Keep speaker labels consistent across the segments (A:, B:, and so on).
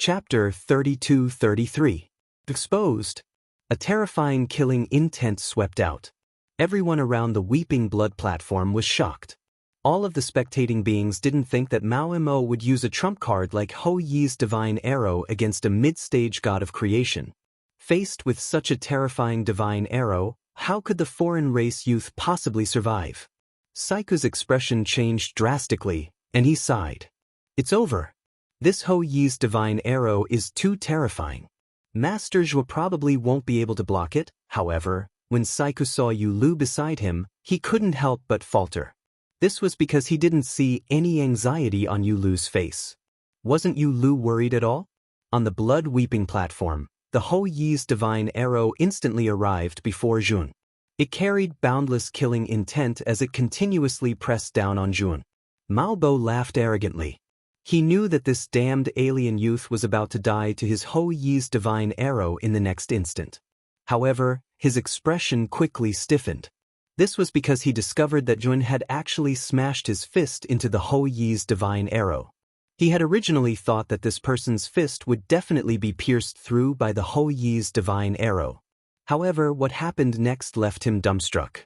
A: Chapter 32-33. Exposed. A terrifying killing intent swept out. Everyone around the Weeping Blood platform was shocked. All of the spectating beings didn't think that Mao Mo would use a trump card like Ho Yi's divine arrow against a mid-stage god of creation. Faced with such a terrifying divine arrow, how could the foreign race youth possibly survive? Saiku's expression changed drastically, and he sighed. It's over. This Ho Yi's divine arrow is too terrifying. Master Zhuo probably won't be able to block it. However, when Saiku saw Yu Lu beside him, he couldn't help but falter. This was because he didn't see any anxiety on Yu Lu's face. Wasn't Yu Lu worried at all? On the blood-weeping platform, the Ho Yi's divine arrow instantly arrived before Jun. It carried boundless killing intent as it continuously pressed down on Jun. Mao Bo laughed arrogantly. He knew that this damned alien youth was about to die to his Ho Yi's divine arrow in the next instant. However, his expression quickly stiffened. This was because he discovered that Jun had actually smashed his fist into the Ho Yi's divine arrow. He had originally thought that this person's fist would definitely be pierced through by the Ho Yi's divine arrow. However, what happened next left him dumbstruck.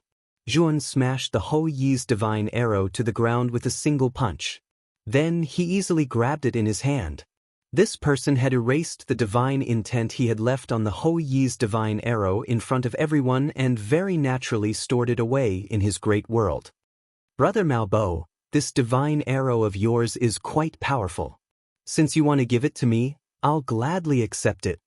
A: Jun smashed the Ho Yi's divine arrow to the ground with a single punch. Then he easily grabbed it in his hand. This person had erased the divine intent he had left on the Ho Yi's divine arrow in front of everyone and very naturally stored it away in his great world. Brother Mao Bo, this divine arrow of yours is quite powerful. Since you want to give it to me, I'll gladly accept it.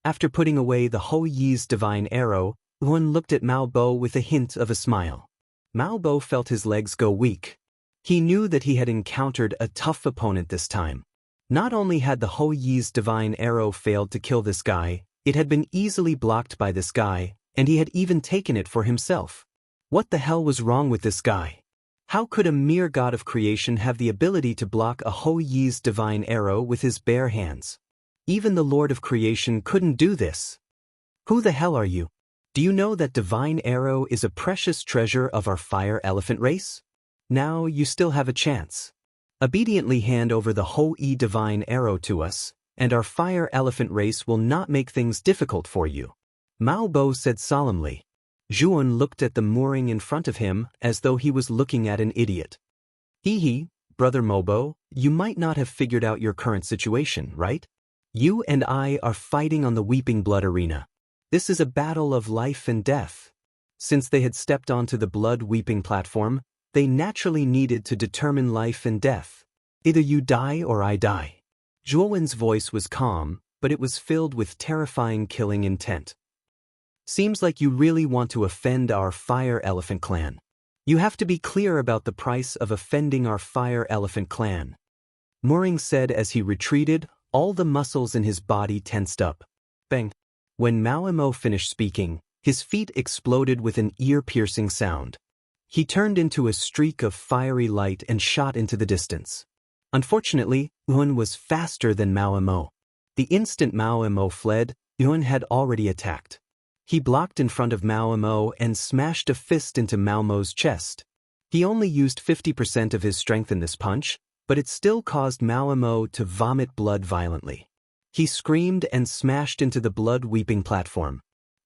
A: After putting away the Ho Yi's divine arrow, Yuan looked at Mao Bo with a hint of a smile. Mao Bo felt his legs go weak. He knew that he had encountered a tough opponent this time. Not only had the Ho Yi's divine arrow failed to kill this guy, it had been easily blocked by this guy, and he had even taken it for himself. What the hell was wrong with this guy? How could a mere god of creation have the ability to block a Ho Yi's divine arrow with his bare hands? Even the Lord of Creation couldn't do this. Who the hell are you? Do you know that divine arrow is a precious treasure of our fire elephant race? Now you still have a chance. Obediently hand over the Ho Yi divine arrow to us, and our fire elephant race will not make things difficult for you. Mao Bo said solemnly. Zhuan looked at the mooring in front of him as though he was looking at an idiot. Hee, Brother Mobo, you might not have figured out your current situation, right? You and I are fighting on the Weeping Blood arena. This is a battle of life and death. Since they had stepped onto the blood-weeping platform, they naturally needed to determine life and death. Either you die or I die. Zhuowen's voice was calm, but it was filled with terrifying killing intent. Seems like you really want to offend our Fire Elephant clan. You have to be clear about the price of offending our Fire Elephant clan. Mooring said as he retreated, all the muscles in his body tensed up. Bang! When Mao Mo finished speaking, his feet exploded with an ear-piercing sound. He turned into a streak of fiery light and shot into the distance. Unfortunately, Yuan was faster than Mao Mo. The instant Mao Mo fled, Yuan had already attacked. He blocked in front of Mao Mo and smashed a fist into Mao Mo's chest. He only used 50% of his strength in this punch, but it still caused Mao Mo to vomit blood violently. He screamed and smashed into the blood-weeping platform.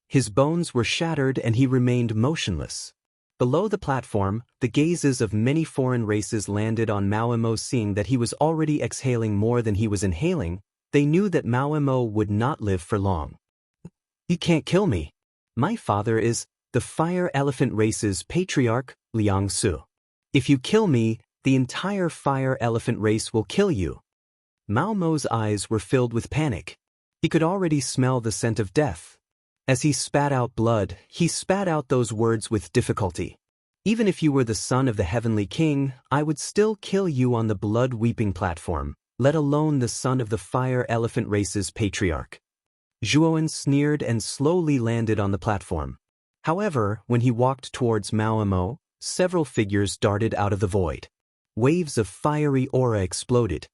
A: His bones were shattered and he remained motionless. Below the platform, the gazes of many foreign races landed on Mao Mo. Seeing that he was already exhaling more than he was inhaling, they knew that Mao Mo would not live for long. You can't kill me. My father is the Fire Elephant race's patriarch, Liang Su. If you kill me, the entire Fire Elephant race will kill you. Mao Mo's eyes were filled with panic. He could already smell the scent of death. As he spat out blood, he spat out those words with difficulty. Even if you were the son of the Heavenly King, I would still kill you on the blood-weeping platform, let alone the son of the Fire Elephant race's patriarch. Zhuowen sneered and slowly landed on the platform. However, when he walked towards Mao Mo, several figures darted out of the void. Waves of fiery aura exploded.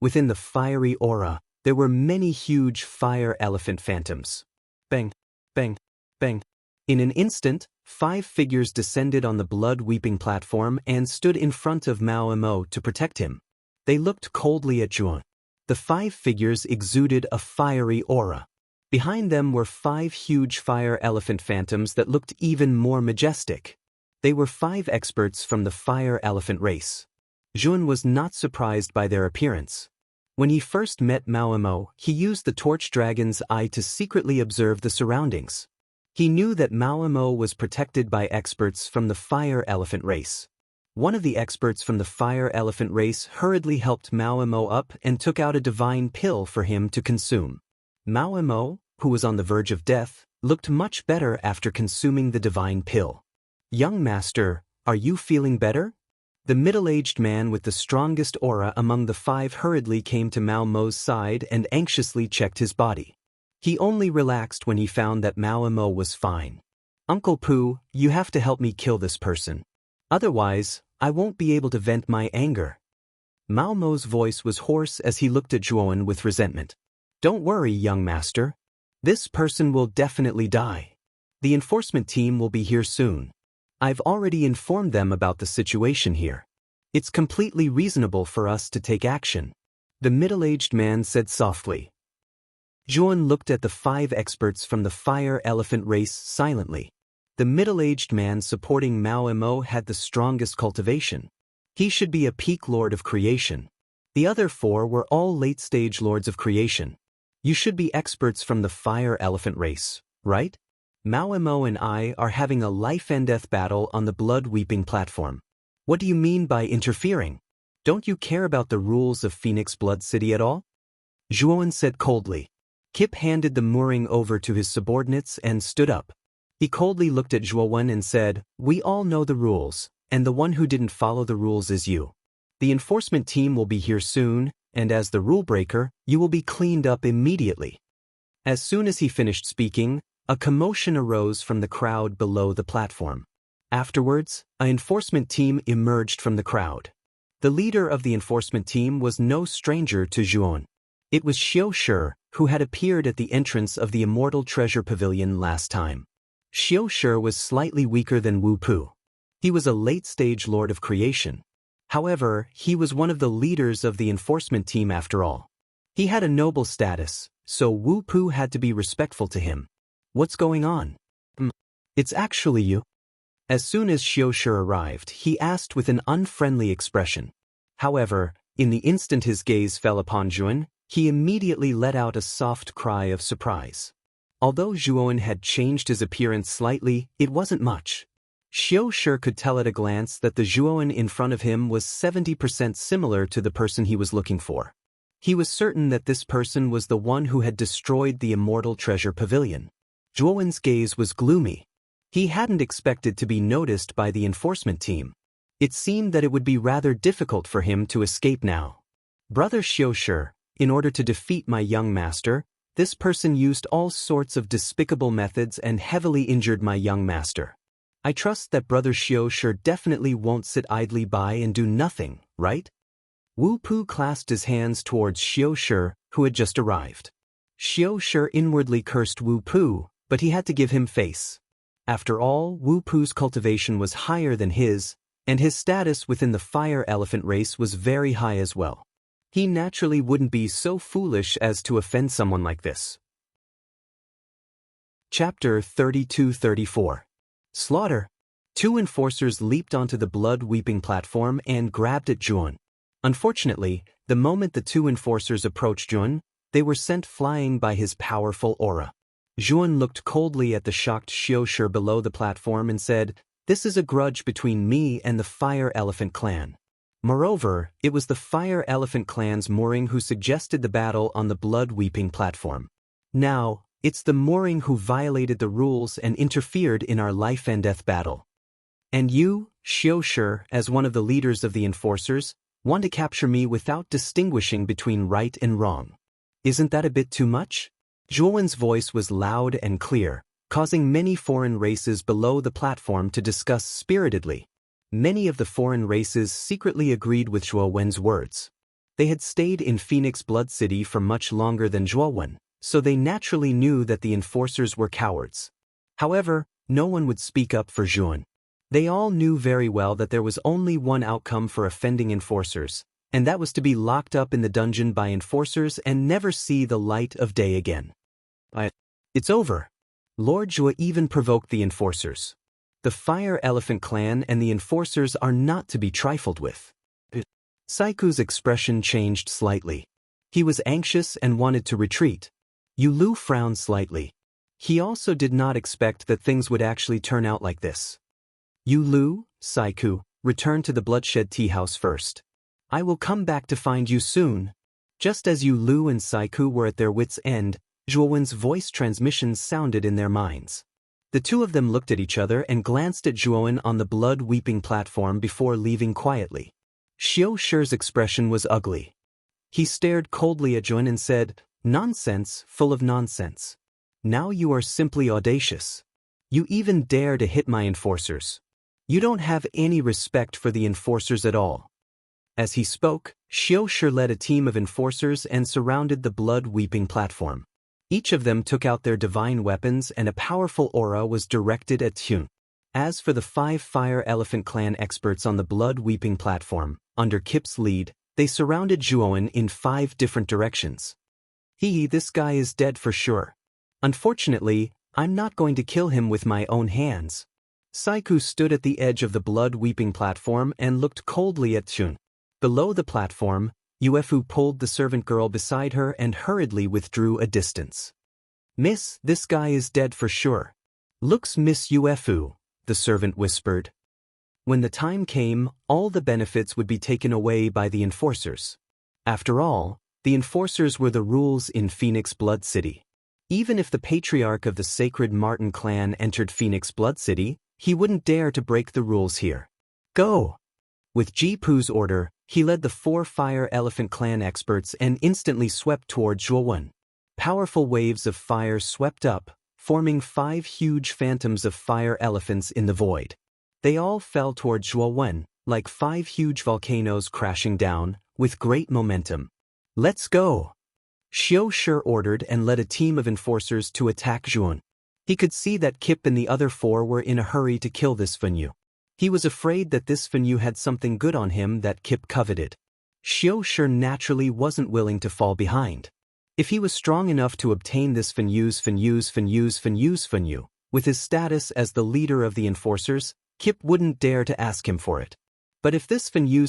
A: Within the fiery aura, there were many huge fire elephant phantoms. Bang! Bang! Bang! In an instant, 5 figures descended on the blood-weeping platform and stood in front of Mao Mo to protect him. They looked coldly at Zhuan. The 5 figures exuded a fiery aura. Behind them were 5 huge fire elephant phantoms that looked even more majestic. They were 5 experts from the fire elephant race. Jun was not surprised by their appearance. When he first met Mao Mo, he used the torch dragon's eye to secretly observe the surroundings. He knew that Mao Mo was protected by experts from the fire elephant race. One of the experts from the fire elephant race hurriedly helped Mao Mo up and took out a divine pill for him to consume. Mao Mo, who was on the verge of death, looked much better after consuming the divine pill. "Young master, are you feeling better?" The middle-aged man with the strongest aura among the 5 hurriedly came to Mao Mo's side and anxiously checked his body. He only relaxed when he found that Mao Mo was fine. "Uncle Pooh, you have to help me kill this person. Otherwise, I won't be able to vent my anger." Mao Mo's voice was hoarse as he looked at Zhuowen with resentment. "Don't worry, young master. This person will definitely die. The enforcement team will be here soon. I've already informed them about the situation here. It's completely reasonable for us to take action," the middle-aged man said softly. Zhuowen looked at the 5 experts from the fire elephant race silently. The middle-aged man supporting Mao Mo had the strongest cultivation. He should be a peak lord of creation. The other 4 were all late-stage lords of creation. You should be experts from the fire elephant race, right? Mao Mo and I are having a life-and-death battle on the blood-weeping platform. What do you mean by interfering? Don't you care about the rules of Phoenix Blood City at all? Zhuowen said coldly. Kip handed the mooring over to his subordinates and stood up. He coldly looked at Zhuowen and said, "We all know the rules, and the one who didn't follow the rules is you. The enforcement team will be here soon, and as the rule breaker, you will be cleaned up immediately." As soon as he finished speaking, a commotion arose from the crowd below the platform. Afterwards, an enforcement team emerged from the crowd. The leader of the enforcement team was no stranger to Zhuowen. It was Xiao Shi, who had appeared at the entrance of the Immortal Treasure Pavilion last time. Xiao Shi was slightly weaker than Wu Pu. He was a late-stage Lord of Creation. However, he was one of the leaders of the enforcement team after all. He had a noble status, so Wu Pu had to be respectful to him. "What's going on?" "It's actually you." As soon as Xiao Shi arrived, he asked with an unfriendly expression. However, in the instant his gaze fell upon Zhuowen, he immediately let out a soft cry of surprise. Although Zhuowen had changed his appearance slightly, it wasn't much. Xiao Shi could tell at a glance that the Zhuowen in front of him was 70% similar to the person he was looking for. He was certain that this person was the one who had destroyed the Immortal Treasure Pavilion. Zhuowen's gaze was gloomy. He hadn't expected to be noticed by the enforcement team. It seemed that it would be rather difficult for him to escape now. "Brother Xiao Shi, in order to defeat my young master, this person used all sorts of despicable methods and heavily injured my young master. I trust that Brother Xiao Shi definitely won't sit idly by and do nothing, right?" Wu Pu clasped his hands towards Xiao Shi, who had just arrived. Xiao Shi inwardly cursed Wu Pu, but he had to give him face. After all, Wu Pu's cultivation was higher than his, and his status within the fire elephant race was very high as well. He naturally wouldn't be so foolish as to offend someone like this. Chapter 32-34. Slaughter. 2 enforcers leaped onto the blood-weeping platform and grabbed at Zhuowen. Unfortunately, the moment the 2 enforcers approached Zhuowen, they were sent flying by his powerful aura. Zhuowen looked coldly at the shocked Xiao Shi below the platform and said, "This is a grudge between me and the Fire Elephant clan." Moreover, it was the Fire Elephant clan's mooring who suggested the battle on the blood-weeping platform. Now, it's the mooring who violated the rules and interfered in our life-and-death battle. And you, Xiao Shi, as one of the leaders of the enforcers, want to capture me without distinguishing between right and wrong. Isn't that a bit too much? Zhuowen's voice was loud and clear, causing many foreign races below the platform to discuss spiritedly. Many of the foreign races secretly agreed with Zhuowen's words. They had stayed in Phoenix Blood City for much longer than Zhuowen, so they naturally knew that the enforcers were cowards. However, no one would speak up for Zhuowen. They all knew very well that there was only one outcome for offending enforcers, and that was to be locked up in the dungeon by enforcers and never see the light of day again. It's over. Lord Zhua even provoked the enforcers. The Fire Elephant clan and the enforcers are not to be trifled with. Saiku's expression changed slightly. He was anxious and wanted to retreat. Yu Lu frowned slightly. He also did not expect that things would actually turn out like this. Yu Lu, Saiku, return to the Bloodshed Tea House first. I will come back to find you soon. Just as Yu Lu and Saiku were at their wits' end, Zhuowen's voice transmissions sounded in their minds. The two of them looked at each other and glanced at Zhuowen on the blood-weeping platform before leaving quietly. Xiao Shi's expression was ugly. He stared coldly at Zhuowen and said, "Nonsense, full of nonsense. Now you are simply audacious. You even dare to hit my enforcers. You don't have any respect for the enforcers at all." As he spoke, Xiao Shi led a team of enforcers and surrounded the blood-weeping platform. Each of them took out their divine weapons and a powerful aura was directed at Hyun. As for the 5 Fire Elephant clan experts on the blood-weeping platform, under Kip's lead, they surrounded Zhuowen in 5 different directions. This guy is dead for sure. Unfortunately, I'm not going to kill him with my own hands. Saiku stood at the edge of the blood-weeping platform and looked coldly at Hyun. Below the platform, Uefu pulled the servant girl beside her and hurriedly withdrew a distance. "Miss, this guy is dead for sure." "Looks Miss Uefu," the servant whispered. When the time came, all the benefits would be taken away by the enforcers. After all, the enforcers were the rules in Phoenix Blood City. Even if the patriarch of the Sacred Martin clan entered Phoenix Blood City, he wouldn't dare to break the rules here. "Go!" With Ji Pu's order, he led the 4 Fire Elephant clan experts and instantly swept toward Zhuowen. Powerful waves of fire swept up, forming 5 huge phantoms of fire elephants in the void. They all fell toward Zhuowen, like 5 huge volcanoes crashing down, with great momentum. "Let's go!" Xiao Shi ordered and led a team of enforcers to attack Zhuowen. He could see that Kip and the other 4 were in a hurry to kill this Fenyu. He was afraid that this Fenyu had something good on him that Kip coveted. Xiao Shi naturally wasn't willing to fall behind. If he was strong enough to obtain this Fenyu, with his status as the leader of the enforcers, Kip wouldn't dare to ask him for it. But if this Fenyu,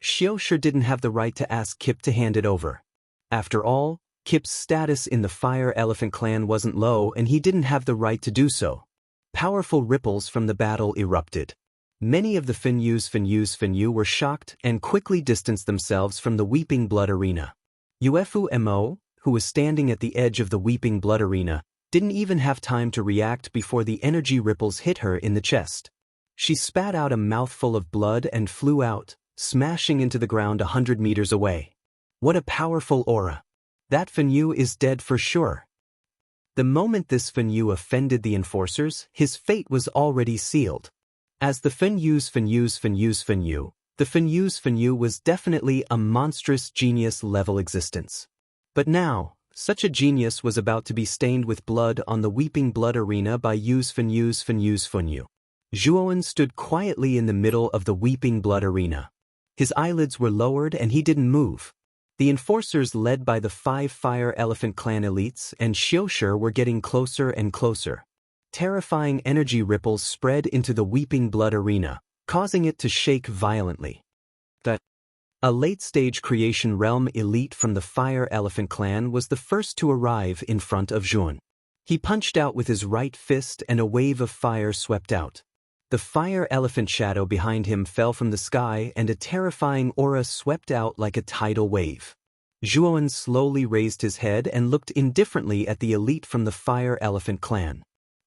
A: Xiao Shi didn't have the right to ask Kip to hand it over. After all, Kip's status in the Fire Elephant clan wasn't low and he didn't have the right to do so. Powerful ripples from the battle erupted. Many of the Fenyu were shocked and quickly distanced themselves from the Weeping Blood Arena. Uefu Mo, who was standing at the edge of the Weeping Blood Arena, didn't even have time to react before the energy ripples hit her in the chest. She spat out a mouthful of blood and flew out, smashing into the ground 100 meters away. What a powerful aura! That Fenyu is dead for sure. The moment this Fenyu offended the enforcers, his fate was already sealed. As the Fenyu's Fenyu, the Fenyu's Fenyu was definitely a monstrous genius-level existence. But now, such a genius was about to be stained with blood on the Weeping Blood Arena by Yu's Fenyu. Zhuowen stood quietly in the middle of the Weeping Blood Arena. His eyelids were lowered and he didn't move. The enforcers led by the 5 Fire Elephant clan elites and Xiao Shi were getting closer and closer. Terrifying energy ripples spread into the Weeping Blood Arena, causing it to shake violently. A late-stage creation realm elite from the Fire Elephant clan was the first to arrive in front of Zhuowen. He punched out with his right fist and a wave of fire swept out. The Fire Elephant shadow behind him fell from the sky and a terrifying aura swept out like a tidal wave. Zhuowen slowly raised his head and looked indifferently at the elite from the Fire Elephant clan.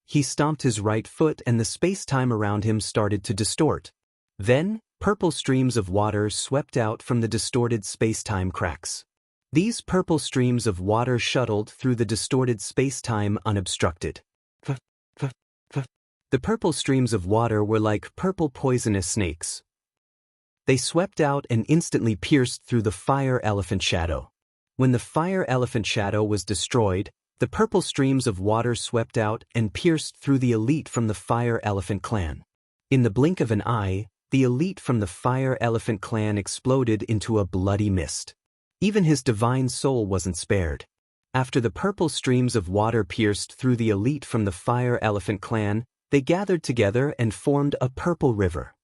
A: He stomped his right foot and the space-time around him started to distort. Then, purple streams of water swept out from the distorted space-time cracks. These purple streams of water shuttled through the distorted space-time unobstructed. The purple streams of water were like purple poisonous snakes. They swept out and instantly pierced through the Fire Elephant shadow. When the Fire Elephant shadow was destroyed, the purple streams of water swept out and pierced through the elite from the Fire Elephant clan. In the blink of an eye, the elite from the Fire Elephant clan exploded into a bloody mist. Even his divine soul wasn't spared. After the purple streams of water pierced through the elite from the Fire Elephant clan, they gathered together and formed a purple river.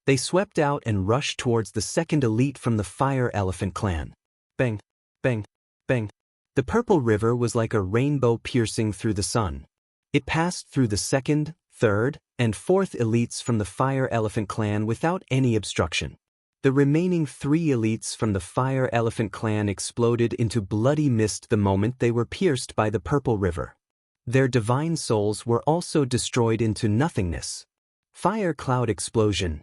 A: They swept out and rushed towards the second elite from the Fire Elephant clan. Bang, bang, bang. The purple river was like a rainbow piercing through the sun. It passed through the second, third, and fourth elites from the Fire Elephant clan without any obstruction. The remaining 3 elites from the Fire Elephant clan exploded into bloody mist the moment they were pierced by the purple river. Their divine souls were also destroyed into nothingness. Fire cloud explosion.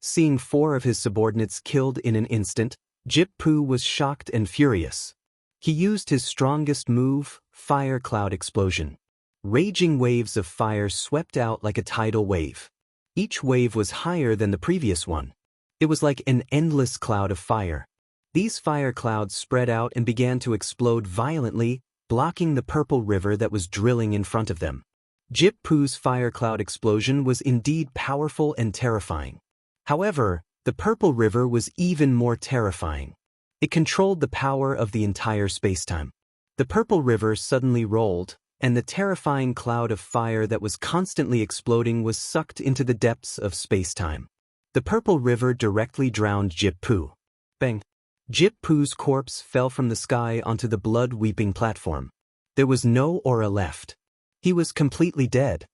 A: Seeing 4 of his subordinates killed in an instant, Jip-Pu was shocked and furious. He used his strongest move, Fire Cloud Explosion. Raging waves of fire swept out like a tidal wave. Each wave was higher than the previous one. It was like an endless cloud of fire. These fire clouds spread out and began to explode violently, blocking the purple river that was drilling in front of them. Jip-Pu's fire cloud explosion was indeed powerful and terrifying. However, the purple river was even more terrifying. It controlled the power of the entire spacetime. The purple river suddenly rolled, and the terrifying cloud of fire that was constantly exploding was sucked into the depths of spacetime. The purple river directly drowned Jip-Pu. Bang! Jip-Pu's corpse fell from the sky onto the blood-weeping platform. There was no aura left. He was completely dead.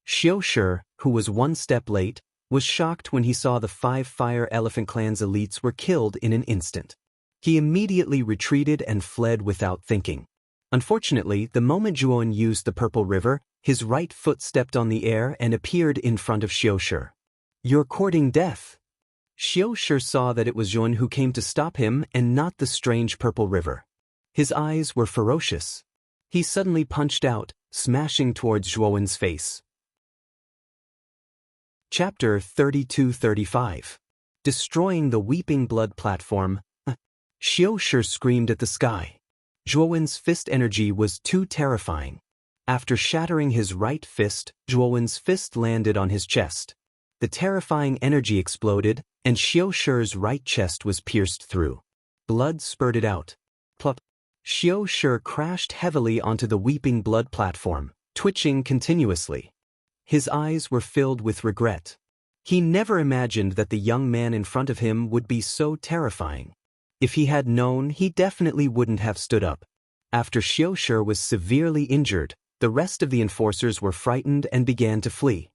A: Xiu, who was 1 step late, was shocked when he saw the 5 Fire Elephant clan's elites were killed in an instant. He immediately retreated and fled without thinking. Unfortunately, the moment Zhuan used the purple river, his right foot stepped on the air and appeared in front of Xiu. "You're courting death." Xiu saw that it was Zhuan who came to stop him and not the strange purple river. His eyes were ferocious. He suddenly punched out, smashing towards Zhuan's face. Chapter 32-35. Destroying the Weeping Blood Platform. Xiu screamed at the sky. Zhuan's fist energy was too terrifying. After shattering his right fist, Zhuan's fist landed on his chest. The terrifying energy exploded, and Xiu's right chest was pierced through. Blood spurted out. Plop. Xiu crashed heavily onto the Weeping Blood platform, twitching continuously. His eyes were filled with regret. He never imagined that the young man in front of him would be so terrifying. If he had known, he definitely wouldn't have stood up. After Xiu was severely injured, the rest of the enforcers were frightened and began to flee.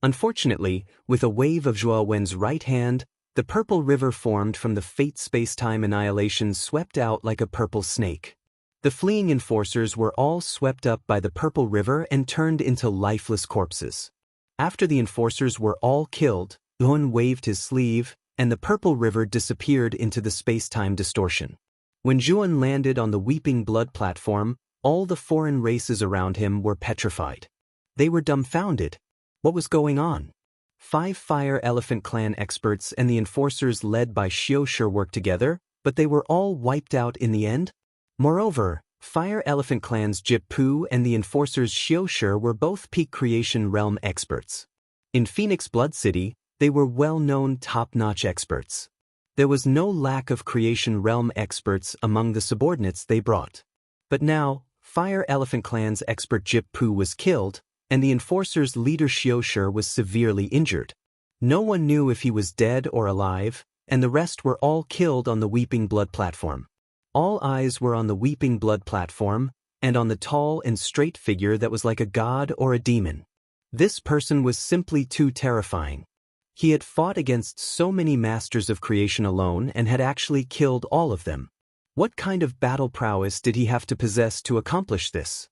A: Unfortunately, with a wave of Zhuowen's right hand, the purple river formed from the fate space-time annihilation swept out like a purple snake. The fleeing enforcers were all swept up by the purple river and turned into lifeless corpses. After the enforcers were all killed, Zhuan waved his sleeve, and the purple river disappeared into the space-time distortion. When Zhuan landed on the Weeping Blood platform, all the foreign races around him were petrified. They were dumbfounded. What was going on? 5 Fire Elephant clan experts and the enforcers led by Xiu worked together, but they were all wiped out in the end? Moreover, Fire Elephant clan's Jip-Pu and the enforcers Xiu were both peak creation realm experts. In Phoenix Blood City, they were well-known top-notch experts. There was no lack of creation realm experts among the subordinates they brought. But now, Fire Elephant clan's expert Jip-Pu was killed, and the enforcer's leader Xiu was severely injured. No one knew if he was dead or alive, and the rest were all killed on the Weeping Blood platform. All eyes were on the Weeping Blood platform, and on the tall and straight figure that was like a god or a demon. This person was simply too terrifying. He had fought against so many masters of creation alone and had actually killed all of them. What kind of battle prowess did he have to possess to accomplish this?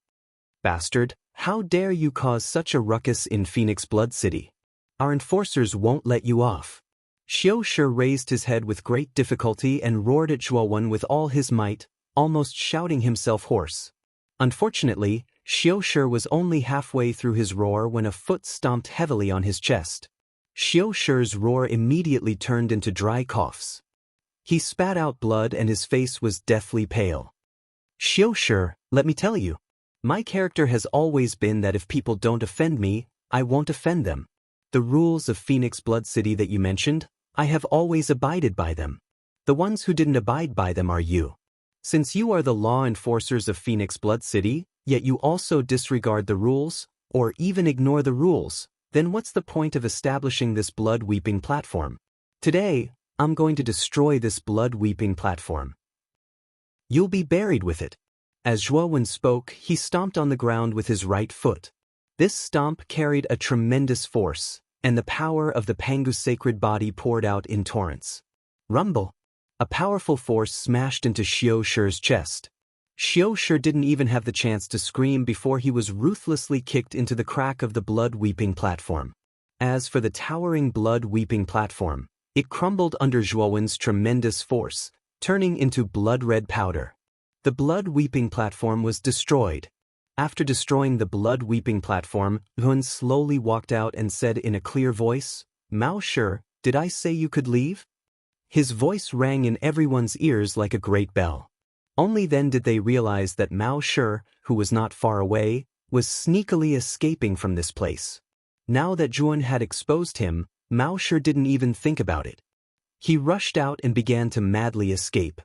A: Bastard, how dare you cause such a ruckus in Phoenix Blood City? Our enforcers won't let you off. Xiu raised his head with great difficulty and roared at Zhuowen with all his might, almost shouting himself hoarse. Unfortunately, Xiu was only halfway through his roar when a foot stomped heavily on his chest. Xiu's roar immediately turned into dry coughs. He spat out blood and his face was deathly pale. Xiu, let me tell you. My character has always been that if people don't offend me, I won't offend them. The rules of Phoenix Blood City that you mentioned, I have always abided by them. The ones who didn't abide by them are you. Since you are the law enforcers of Phoenix Blood City, yet you also disregard the rules, or even ignore the rules, then what's the point of establishing this blood-weeping platform? Today, I'm going to destroy this blood-weeping platform. You'll be buried with it. As Zhuowen spoke, he stomped on the ground with his right foot. This stomp carried a tremendous force, and the power of the Pangu's sacred body poured out in torrents. Rumble! A powerful force smashed into Xiao Shi's chest. Xiao Shi didn't even have the chance to scream before he was ruthlessly kicked into the crack of the blood-weeping platform. As for the towering blood-weeping platform, it crumbled under Zhuowen's tremendous force, turning into blood-red powder. The blood-weeping platform was destroyed. After destroying the blood-weeping platform, Zhuowen slowly walked out and said in a clear voice, "Mao Shi, did I say you could leave?" His voice rang in everyone's ears like a great bell. Only then did they realize that Mao Shi, who was not far away, was sneakily escaping from this place. Now that Zhuowen had exposed him, Mao Shi didn't even think about it. He rushed out and began to madly escape.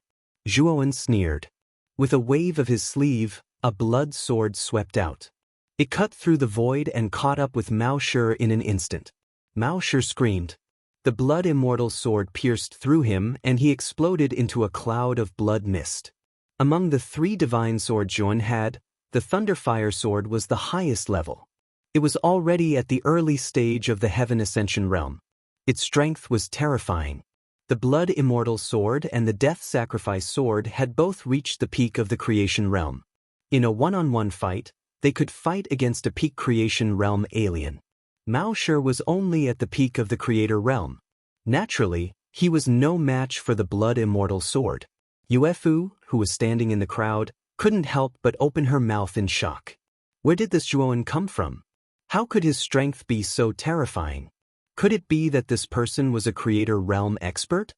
A: Zhuowen sneered. With a wave of his sleeve, a blood sword swept out. It cut through the void and caught up with Mao Shi in an instant. Mao Shi screamed. The blood immortal sword pierced through him and he exploded into a cloud of blood mist. Among the 3 divine swords Zhuowen had, the Thunderfire sword was the highest level. It was already at the early stage of the Heaven Ascension realm. Its strength was terrifying. The blood immortal sword and the death sacrifice sword had both reached the peak of the creation realm. In a one-on-one fight, they could fight against a peak creation realm alien. Mao Shi was only at the peak of the creator realm. Naturally, he was no match for the blood immortal sword. Yuefu, who was standing in the crowd, couldn't help but open her mouth in shock. Where did this Zhuowen come from? How could his strength be so terrifying? Could it be that this person was a creator realm expert?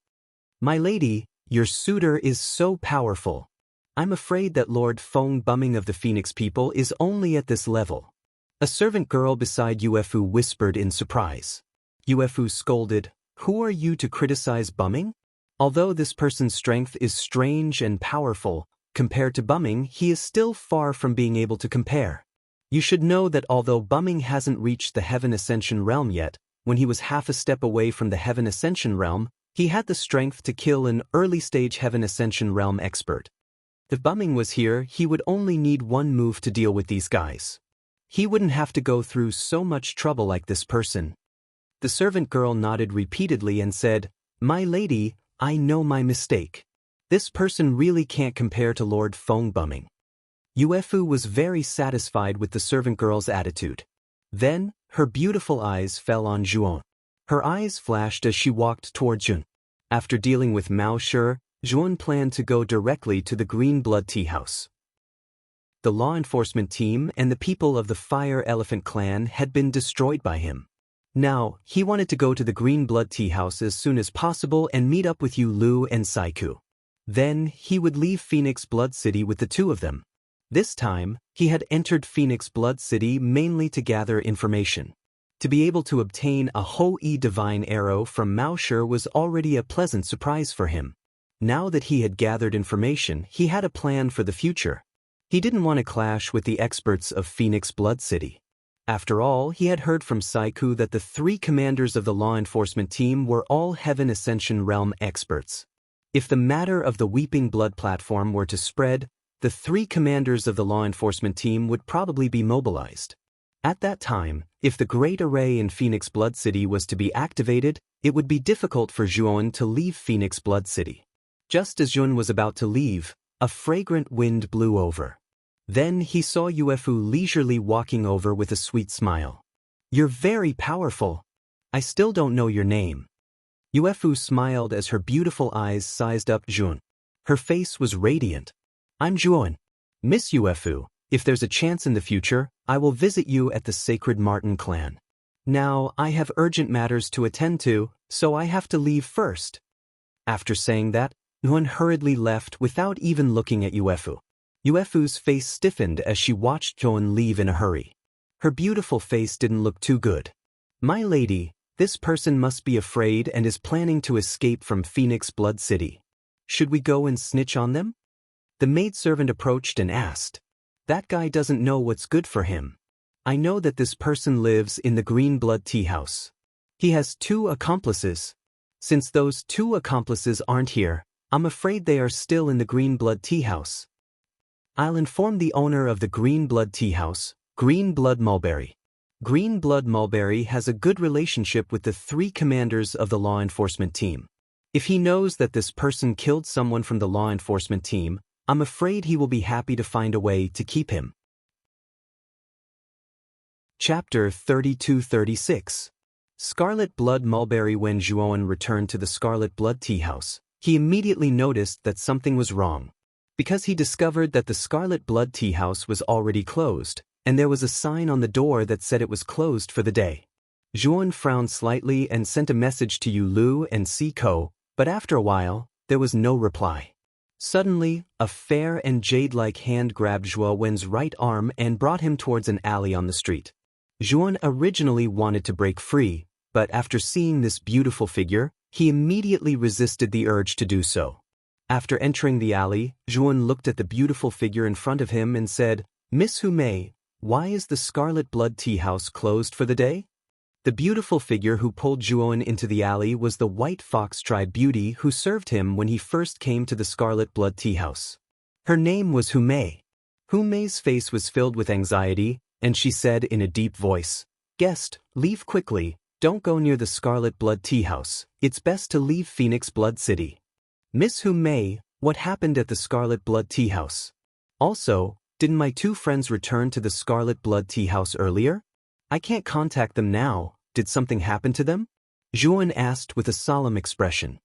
A: My lady, your suitor is so powerful. I'm afraid that Lord Feng Bumming of the Phoenix people is only at this level. A servant girl beside Yuefu whispered in surprise. Yuefu scolded, "Who are you to criticize Bumming? Although this person's strength is strange and powerful, compared to Bumming, he is still far from being able to compare. You should know that although Bumming hasn't reached the Heaven Ascension realm yet, when he was half a step away from the Heaven Ascension realm, he had the strength to kill an early-stage Heaven Ascension realm expert. If Bumming was here, he would only need one move to deal with these guys. He wouldn't have to go through so much trouble like this person." The servant girl nodded repeatedly and said, "My lady, I know my mistake. This person really can't compare to Lord Feng Bumming." Yuefu was very satisfied with the servant girl's attitude. Then, her beautiful eyes fell on Zhuowen. Her eyes flashed as she walked toward Zhuowen. After dealing with Mao Shi, Zhuowen planned to go directly to the Green Blood Tea House. The law enforcement team and the people of the Fire Elephant clan had been destroyed by him. Now, he wanted to go to the Green Blood Tea House as soon as possible and meet up with Yu Lu and Saiku. Then, he would leave Phoenix Blood City with the 2 of them. This time, he had entered Phoenix Blood City mainly to gather information. To be able to obtain a Hou-Yi divine arrow from Mao Shi was already a pleasant surprise for him. Now that he had gathered information, he had a plan for the future. He didn't want to clash with the experts of Phoenix Blood City. After all, he had heard from Saiku that the 3 commanders of the law enforcement team were all Heaven Ascension realm experts. If the matter of the Weeping Blood platform were to spread, the 3 commanders of the law enforcement team would probably be mobilized. At that time, if the Great Array in Phoenix Blood City was to be activated, it would be difficult for Zhuowen to leave Phoenix Blood City. Just as Zhuowen was about to leave, a fragrant wind blew over. Then he saw Yuefu leisurely walking over with a sweet smile. "You're very powerful. I still don't know your name." Yuefu smiled as her beautiful eyes sized up Zhuowen. Her face was radiant. "I'm Zhuowen. Miss Yuefu, if there's a chance in the future, I will visit you at the Sacred Martin clan. Now, I have urgent matters to attend to, so I have to leave first." After saying that, Zhuowen hurriedly left without even looking at Yuefu. Yuefu's face stiffened as she watched Zhuowen leave in a hurry. Her beautiful face didn't look too good. "My lady, This person must be afraid and is planning to escape from Phoenix Blood City. Should we go and snitch on them? The maidservant approached and asked. That guy doesn't know what's good for him. I know that this person lives in the Green Blood Tea House. He has 2 accomplices. Since those 2 accomplices aren't here, I'm afraid they are still in the Green Blood Tea House. I'll inform the owner of the Green Blood Tea House, Green Blood Mulberry. Green Blood Mulberry has a good relationship with the 3 commanders of the law enforcement team. If he knows that this person killed someone from the law enforcement team, I'm afraid he will be happy to find a way to keep him. Chapter 32-36. Scarlet Blood Mulberry. When Juan returned to the Scarlet Blood Tea House, he immediately noticed that something was wrong. Because he discovered that the Scarlet Blood Tea House was already closed, and there was a sign on the door that said it was closed for the day. Juan frowned slightly and sent a message to Yu Lu and Ko, but after a while, there was no reply. Suddenly, a fair and jade-like hand grabbed Juan's right arm and brought him towards an alley on the street. Juan originally wanted to break free, but after seeing this beautiful figure, he immediately resisted the urge to do so. After entering the alley, Juan looked at the beautiful figure in front of him and said, Miss Humei, why is the Scarlet Blood Tea House closed for the day? The beautiful figure who pulled Juan into the alley was the White Fox Tribe beauty who served him when he first came to the Scarlet Blood Tea House. Her name was Humei. Humei's face was filled with anxiety, and she said in a deep voice, Guest, leave quickly, don't go near the Scarlet Blood Tea House, it's best to leave Phoenix Blood City. Miss Humei, what happened at the Scarlet Blood Tea House? Also, didn't my 2 friends return to the Scarlet Blood Tea House earlier? I can't contact them now, did something happen to them? Juan asked with a solemn expression.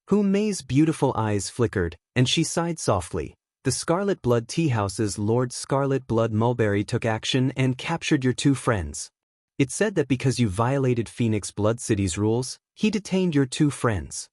A: Humei's beautiful eyes flickered, and she sighed softly. The Scarlet Blood Tea House's Lord Scarlet Blood Mulberry took action and captured your 2 friends. It said that because you violated Phoenix Blood City's rules, he detained your 2 friends.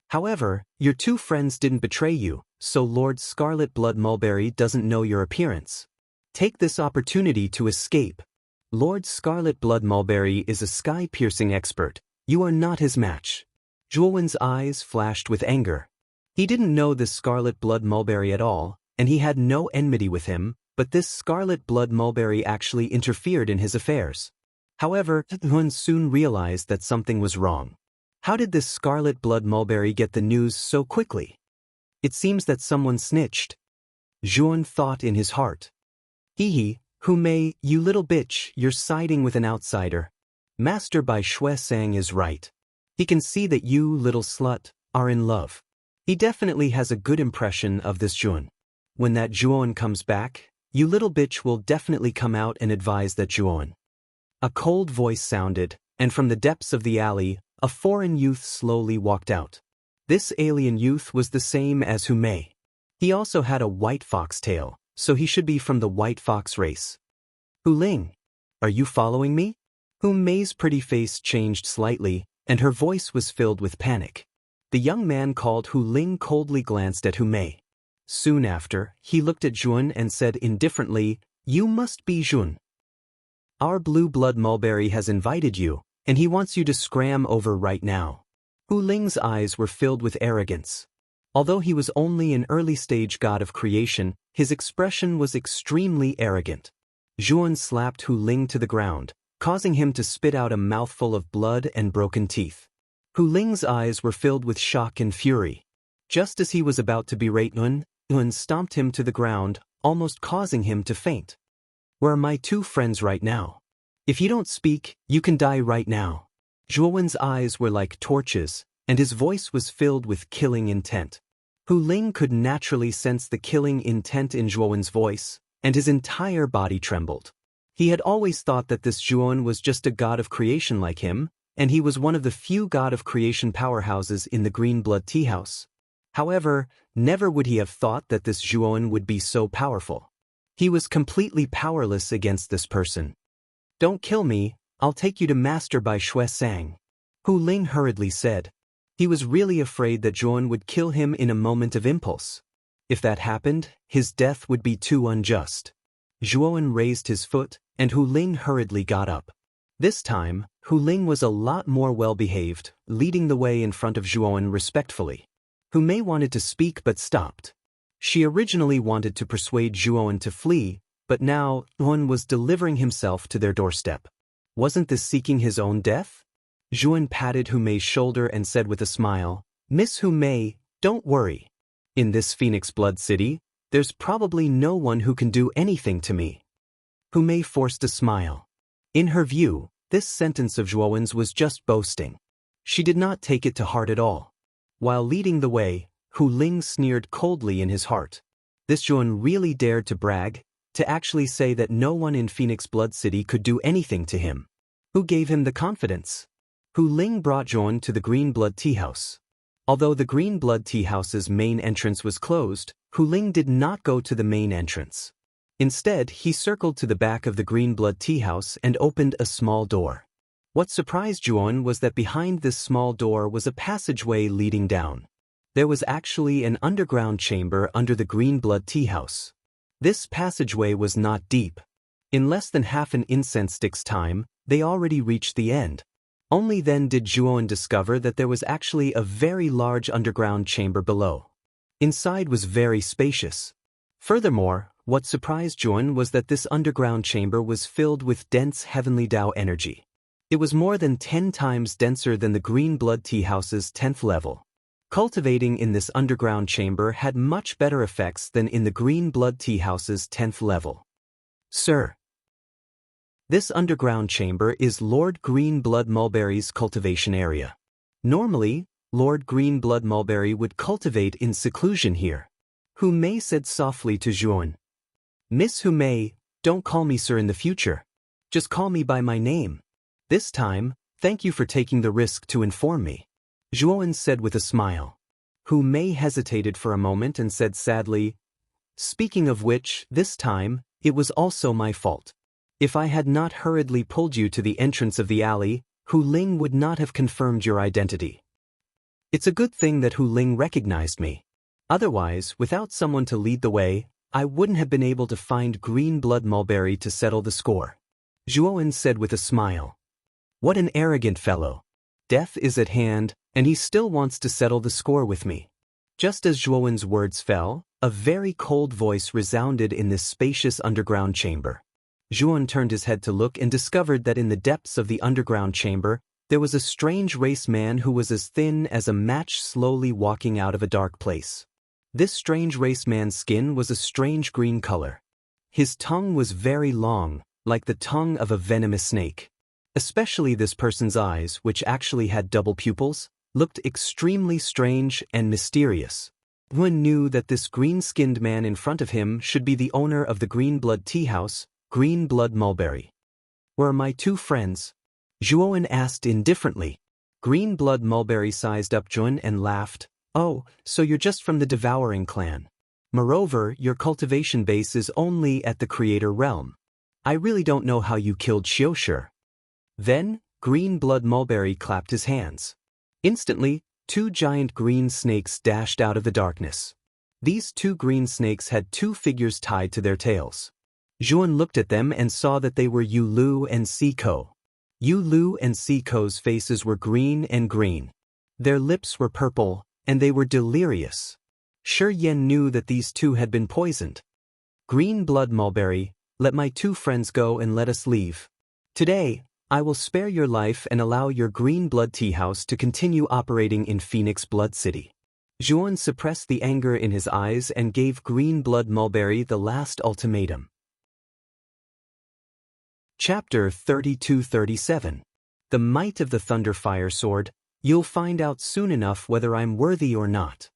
A: However, your 2 friends didn't betray you, so Lord Scarlet Blood Mulberry doesn't know your appearance. Take this opportunity to escape. Lord Scarlet Blood Mulberry is a sky-piercing expert. You are not his match. Juan's eyes flashed with anger. He didn't know this Scarlet Blood Mulberry at all, and he had no enmity with him, but this Scarlet Blood Mulberry actually interfered in his affairs. However, Juan soon realized that something was wrong. How did this Scarlet Blood Mulberry get the news so quickly? It seems that someone snitched. Juan thought in his heart. Hee, Humei, you little bitch, you're siding with an outsider. Master Bai Shui Sang is right. He can see that you, little slut, are in love. He definitely has a good impression of this Juan. When that Juan comes back, you little bitch will definitely come out and advise that Juan. A cold voice sounded, and from the depths of the alley, a foreign youth slowly walked out. This alien youth was the same as Humei. He also had a white fox tail, so he should be from the white fox race. Hu Ling, are you following me? Humei's pretty face changed slightly, and her voice was filled with panic. The young man called Hu Ling coldly glanced at Humei. Soon after, he looked at Juan and said indifferently, You must be Juan. Our Blue Blood Mulberry has invited you, and he wants you to scram over right now. Hu Ling's eyes were filled with arrogance. Although he was only an early-stage god of creation, his expression was extremely arrogant. Juan slapped Hu Ling to the ground, causing him to spit out a mouthful of blood and broken teeth. Hu Ling's eyes were filled with shock and fury. Just as he was about to berate Juan stomped him to the ground, almost causing him to faint. Where are my 2 friends right now? If you don't speak, you can die right now. Juan's eyes were like torches, and his voice was filled with killing intent. Hu Ling could naturally sense the killing intent in Juan's voice, and his entire body trembled. He had always thought that this Juan was just a god of creation like him, and he was one of the few god of creation powerhouses in the Green Blood Tea House. However, never would he have thought that this Juan would be so powerful. He was completely powerless against this person. Don't kill me, I'll take you to Master Bai Shui Sang. Hu Ling hurriedly said. He was really afraid that Juan would kill him in a moment of impulse. If that happened, his death would be too unjust. Juan raised his foot, and Hu Ling hurriedly got up. This time, Hu Ling was a lot more well-behaved, leading the way in front of Zhuowen respectfully. Hu Mei wanted to speak but stopped. She originally wanted to persuade Zhuowen to flee, but now Zhuowen was delivering himself to their doorstep. Wasn't this seeking his own death? Zhuowen patted Hu Mei's shoulder and said with a smile, "Miss Hu Mei, don't worry. In this Phoenix Blood City, there's probably no one who can do anything to me." Hu Mei forced a smile. In her view, this sentence of Zhuowen's was just boasting. She did not take it to heart at all. While leading the way, Hu Ling sneered coldly in his heart. This Zhuowen really dared to brag, to actually say that no one in Phoenix Blood City could do anything to him. Who gave him the confidence? Hu Ling brought Zhuowen to the Green Blood Tea House. Although the Green Blood Tea House's main entrance was closed, Hu Ling did not go to the main entrance. Instead, he circled to the back of the Green Blood Tea House and opened a small door. What surprised Zhuowen was that behind this small door was a passageway leading down. There was actually an underground chamber under the Green Blood Tea House. This passageway was not deep. In less than half an incense stick's time, they already reached the end. Only then did Zhuowen discover that there was actually a very large underground chamber below. Inside was very spacious. Furthermore, what surprised Zhuowen was that this underground chamber was filled with dense heavenly Tao energy. It was more than 10 times denser than the Green Blood Tea House's 10th level. Cultivating in this underground chamber had much better effects than in the Green Blood Tea House's 10th level. "Sir, this underground chamber is Lord Green Blood Mulberry's cultivation area. Normally, Lord Green Blood Mulberry would cultivate in seclusion here," Hu Mei said softly to Zhuowen. "Miss Hu Mei, don't call me sir in the future. Just call me by my name. This time, thank you for taking the risk to inform me," Zhuowen said with a smile. Hu Mei hesitated for a moment and said sadly, "Speaking of which, this time, it was also my fault. If I had not hurriedly pulled you to the entrance of the alley, Hu Ling would not have confirmed your identity. It's a good thing that Hu Ling recognized me. Otherwise, without someone to lead the way, I wouldn't have been able to find Green Blood Mulberry to settle the score," Zhuowen said with a smile. "What an arrogant fellow. Death is at hand, and he still wants to settle the score with me." Just as Zhuowen's words fell, a very cold voice resounded in this spacious underground chamber. Zhuowen turned his head to look and discovered that in the depths of the underground chamber, there was a strange race man who was as thin as a match slowly walking out of a dark place. This strange race man's skin was a strange green color. His tongue was very long, like the tongue of a venomous snake. Especially this person's eyes, which actually had double pupils, looked extremely strange and mysterious. One knew that this green-skinned man in front of him should be the owner of the Green Blood Tea House, Green Blood Mulberry. "Where are my two friends?" Zhuowen asked indifferently. Green Blood Mulberry sized up Zhuowen and laughed. "Oh, so you're just from the Devouring clan. Moreover, your cultivation base is only at the Creator realm. I really don't know how you killed Xiushi." Then, Green Blood Mulberry clapped his hands. Instantly, 2 giant green snakes dashed out of the darkness. These 2 green snakes had 2 figures tied to their tails. Zhuowen looked at them and saw that they were Yu Lu and Siko. Yu Lu and Siko's faces were green and green. Their lips were purple, and they were delirious. Shi Yan knew that these 2 had been poisoned. "Green Blood Mulberry, let my 2 friends go and let us leave. Today, I will spare your life and allow your Green Blood Tea House to continue operating in Phoenix Blood City." Zhuowen suppressed the anger in his eyes and gave Green Blood Mulberry the last ultimatum. Chapter 32-37. The Might of the Thunder Fire Sword. "You'll find out soon enough whether I'm worthy or not."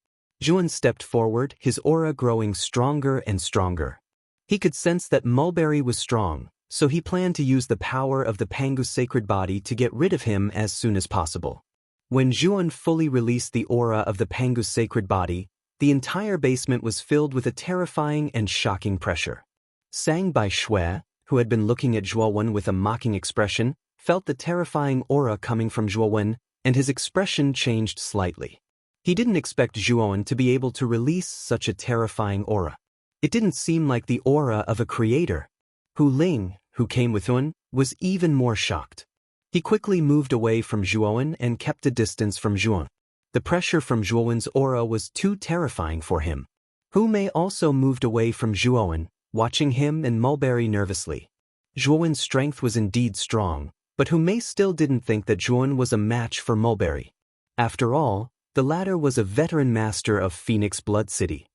A: Zhuowen stepped forward, his aura growing stronger and stronger. He could sense that Mulberry was strong, so he planned to use the power of the Pangu's sacred body to get rid of him as soon as possible. When Zhuowen fully released the aura of the Pangu's sacred body, the entire basement was filled with a terrifying and shocking pressure. Sang Bai Shui, who had been looking at Zhuowen with a mocking expression, felt the terrifying aura coming from Zhuowen, and his expression changed slightly. He didn't expect Zhuowen to be able to release such a terrifying aura. It didn't seem like the aura of a creator. Hu Ling, who came with Zhuowen, was even more shocked. He quickly moved away from Zhuowen and kept a distance from Zhuowen. The pressure from Zhuowen's aura was too terrifying for him. Hu Mei also moved away from Zhuowen, watching him and Mulberry nervously. Zhuowen's strength was indeed strong, but Hu Mei still didn't think that Zhuowen was a match for Mulberry. After all, the latter was a veteran master of Phoenix Blood City.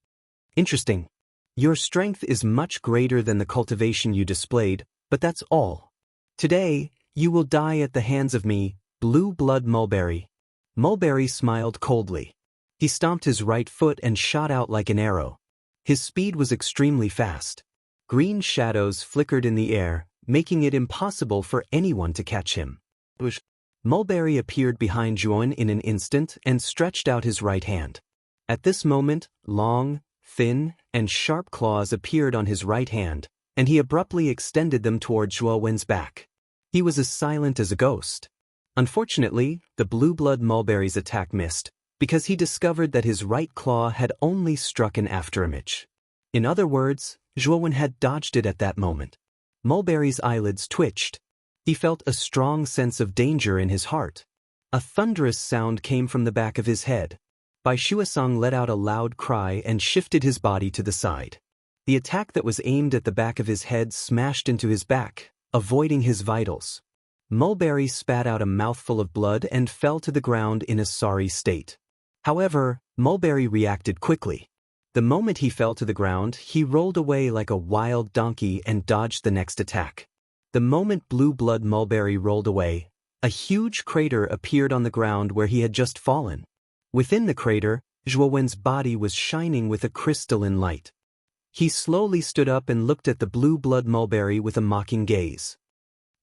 A: Interesting. Your strength is much greater than the cultivation you displayed, but that's all. Today, you will die at the hands of me, Blue Blood Mulberry. Mulberry smiled coldly. He stomped his right foot and shot out like an arrow. His speed was extremely fast. Green shadows flickered in the air, making it impossible for anyone to catch him. Mulberry appeared behind Zhuowen in an instant and stretched out his right hand. At this moment, long, thin, and sharp claws appeared on his right hand, and he abruptly extended them toward Zhuowen's back. He was as silent as a ghost. Unfortunately, the Blue Blood Mulberry's attack missed, because he discovered that his right claw had only struck an afterimage. In other words, Zhuowen had dodged it at that moment. Mulberry's eyelids twitched. He felt a strong sense of danger in his heart. A thunderous sound came from the back of his head. Bai Shuasong let out a loud cry and shifted his body to the side. The attack that was aimed at the back of his head smashed into his back, avoiding his vitals. Mulberry spat out a mouthful of blood and fell to the ground in a sorry state. However, Mulberry reacted quickly. The moment he fell to the ground, he rolled away like a wild donkey and dodged the next attack. The moment Blue Blood Mulberry rolled away, a huge crater appeared on the ground where he had just fallen. Within the crater, Zhuowen's body was shining with a crystalline light. He slowly stood up and looked at the Blue Blood Mulberry with a mocking gaze.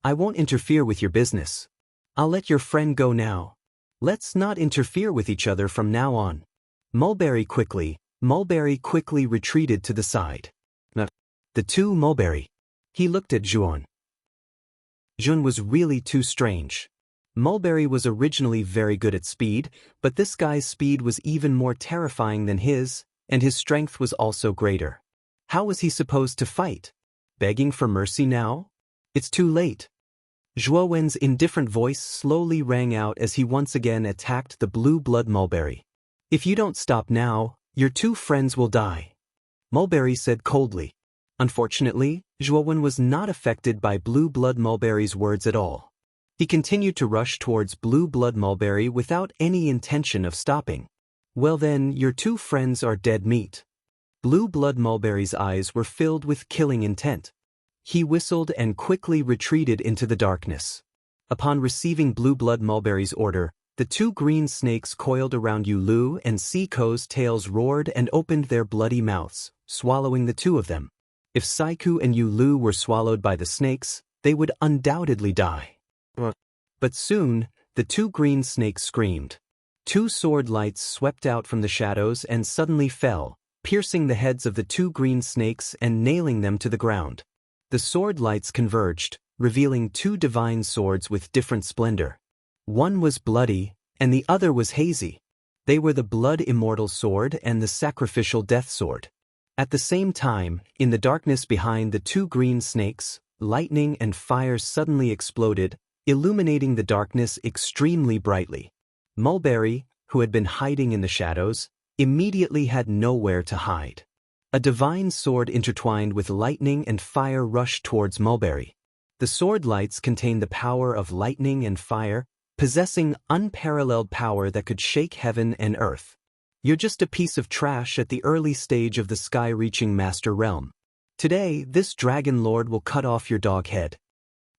A: I won't interfere with your business. I'll let your friend go now. Let's not interfere with each other from now on. Mulberry quickly retreated to the side. The two Mulberry. He looked at Zhuowen. Zhuowen was really too strange. Mulberry was originally very good at speed, but this guy's speed was even more terrifying than his, and his strength was also greater. How was he supposed to fight? Begging for mercy now? It's too late. Zhuowen's indifferent voice slowly rang out as he once again attacked the Blue Blood Mulberry. If you don't stop now, your two friends will die. Mulberry said coldly. Unfortunately, Zhuowen was not affected by Blue Blood Mulberry's words at all. He continued to rush towards Blue Blood Mulberry without any intention of stopping. Well then, your two friends are dead meat. Blue Blood Mulberry's eyes were filled with killing intent. He whistled and quickly retreated into the darkness. Upon receiving Blue Blood Mulberry's order, the two green snakes coiled around Yulu and Siko's tails roared and opened their bloody mouths, swallowing the two of them. If Saiku and Yulu were swallowed by the snakes, they would undoubtedly die. But soon, the two green snakes screamed. Two sword lights swept out from the shadows and suddenly fell, piercing the heads of the two green snakes and nailing them to the ground. The sword lights converged, revealing two divine swords with different splendor. One was bloody, and the other was hazy. They were the Blood Immortal Sword and the Sacrificial Death Sword. At the same time, in the darkness behind the two green snakes, lightning and fire suddenly exploded, illuminating the darkness extremely brightly. Mulberry, who had been hiding in the shadows, immediately had nowhere to hide. A divine sword intertwined with lightning and fire rushed towards Mulberry. The sword lights contained the power of lightning and fire, possessing unparalleled power that could shake heaven and earth. You're just a piece of trash at the early stage of the sky-reaching Master Realm. Today, this Dragon Lord will cut off your dog head.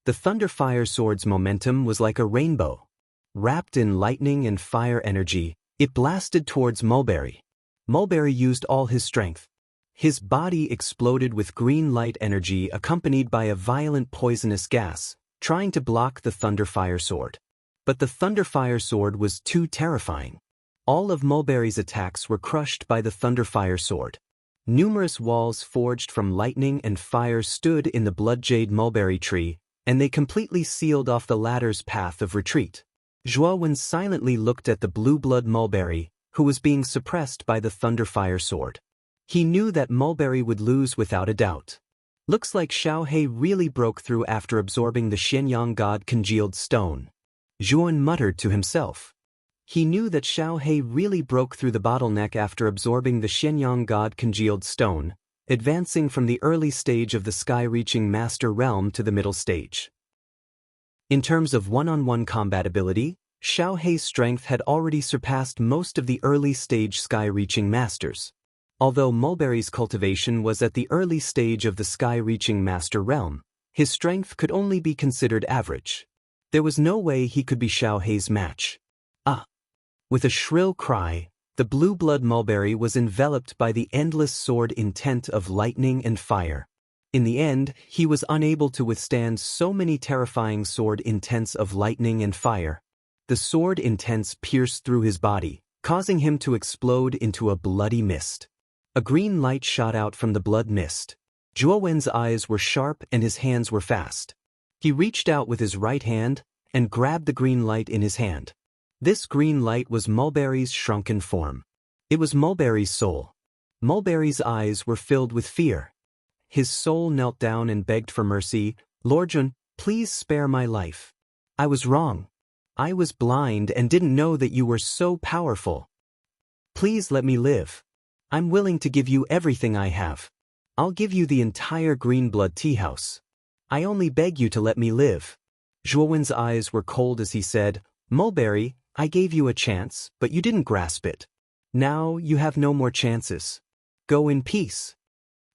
A: The Thunderfire Sword's momentum was like a rainbow. Wrapped in lightning and fire energy, it blasted towards Mulberry. Mulberry used all his strength. His body exploded with green light energy accompanied by a violent poisonous gas, trying to block the Thunderfire Sword. But the Thunderfire Sword was too terrifying. All of Mulberry's attacks were crushed by the Thunderfire Sword. Numerous walls forged from lightning and fire stood in the Bloodjade Mulberry tree, and they completely sealed off the latter's path of retreat. Zhuowen silently looked at the Blue Blood Mulberry, who was being suppressed by the Thunderfire Sword. He knew that Mulberry would lose without a doubt. Looks like Xiao He really broke through after absorbing the Shenyang God congealed stone. Zhuan muttered to himself. He knew that Xiao He really broke through the bottleneck after absorbing the Shenyang God congealed stone, advancing from the early stage of the sky-reaching master realm to the middle stage. In terms of one-on-one combat ability, Xiao He's strength had already surpassed most of the early stage sky-reaching masters. Although Mulberry's cultivation was at the early stage of the sky-reaching master realm, his strength could only be considered average. There was no way he could be Xiao He's match. With a shrill cry, the blue-blood mulberry was enveloped by the endless sword intent of lightning and fire. In the end, he was unable to withstand so many terrifying sword intents of lightning and fire. The sword intents pierced through his body, causing him to explode into a bloody mist. A green light shot out from the blood mist. Zhuo Wen's eyes were sharp and his hands were fast. He reached out with his right hand and grabbed the green light in his hand. This green light was Mulberry's shrunken form. It was Mulberry's soul. Mulberry's eyes were filled with fear. His soul knelt down and begged for mercy. Lord Jun, please spare my life. I was wrong. I was blind and didn't know that you were so powerful. Please let me live. I'm willing to give you everything I have. I'll give you the entire green blood tea house. I only beg you to let me live. Zhuowen's eyes were cold as he said, Mulberry, I gave you a chance, but you didn't grasp it. Now you have no more chances. Go in peace.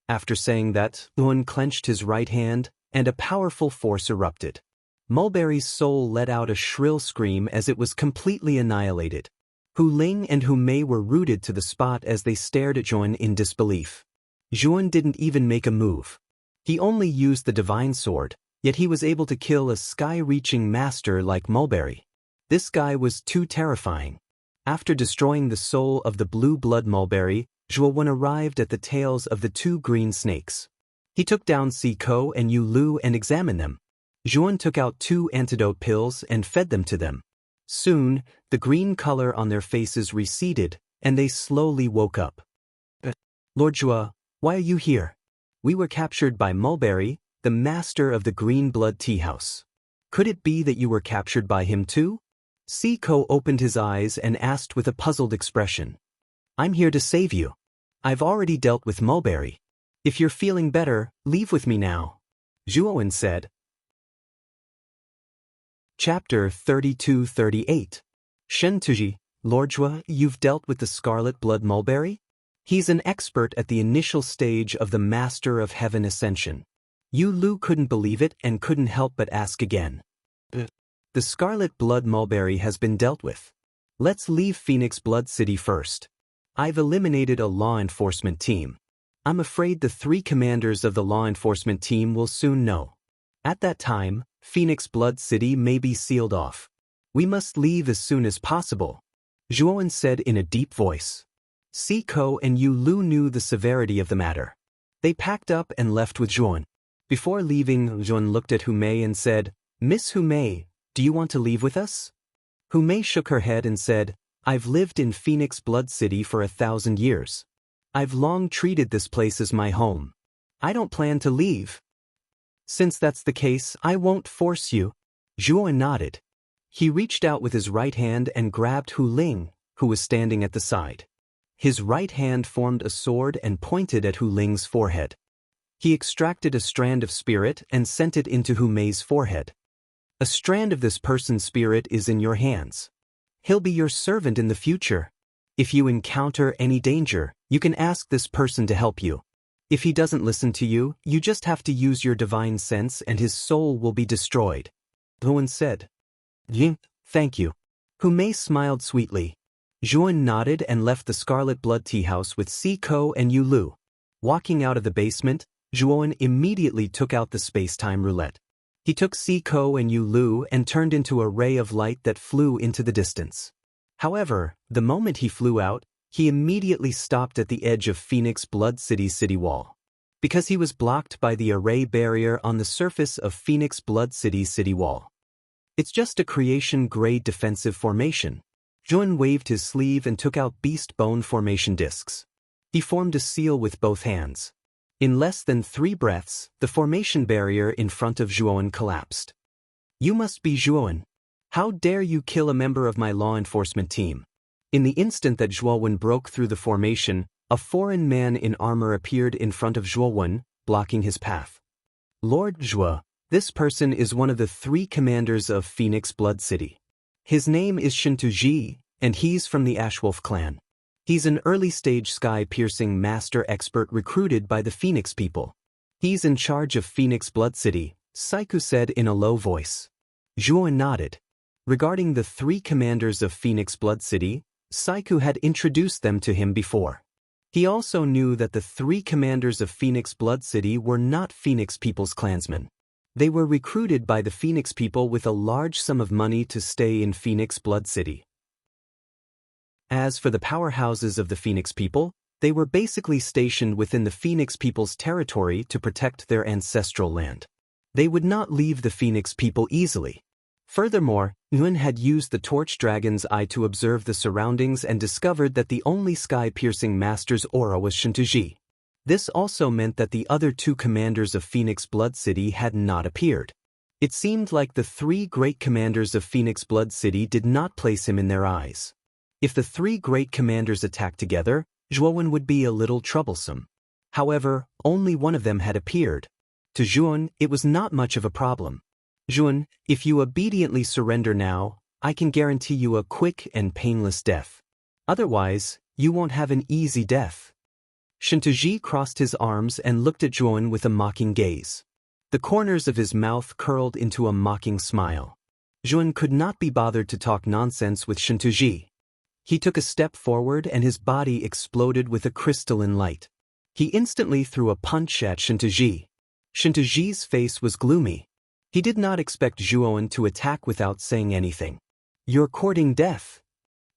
A: After saying that, Zhuowen clenched his right hand, and a powerful force erupted. Mulberry's soul let out a shrill scream as it was completely annihilated. Hu Ling and Hu Mei were rooted to the spot as they stared at Zhuowen in disbelief. Zhuowen didn't even make a move. He only used the divine sword, yet he was able to kill a sky-reaching master like Mulberry. This guy was too terrifying. After destroying the soul of the blue-blood Mulberry, Zhuowen arrived at the tails of the two green snakes. He took down Siko and Yu Lu and examined them. Zhuowen took out 2 antidote pills and fed them to them. Soon, the green color on their faces receded, and they slowly woke up. Lord Zhuo, why are you here? We were captured by Mulberry, the master of the green blood tea house. Could it be that you were captured by him too? Siko opened his eyes and asked with a puzzled expression. I'm here to save you. I've already dealt with Mulberry. If you're feeling better, leave with me now. Zhuowen said. Chapter 32-38. Shen Tuji, Lord Zhuo, you've dealt with the scarlet blood Mulberry? He's an expert at the initial stage of the Master of Heaven Ascension. Yu Lu couldn't believe it and couldn't help but ask again. The scarlet blood Mulberry has been dealt with. Let's leave Phoenix Blood City first. I've eliminated a law enforcement team. I'm afraid the 3 commanders of the law enforcement team will soon know. At that time, Phoenix Blood City may be sealed off. We must leave as soon as possible, Zhuowen said in a deep voice. Siko and Yu Lu knew the severity of the matter. They packed up and left with Zhuowen. Before leaving, Zhuowen looked at Hu Mei and said, Miss Hu Mei, do you want to leave with us? Hu Mei shook her head and said, I've lived in Phoenix Blood City for 1,000 years. I've long treated this place as my home. I don't plan to leave. Since that's the case, I won't force you. Zhuowen nodded. He reached out with his right hand and grabbed Hu Ling, who was standing at the side. His right hand formed a sword and pointed at Hu Ling's forehead. He extracted a strand of spirit and sent it into Hu Mei's forehead. A strand of this person's spirit is in your hands. He'll be your servant in the future. If you encounter any danger, you can ask this person to help you. If he doesn't listen to you, you just have to use your divine sense and his soul will be destroyed. Zhuowen said. Thank you. Hu Mei smiled sweetly. Zhuowen nodded and left the Scarlet Blood Tea House with Siko and Yu Lu. Walking out of the basement, Zhuowen immediately took out the space-time roulette. He took Siko and Yu Lu and turned into a ray of light that flew into the distance. However, the moment he flew out, he immediately stopped at the edge of Phoenix Blood City's city wall. Because he was blocked by the array barrier on the surface of Phoenix Blood City's city wall. It's just a creation-grade defensive formation. Zhuowen waved his sleeve and took out beast bone formation discs. He formed a seal with both hands. In less than 3 breaths, the formation barrier in front of Zhuowen collapsed. "You must be Zhuowen. How dare you kill a member of my law enforcement team?" In the instant that Zhuowen broke through the formation, a foreign man in armor appeared in front of Zhuowen, blocking his path. "Lord Zhuo, this person is one of the 3 commanders of Phoenix Blood City. His name is Shintuji, and he's from the Ashwolf clan. He's an early-stage sky-piercing master expert recruited by the Phoenix people. He's in charge of Phoenix Blood City," Saiku said in a low voice. Zhuowen nodded. Regarding the 3 commanders of Phoenix Blood City, Saiku had introduced them to him before. He also knew that the 3 commanders of Phoenix Blood City were not Phoenix People's clansmen. They were recruited by the Phoenix people with a large sum of money to stay in Phoenix Blood City. As for the powerhouses of the Phoenix people, they were basically stationed within the Phoenix people's territory to protect their ancestral land. They would not leave the Phoenix people easily. Furthermore, Yun had used the Torch Dragon's eye to observe the surroundings and discovered that the only sky-piercing master's aura was Shintuji. This also meant that the other 2 commanders of Phoenix Blood City had not appeared. It seemed like the 3 great commanders of Phoenix Blood City did not place him in their eyes. If the 3 great commanders attacked together, Zhuowen would be a little troublesome. However, only one of them had appeared. To Zhuowen, it was not much of a problem. "Zhuowen, if you obediently surrender now, I can guarantee you a quick and painless death. Otherwise, you won't have an easy death." Shintuji crossed his arms and looked at Zhuowen with a mocking gaze. The corners of his mouth curled into a mocking smile. Zhuowen could not be bothered to talk nonsense with Shintuji. He took a step forward and his body exploded with a crystalline light. He instantly threw a punch at Shintuji. Shintuji's face was gloomy. He did not expect Zhuowen to attack without saying anything. "You're courting death."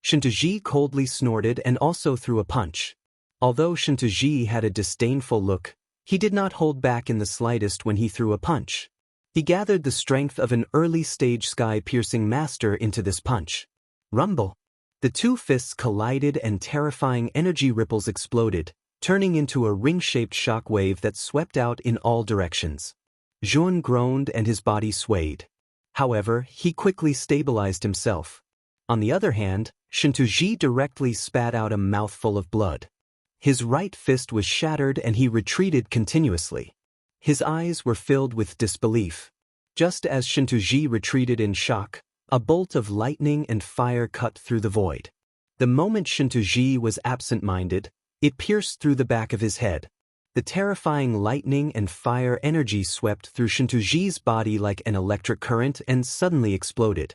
A: Shintuji coldly snorted and also threw a punch. Although Shintuji had a disdainful look, he did not hold back in the slightest when he threw a punch. He gathered the strength of an early-stage sky-piercing master into this punch. Rumble. The 2 fists collided and terrifying energy ripples exploded, turning into a ring-shaped shockwave that swept out in all directions. Zhuowen groaned and his body swayed. However, he quickly stabilized himself. On the other hand, Shintuji directly spat out a mouthful of blood. His right fist was shattered and he retreated continuously. His eyes were filled with disbelief. Just as Shintuji retreated in shock, a bolt of lightning and fire cut through the void. The moment Shintuji was absent-minded, it pierced through the back of his head. The terrifying lightning and fire energy swept through Shintuji's body like an electric current and suddenly exploded.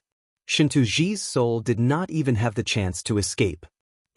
A: Shintuji's soul did not even have the chance to escape.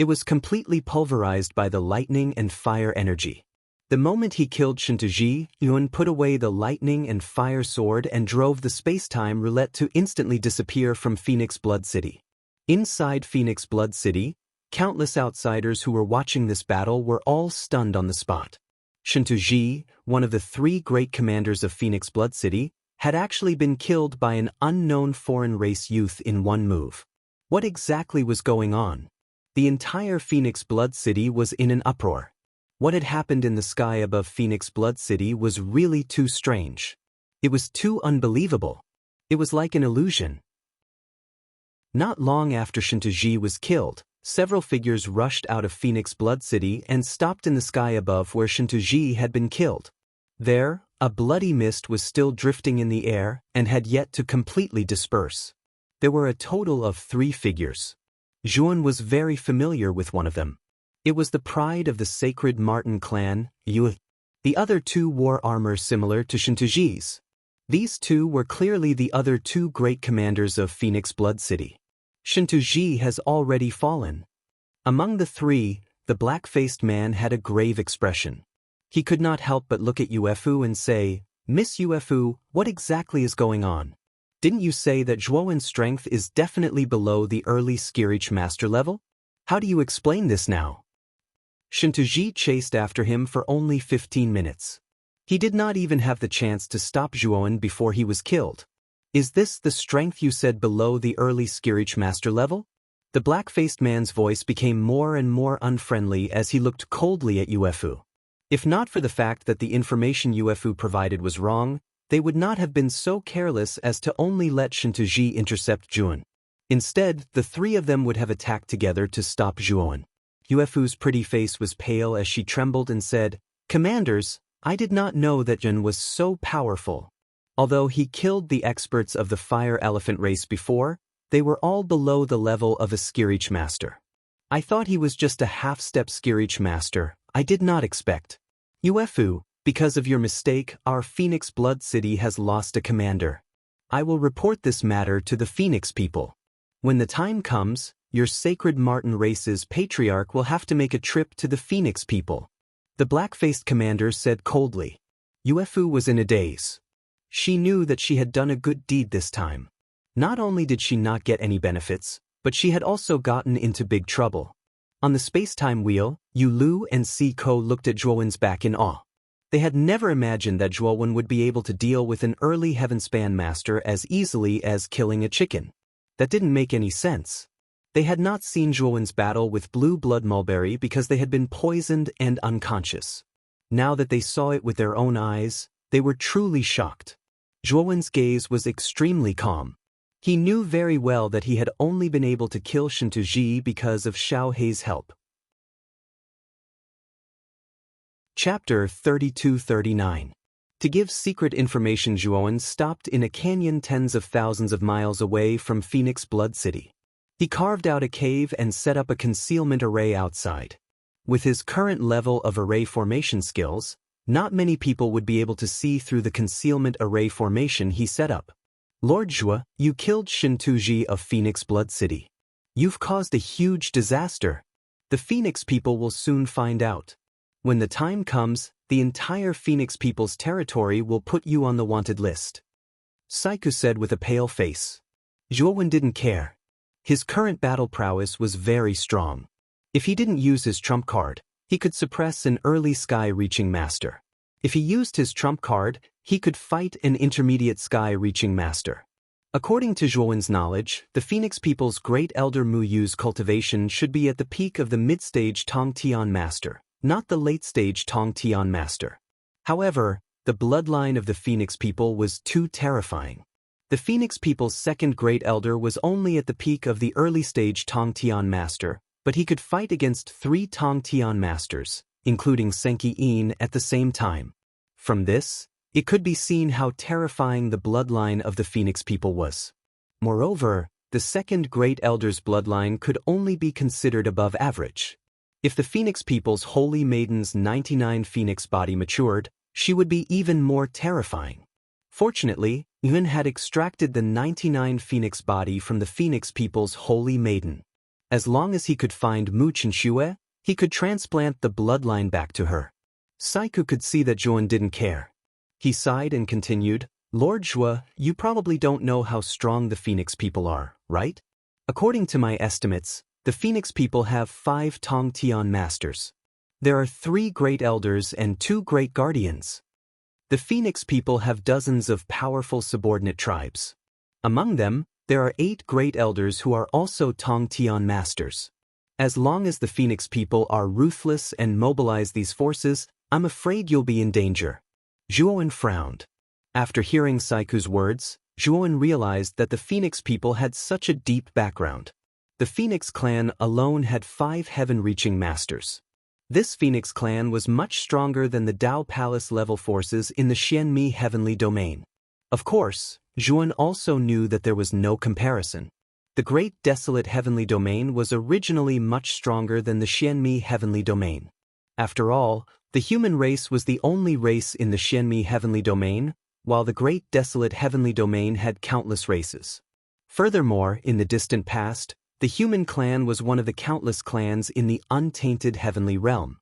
A: It was completely pulverized by the lightning and fire energy. The moment he killed Shintuji, Yun put away the lightning and fire sword and drove the space-time roulette to instantly disappear from Phoenix Blood City. Inside Phoenix Blood City, countless outsiders who were watching this battle were all stunned on the spot. Shintuji, one of the 3 great commanders of Phoenix Blood City, had actually been killed by an unknown foreign race youth in one move. What exactly was going on? The entire Phoenix Blood City was in an uproar. What had happened in the sky above Phoenix Blood City was really too strange. It was too unbelievable. It was like an illusion. Not long after Shintuji was killed, several figures rushed out of Phoenix Blood City and stopped in the sky above where Shintuji had been killed. There, a bloody mist was still drifting in the air and had yet to completely disperse. There were a total of 3 figures. Zhuowen was very familiar with one of them. It was the pride of the sacred Martin clan, Yu. The other 2 wore armor similar to Shintuji's. These 2 were clearly the other 2 great commanders of Phoenix Blood City. Shintuji has already fallen. Among the 3, the black-faced man had a grave expression. He could not help but look at Uefu and say, "Miss Uefu, what exactly is going on? Didn't you say that Zhuowen's strength is definitely below the early Skirich master level? How do you explain this now?" Shintuji chased after him for only 15 minutes. He did not even have the chance to stop Zhuowen before he was killed. "Is this the strength you said below the early Skirich master level?" The black-faced man's voice became more and more unfriendly as he looked coldly at Uefu. If not for the fact that the information UFO provided was wrong, they would not have been so careless as to only let Shintuji intercept Juan. Instead, the three of them would have attacked together to stop Juan. UFO's pretty face was pale as she trembled and said, "Commanders, I did not know that Jun was so powerful. Although he killed the experts of the fire elephant race before, they were all below the level of a Skirich master. I thought he was just a half-step Skirich master. I did not expect. UFO, because of your mistake, our Phoenix Blood City has lost a commander. I will report this matter to the Phoenix people. When the time comes, your Sacred Martin race's patriarch will have to make a trip to the Phoenix people." The black-faced commander said coldly. UFO was in a daze. She knew that she had done a good deed this time. Not only did she not get any benefits, but she had also gotten into big trouble. On the space-time wheel, Yu Lu and Si Ko looked at Zhuowen's back in awe. They had never imagined that Zhuowen would be able to deal with an early Heavenspan master as easily as killing a chicken. That didn't make any sense. They had not seen Zhuowen's battle with Blue Blood Mulberry because they had been poisoned and unconscious. Now that they saw it with their own eyes, they were truly shocked. Zhuowen's gaze was extremely calm. He knew very well that he had only been able to kill Shintuji because of Xiao Hei's help. Chapter 32-39. To give secret information, Zhuowen stopped in a canyon tens of thousands of miles away from Phoenix Blood City. He carved out a cave and set up a concealment array outside. With his current level of array formation skills, not many people would be able to see through the concealment array formation he set up. "Lord Zhua, you killed Shintuji of Phoenix Blood City. You've caused a huge disaster. The Phoenix people will soon find out. When the time comes, the entire Phoenix people's territory will put you on the wanted list." Saiku said with a pale face. Zhuowen didn't care. His current battle prowess was very strong. If he didn't use his trump card, he could suppress an early sky-reaching master. If he used his trump card, he could fight an intermediate sky-reaching master. According to Zhuowen's knowledge, the Phoenix people's great elder Mu Yu's cultivation should be at the peak of the mid-stage Tong Tian master, not the late-stage Tong Tian master. However, the bloodline of the Phoenix people was too terrifying. The Phoenix people's second great elder was only at the peak of the early-stage Tong Tian master, but he could fight against 3 Tong Tian masters, including Senki Yin, at the same time. From this, it could be seen how terrifying the bloodline of the Phoenix people was. Moreover, the second great elder's bloodline could only be considered above average. If the Phoenix people's Holy Maiden's 99 Phoenix body matured, she would be even more terrifying. Fortunately, Yun had extracted the 99 Phoenix body from the Phoenix people's Holy Maiden. As long as he could find Mu Chenxue, he could transplant the bloodline back to her. Saiku could see that Zhuowen didn't care. He sighed and continued, "Lord Zhua, you probably don't know how strong the Phoenix people are, right? According to my estimates, the Phoenix people have 5 Tong Tian masters. There are 3 great elders and 2 great guardians. The Phoenix people have dozens of powerful subordinate tribes. Among them, there are 8 great elders who are also Tong Tian masters. As long as the Phoenix people are ruthless and mobilize these forces, I'm afraid you'll be in danger." Zhuowen frowned. After hearing Saiku's words, Zhuowen realized that the Phoenix people had such a deep background. The Phoenix clan alone had 5 heaven-reaching masters. This Phoenix clan was much stronger than the Dao Palace level forces in the Xianmi heavenly domain. Of course, Zhuowen also knew that there was no comparison. The Great Desolate Heavenly Domain was originally much stronger than the Xianmi Heavenly Domain. After all, the human race was the only race in the Xianmi Heavenly Domain, while the Great Desolate Heavenly Domain had countless races. Furthermore, in the distant past, the human clan was one of the countless clans in the untainted heavenly realm.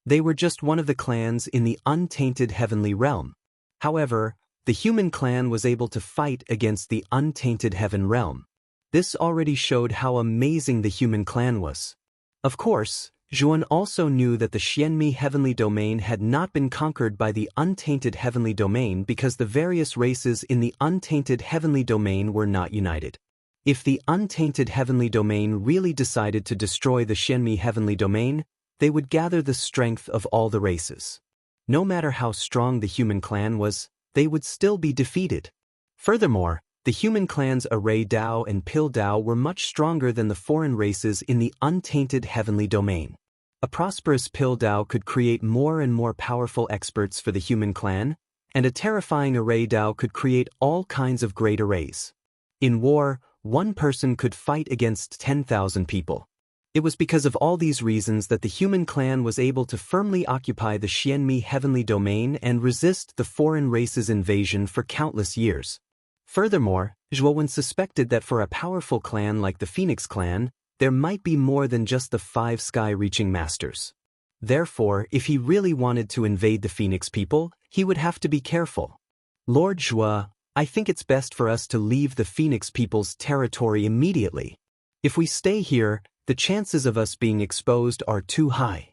A: They were just one of the clans in the untainted heavenly realm. However, the human clan was able to fight against the untainted heaven realm. This already showed how amazing the human clan was. Of course, Zhuowen also knew that the Xianmi heavenly domain had not been conquered by the untainted heavenly domain because the various races in the untainted heavenly domain were not united. If the untainted heavenly domain really decided to destroy the Xianmi heavenly domain, they would gather the strength of all the races. No matter how strong the human clan was, they would still be defeated. Furthermore, the human clans Array Dao and Pil Dao were much stronger than the foreign races in the untainted heavenly domain. A prosperous Pil Dao could create more and more powerful experts for the human clan, and a terrifying Array Dao could create all kinds of great arrays. In war, one person could fight against 10,000 people. It was because of all these reasons that the human clan was able to firmly occupy the Xianmi heavenly domain and resist the foreign race's invasion for countless years. Furthermore, Zhuowen suspected that for a powerful clan like the Phoenix clan, there might be more than just the 5 sky-reaching masters. Therefore, if he really wanted to invade the Phoenix people, he would have to be careful. Lord Zhua, I think it's best for us to leave the Phoenix people's territory immediately. If we stay here, the chances of us being exposed are too high.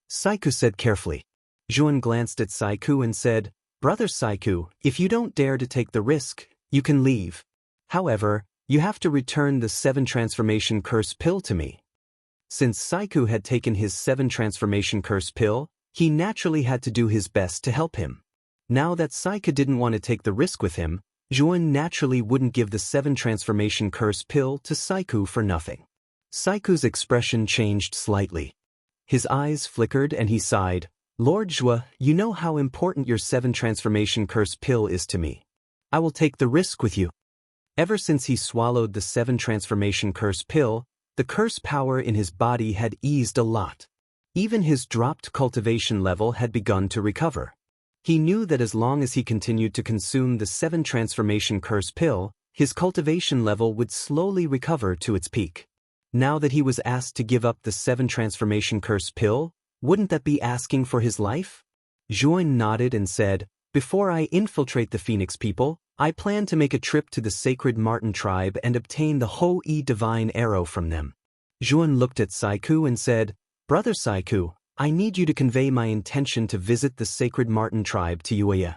A: Saiku said carefully. Zhuan glanced at Saiku and said, Brother Saiku, if you don't dare to take the risk, you can leave. However, you have to return the 7 transformation curse pill to me. Since Saiku had taken his 7 transformation curse pill, he naturally had to do his best to help him. Now that Saiku didn't want to take the risk with him, Zhuan naturally wouldn't give the 7 transformation curse pill to Saiku for nothing. Saiku's expression changed slightly. His eyes flickered and he sighed, Lord Zhua, you know how important your 7 transformation curse pill is to me. I will take the risk with you. Ever since he swallowed the 7 transformation curse pill, the curse power in his body had eased a lot. Even his dropped cultivation level had begun to recover. He knew that as long as he continued to consume the 7 transformation curse pill, his cultivation level would slowly recover to its peak. Now that he was asked to give up the 7 transformation curse pill, wouldn't that be asking for his life? Zhuan nodded and said, Before I infiltrate the Phoenix people, I plan to make a trip to the sacred Marten tribe and obtain the Ho-E divine arrow from them. Zhuan looked at Saiku and said, Brother Saiku, I need you to convey my intention to visit the sacred Marten tribe to Yueya.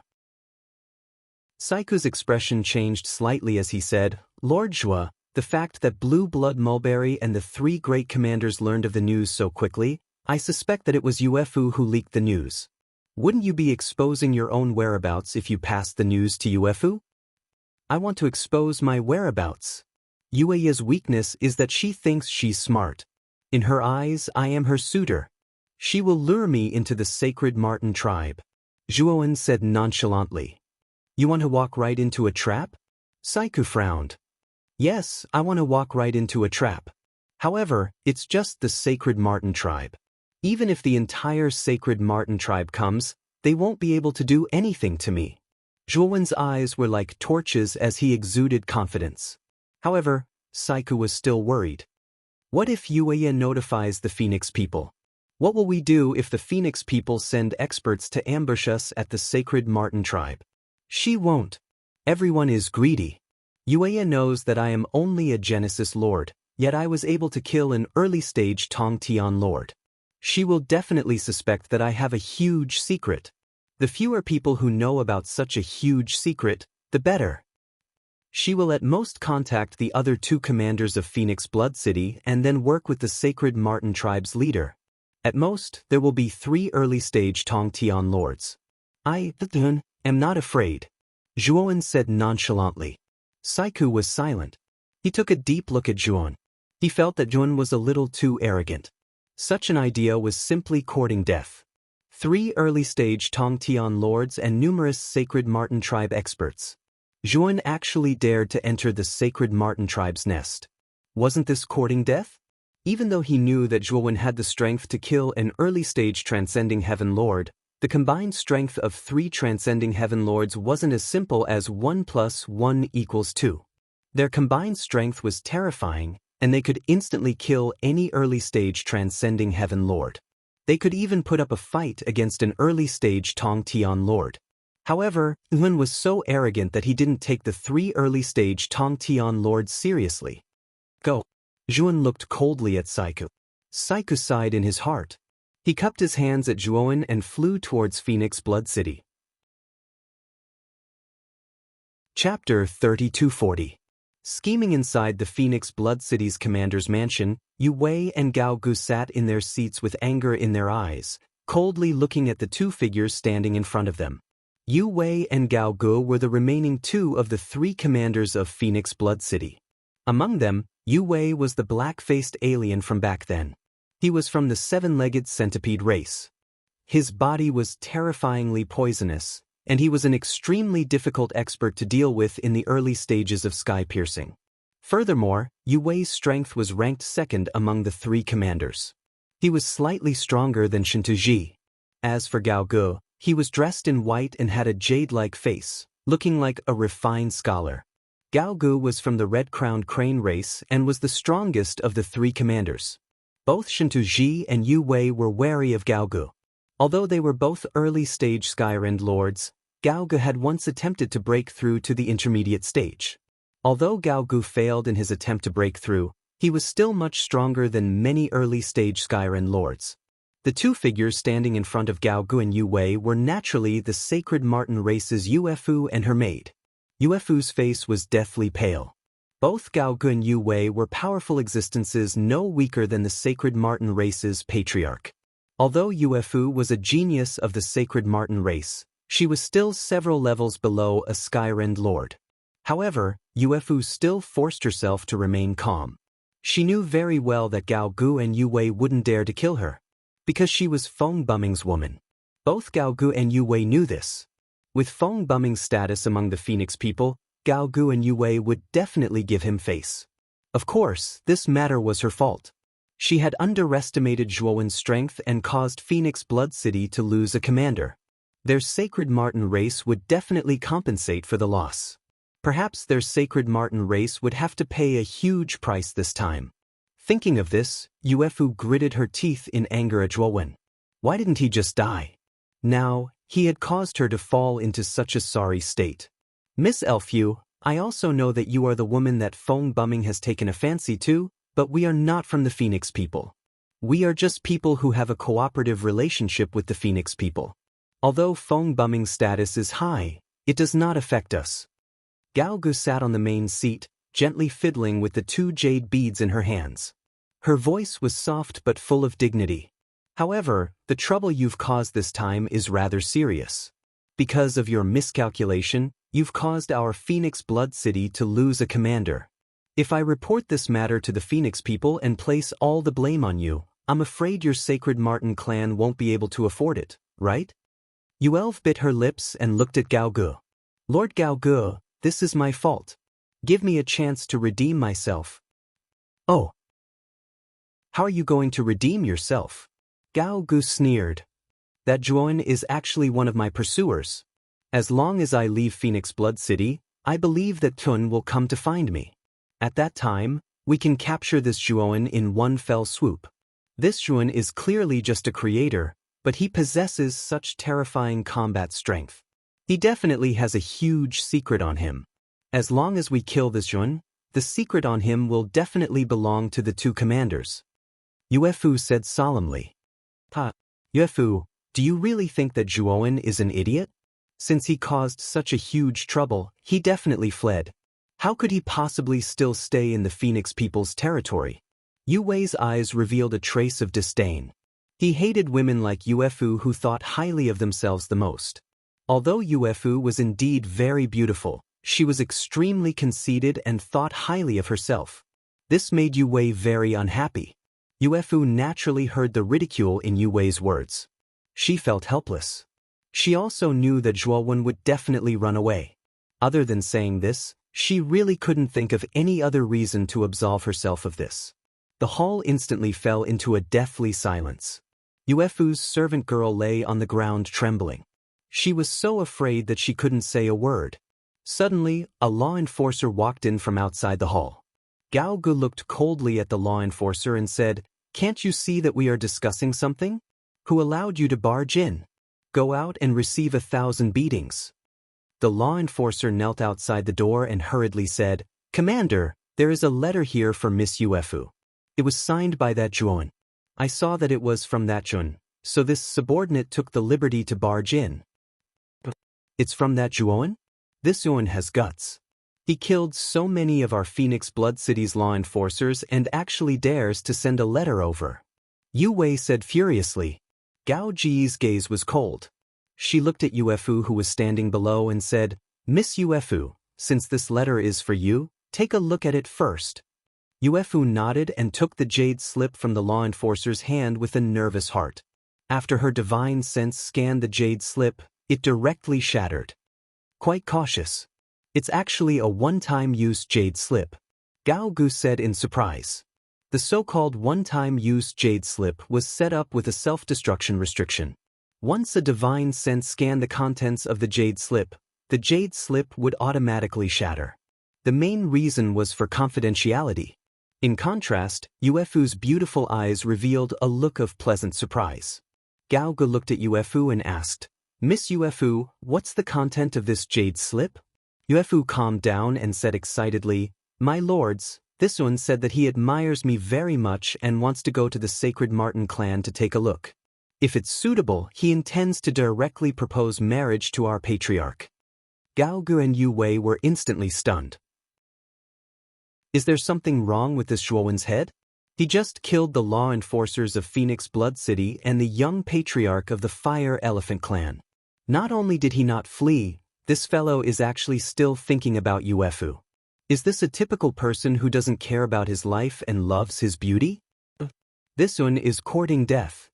A: Saiku's expression changed slightly as he said, Lord Zhua, the fact that Blue Blood Mulberry and the 3 great commanders learned of the news so quickly, I suspect that it was Yuefu who leaked the news. Wouldn't you be exposing your own whereabouts if you passed the news to Yuefu? I want to expose my whereabouts. Yueya's weakness is that she thinks she's smart. In her eyes, I am her suitor. She will lure me into the sacred Marten tribe. Zhuowen said nonchalantly. You want to walk right into a trap? Saiku frowned. Yes, I want to walk right into a trap. However, it's just the sacred Marten tribe. Even if the entire sacred Marten tribe comes, they won't be able to do anything to me. Zhuowen's eyes were like torches as he exuded confidence. However, Saiku was still worried. What if Yueya notifies the Phoenix people? What will we do if the Phoenix people send experts to ambush us at the sacred Marten tribe? She won't. Everyone is greedy. Yueya knows that I am only a Genesis Lord, yet I was able to kill an early-stage Tong Tian Lord. She will definitely suspect that I have a huge secret. The fewer people who know about such a huge secret, the better. She will at most contact the other 2 commanders of Phoenix Blood City and then work with the sacred Marten tribe's leader. At most, there will be 3 early-stage Tong Tian Lords. I am not afraid. Zhuowen said nonchalantly. Saiku was silent. He took a deep look at Zhuan. He felt that Zhuan was a little too arrogant. Such an idea was simply courting death. 3 early-stage Tong Tian Lords and numerous sacred Marten tribe experts. Zhuan actually dared to enter the sacred Marten tribe's nest. Wasn't this courting death? Even though he knew that Zhuowen had the strength to kill an early-stage Transcending Heaven Lord, the combined strength of 3 Transcending Heaven Lords wasn't as simple as 1 + 1 = 2. Their combined strength was terrifying, and they could instantly kill any early-stage Transcending Heaven Lord. They could even put up a fight against an early-stage Tong Tian Lord. However, Yuan was so arrogant that he didn't take the 3 early-stage Tong Tian Lords seriously. Go. Zhuan looked coldly at Saiku. Saiku sighed in his heart. He cupped his hands at Zhuowen and flew towards Phoenix Blood City. Chapter 3240. Scheming inside the Phoenix Blood City's commander's mansion, Yu Wei and Gao Gu sat in their seats with anger in their eyes, coldly looking at the two figures standing in front of them. Yu Wei and Gao Gu were the remaining two of the three commanders of Phoenix Blood City. Among them, Yu Wei was the black-faced alien from back then. He was from the seven-legged centipede race. His body was terrifyingly poisonous, and he was an extremely difficult expert to deal with in the early stages of sky piercing. Furthermore, Yu Wei's strength was ranked second among the three commanders. He was slightly stronger than Shintuji. As for Gao Gu, he was dressed in white and had a jade-like face, looking like a refined scholar. Gao Gu was from the red-crowned crane race and was the strongest of the three commanders. Both Shintuji and Yu Wei were wary of Gao Gu. Although they were both early-stage Skyrend lords, Gao Gu had once attempted to break through to the intermediate stage. Although Gao Gu failed in his attempt to break through, he was still much stronger than many early-stage Skyrend lords. The two figures standing in front of Gao Gu and Yu Wei were naturally the Sacred Marten race's Yuefu and her maid. Yuefu's face was deathly pale. Both Gao Gu and Yu Wei were powerful existences no weaker than the Sacred Marten race's patriarch. Although Yuefu was a genius of the Sacred Marten race, she was still several levels below a Skyrend lord. However, Yuefu still forced herself to remain calm. She knew very well that Gao Gu and Yu Wei wouldn't dare to kill her, because she was Feng Buming's woman. Both Gao Gu and Yu Wei knew this. With Feng Buming's status among the Phoenix people, Gao Gu and Yu Wei would definitely give him face. Of course, this matter was her fault. She had underestimated Zhuowen's strength and caused Phoenix Blood City to lose a commander. Their Sacred Marten race would definitely compensate for the loss. Perhaps their Sacred Marten race would have to pay a huge price this time. Thinking of this, Yuefu gritted her teeth in anger at Zhuowen. Why didn't he just die? Now, he had caused her to fall into such a sorry state. Miss Elfu, I also know that you are the woman that Feng Buming has taken a fancy to, but we are not from the Phoenix people. We are just people who have a cooperative relationship with the Phoenix people. Although Feng Buming's status is high, it does not affect us. Gao Gu sat on the main seat, gently fiddling with the two jade beads in her hands. Her voice was soft but full of dignity. However, the trouble you've caused this time is rather serious. Because of your miscalculation, you've caused our Phoenix Blood City to lose a commander. If I report this matter to the Phoenix people and place all the blame on you, I'm afraid your Sacred Marten clan won't be able to afford it, right? Yuelv bit her lips and looked at Gao Gu. Lord Gao Gu, this is my fault. Give me a chance to redeem myself. Oh. How are you going to redeem yourself? Gao Gu sneered. That Zhuowen is actually one of my pursuers. As long as I leave Phoenix Blood City, I believe that Tun will come to find me. At that time, we can capture this Zhuowen in one fell swoop. This Zhuowen is clearly just a creator, but he possesses such terrifying combat strength. He definitely has a huge secret on him. As long as we kill this Zhuowen, the secret on him will definitely belong to the two commanders. Yuefu said solemnly. Yuefu, do you really think that Zhuowen is an idiot? Since he caused such a huge trouble, he definitely fled. How could he possibly still stay in the Phoenix people's territory? Yu Wei's eyes revealed a trace of disdain. He hated women like Yuefu who thought highly of themselves the most. Although Yuefu was indeed very beautiful, she was extremely conceited and thought highly of herself. This made Yu Wei very unhappy. Yuefu naturally heard the ridicule in Yu Wei's words. She felt helpless. She also knew that Zhuowen would definitely run away. Other than saying this, she really couldn't think of any other reason to absolve herself of this. The hall instantly fell into a deathly silence. Yuefu's servant girl lay on the ground trembling. She was so afraid that she couldn't say a word. Suddenly, a law enforcer walked in from outside the hall. Gao Gu looked coldly at the law enforcer and said, "Can't you see that we are discussing something? Who allowed you to barge in? Go out and receive 1,000 beatings." The law enforcer knelt outside the door and hurriedly said, "Commander, there is a letter here for Miss Yuefu. It was signed by that Zhuowen. I saw that it was from that Zhuowen, so this subordinate took the liberty to barge in." "It's from that Zhuowen? This Zhuowen has guts." He killed so many of our Phoenix Blood City's law enforcers and actually dares to send a letter over. Yu Wei said furiously. Gao Ji's gaze was cold. She looked at Yuefu, who was standing below, and said, Miss Yuefu, since this letter is for you, take a look at it first. Yuefu nodded and took the jade slip from the law enforcer's hand with a nervous heart. After her divine sense scanned the jade slip, it directly shattered. Quite cautious. It's actually a one-time use jade slip, Gao Gu said in surprise. The so-called one-time use jade slip was set up with a self-destruction restriction. Once a divine sense scanned the contents of the jade slip would automatically shatter. The main reason was for confidentiality. In contrast, Yuefu's beautiful eyes revealed a look of pleasant surprise. Gao Gu looked at Yuefu and asked, Miss Yuefu, what's the content of this jade slip? Yuefu calmed down and said excitedly, My lords, this one said that he admires me very much and wants to go to the Sacred Martin clan to take a look. If it's suitable, he intends to directly propose marriage to our patriarch. Gao Gu and Yu Wei were instantly stunned. Is there something wrong with this Zhuowen's head? He just killed the law enforcers of Phoenix Blood City and the young patriarch of the Fire Elephant clan. Not only did he not flee, this fellow is actually still thinking about Yuefu. Is this a typical person who doesn't care about his life and loves his beauty? This one is courting death.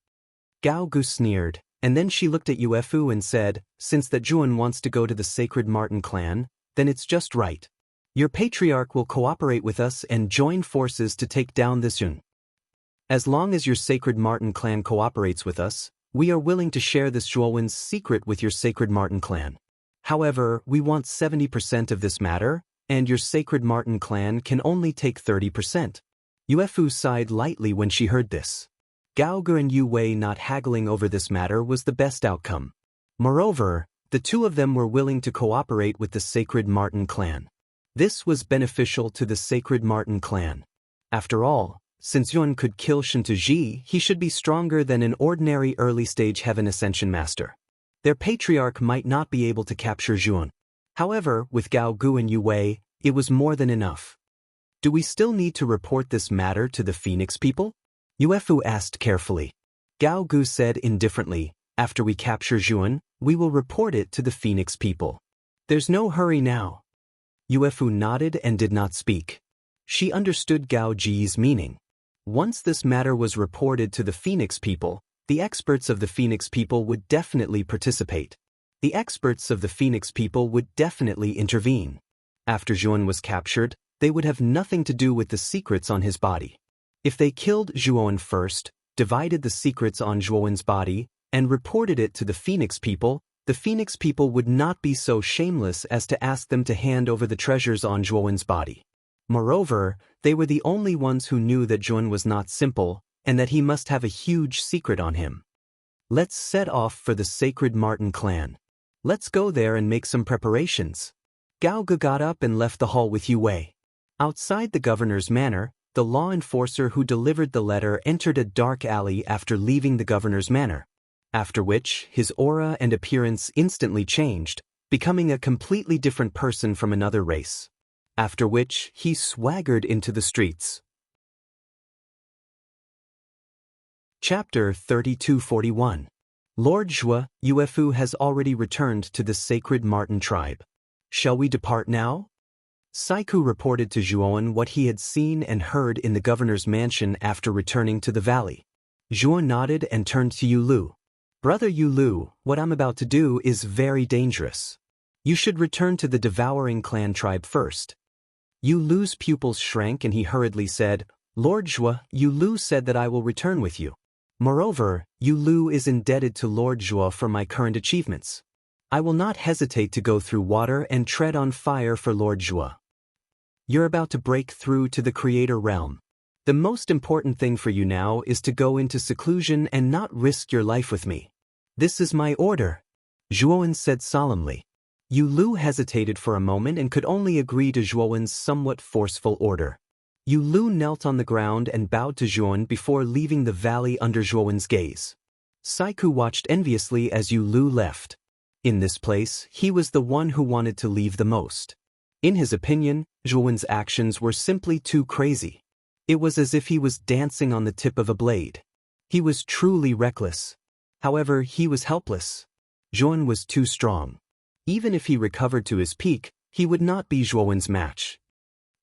A: Gao Gu sneered, and then she looked at Yuefu and said, Since that Zhuan wants to go to the Sacred Martin clan, then it's just right. Your patriarch will cooperate with us and join forces to take down this Zhuan. As long as your Sacred Martin clan cooperates with us, we are willing to share this Zhuowen's secret with your Sacred Martin clan. However, we want 70% of this matter, and your Sacred Martin clan can only take 30%. Yuefu sighed lightly when she heard this. Gao Gu and Yu Wei not haggling over this matter was the best outcome. Moreover, the two of them were willing to cooperate with the Sacred Martin clan. This was beneficial to the Sacred Martin clan. After all, since Yuan could kill Shintuji, he should be stronger than an ordinary early-stage Heaven Ascension Master. Their patriarch might not be able to capture Zhuan. However, with Gao Gu and Yu Wei, it was more than enough. Do we still need to report this matter to the Phoenix people? Yuefu asked carefully. Gao Gu said indifferently, After we capture Zhuan, we will report it to the Phoenix people. There's no hurry now. Yuefu nodded and did not speak. She understood Gao Ji's meaning. Once this matter was reported to the Phoenix people, the experts of the Phoenix people would definitely participate. The experts of the Phoenix people would definitely intervene. After Zhuan was captured, they would have nothing to do with the secrets on his body. If they killed Zhuan first, divided the secrets on Zhuan's body, and reported it to the Phoenix people would not be so shameless as to ask them to hand over the treasures on Zhuan's body. Moreover, they were the only ones who knew that Zhuan was not simple, and that he must have a huge secret on him. Let's set off for the Sacred Martin clan. Let's go there and make some preparations. Gao Gu got up and left the hall with Yu Wei. Outside the governor's manor, the law enforcer who delivered the letter entered a dark alley after leaving the governor's manor, after which his aura and appearance instantly changed, becoming a completely different person from another race. After which he swaggered into the streets. Chapter 3241. Lord Zhua, Yuefu has already returned to the Sacred Martin tribe. Shall we depart now? Saiku reported to Zhuan what he had seen and heard in the governor's mansion after returning to the valley. Zhuan nodded and turned to Yulu. Brother Yulu, what I'm about to do is very dangerous. You should return to the devouring clan tribe first. Yulu's pupils shrank and he hurriedly said, Lord Zhua, Yulu said that I will return with you. Moreover, Yulu is indebted to Lord Zhua for my current achievements. I will not hesitate to go through water and tread on fire for Lord Zhua. You're about to break through to the Creator realm. The most important thing for you now is to go into seclusion and not risk your life with me. This is my order, Zhuan said solemnly. Yulu hesitated for a moment and could only agree to Zhuan's somewhat forceful order. Yulu knelt on the ground and bowed to Zhuan before leaving the valley under Zhuan's gaze. Saiku watched enviously as Yulu left. In this place, he was the one who wanted to leave the most. In his opinion, Zhuan's actions were simply too crazy. It was as if he was dancing on the tip of a blade. He was truly reckless. However, he was helpless. Zhuan was too strong. Even if he recovered to his peak, he would not be Zhuan's match.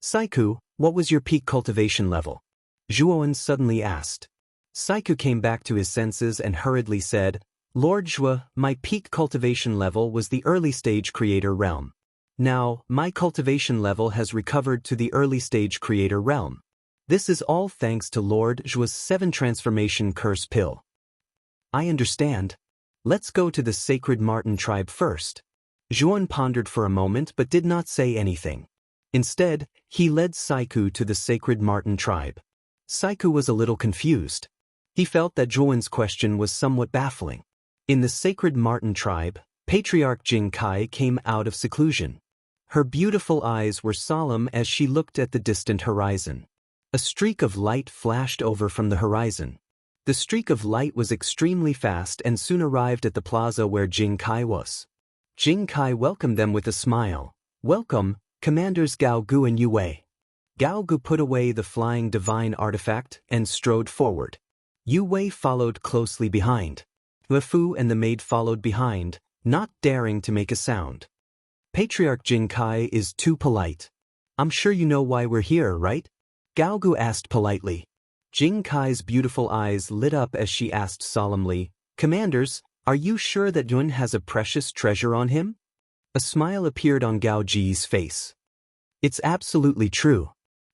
A: Saiku, what was your peak cultivation level? Zhuan suddenly asked. Saiku came back to his senses and hurriedly said, Lord Zhua, my peak cultivation level was the early stage creator realm. Now, my cultivation level has recovered to the early stage creator realm. This is all thanks to Lord Zhua's 7 transformation curse pill. I understand. Let's go to the sacred Marten tribe first. Zhuan pondered for a moment but did not say anything. Instead, he led Saiku to the sacred Marten tribe. Saiku was a little confused. He felt that Zhuan's question was somewhat baffling. In the sacred Marten tribe, Patriarch Jing Kai came out of seclusion. Her beautiful eyes were solemn as she looked at the distant horizon. A streak of light flashed over from the horizon. The streak of light was extremely fast and soon arrived at the plaza where Jing Kai was. Jing Kai welcomed them with a smile. Welcome, Commanders Gao Gu and Yu Wei. Gao Gu put away the flying divine artifact and strode forward. Yu Wei followed closely behind. Yu Fu and the maid followed behind, not daring to make a sound. Patriarch Jing Kai is too polite. I'm sure you know why we're here, right? Gao Gu asked politely. Jing Kai's beautiful eyes lit up as she asked solemnly, Commanders, are you sure that Yun has a precious treasure on him? A smile appeared on Gao Ji's face. It's absolutely true.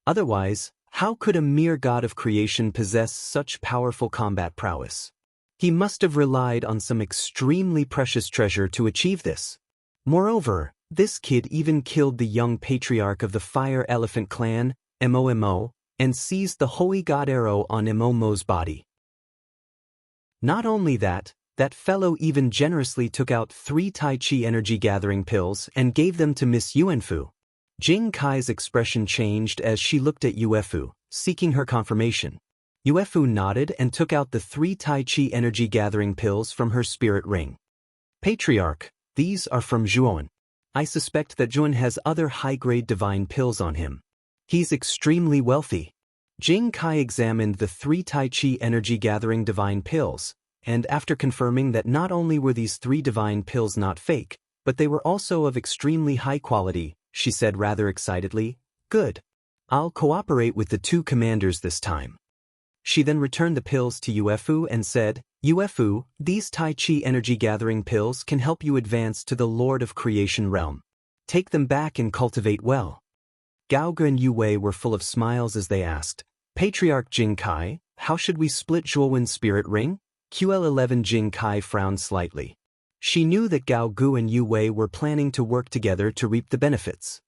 A: Otherwise, how could a mere god of creation possess such powerful combat prowess? He must have relied on some extremely precious treasure to achieve this. Moreover, this kid even killed the young patriarch of the Fire Elephant clan, Momo, and seized the holy god arrow on Momo's body. Not only that, that fellow even generously took out 3 Tai Chi energy gathering pills and gave them to Miss Yuanfu. Jing Kai's expression changed as she looked at Yuefu, seeking her confirmation. Yuefu nodded and took out the 3 Tai Chi energy gathering pills from her spirit ring. Patriarch, these are from Zhuan. I suspect that Zhuan has other high-grade divine pills on him. He's extremely wealthy. Jing Kai examined the 3 Tai Chi energy gathering divine pills, and after confirming that not only were these 3 divine pills not fake, but they were also of extremely high quality, she said rather excitedly, Good. I'll cooperate with the 2 commanders this time. She then returned the pills to Yuefu and said, Yuefu, these Tai Chi energy gathering pills can help you advance to the Lord of Creation realm. Take them back and cultivate well. Gao Ge and Yu Wei were full of smiles as they asked, Patriarch Jing Kai, how should we split Zhuowen's spirit ring? QL11 Jing Kai frowned slightly. She knew that Gao Gu and Yu Wei were planning to work together to reap the benefits.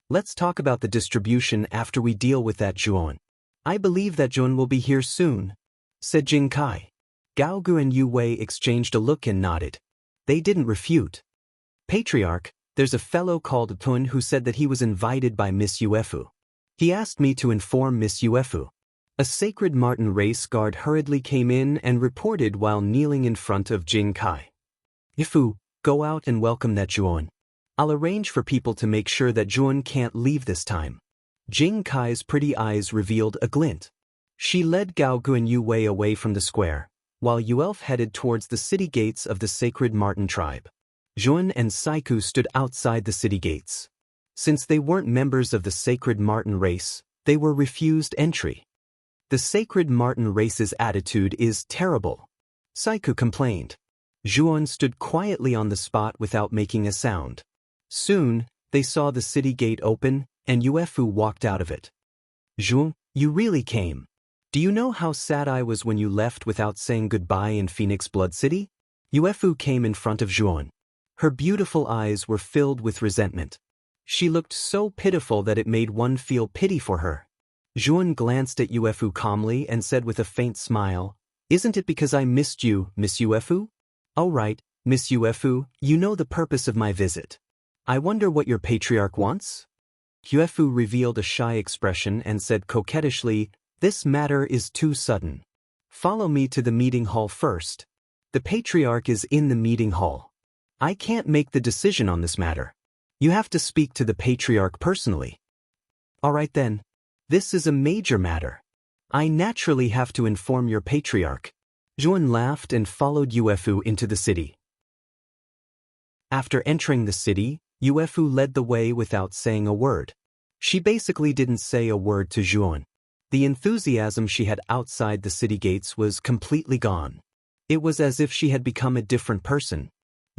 A: Let's talk about the distribution after we deal with that Zhuon. I believe that Zhuon will be here soon, said Jing Kai. Gao Gu and Yu Wei exchanged a look and nodded. They didn't refute. Patriarch, there's a fellow called Tun who said that he was invited by Miss Yuefu. He asked me to inform Miss Yuefu. A sacred Marten race guard hurriedly came in and reported while kneeling in front of Jing Kai. Yuefu, go out and welcome that Zhuon. I'll arrange for people to make sure that Zhuon can't leave this time. Jing Kai's pretty eyes revealed a glint. She led Gao Gu and Yu Wei away from the square, while Yuelf headed towards the city gates of the sacred Marten tribe. Zhuan and Saiku stood outside the city gates. Since they weren't members of the sacred Marten race, they were refused entry. The sacred Marten race's attitude is terrible, Saiku complained. Zhuan stood quietly on the spot without making a sound. Soon, they saw the city gate open, and Yuefu walked out of it. Zhuan, you really came. Do you know how sad I was when you left without saying goodbye in Phoenix Blood City? Yuefu came in front of Zhuan. Her beautiful eyes were filled with resentment. She looked so pitiful that it made one feel pity for her. Zhuan glanced at Yuefu calmly and said with a faint smile, Isn't it because I missed you, Miss Yuefu? All right, Miss Yuefu, you know the purpose of my visit. I wonder what your patriarch wants? Yuefu revealed a shy expression and said coquettishly, This matter is too sudden. Follow me to the meeting hall first. The patriarch is in the meeting hall. I can't make the decision on this matter. You have to speak to the patriarch personally. All right then. This is a major matter. I naturally have to inform your patriarch. Zhuan laughed and followed Yuefu into the city. After entering the city, Yuefu led the way without saying a word. She basically didn't say a word to Zhuan. The enthusiasm she had outside the city gates was completely gone. It was as if she had become a different person.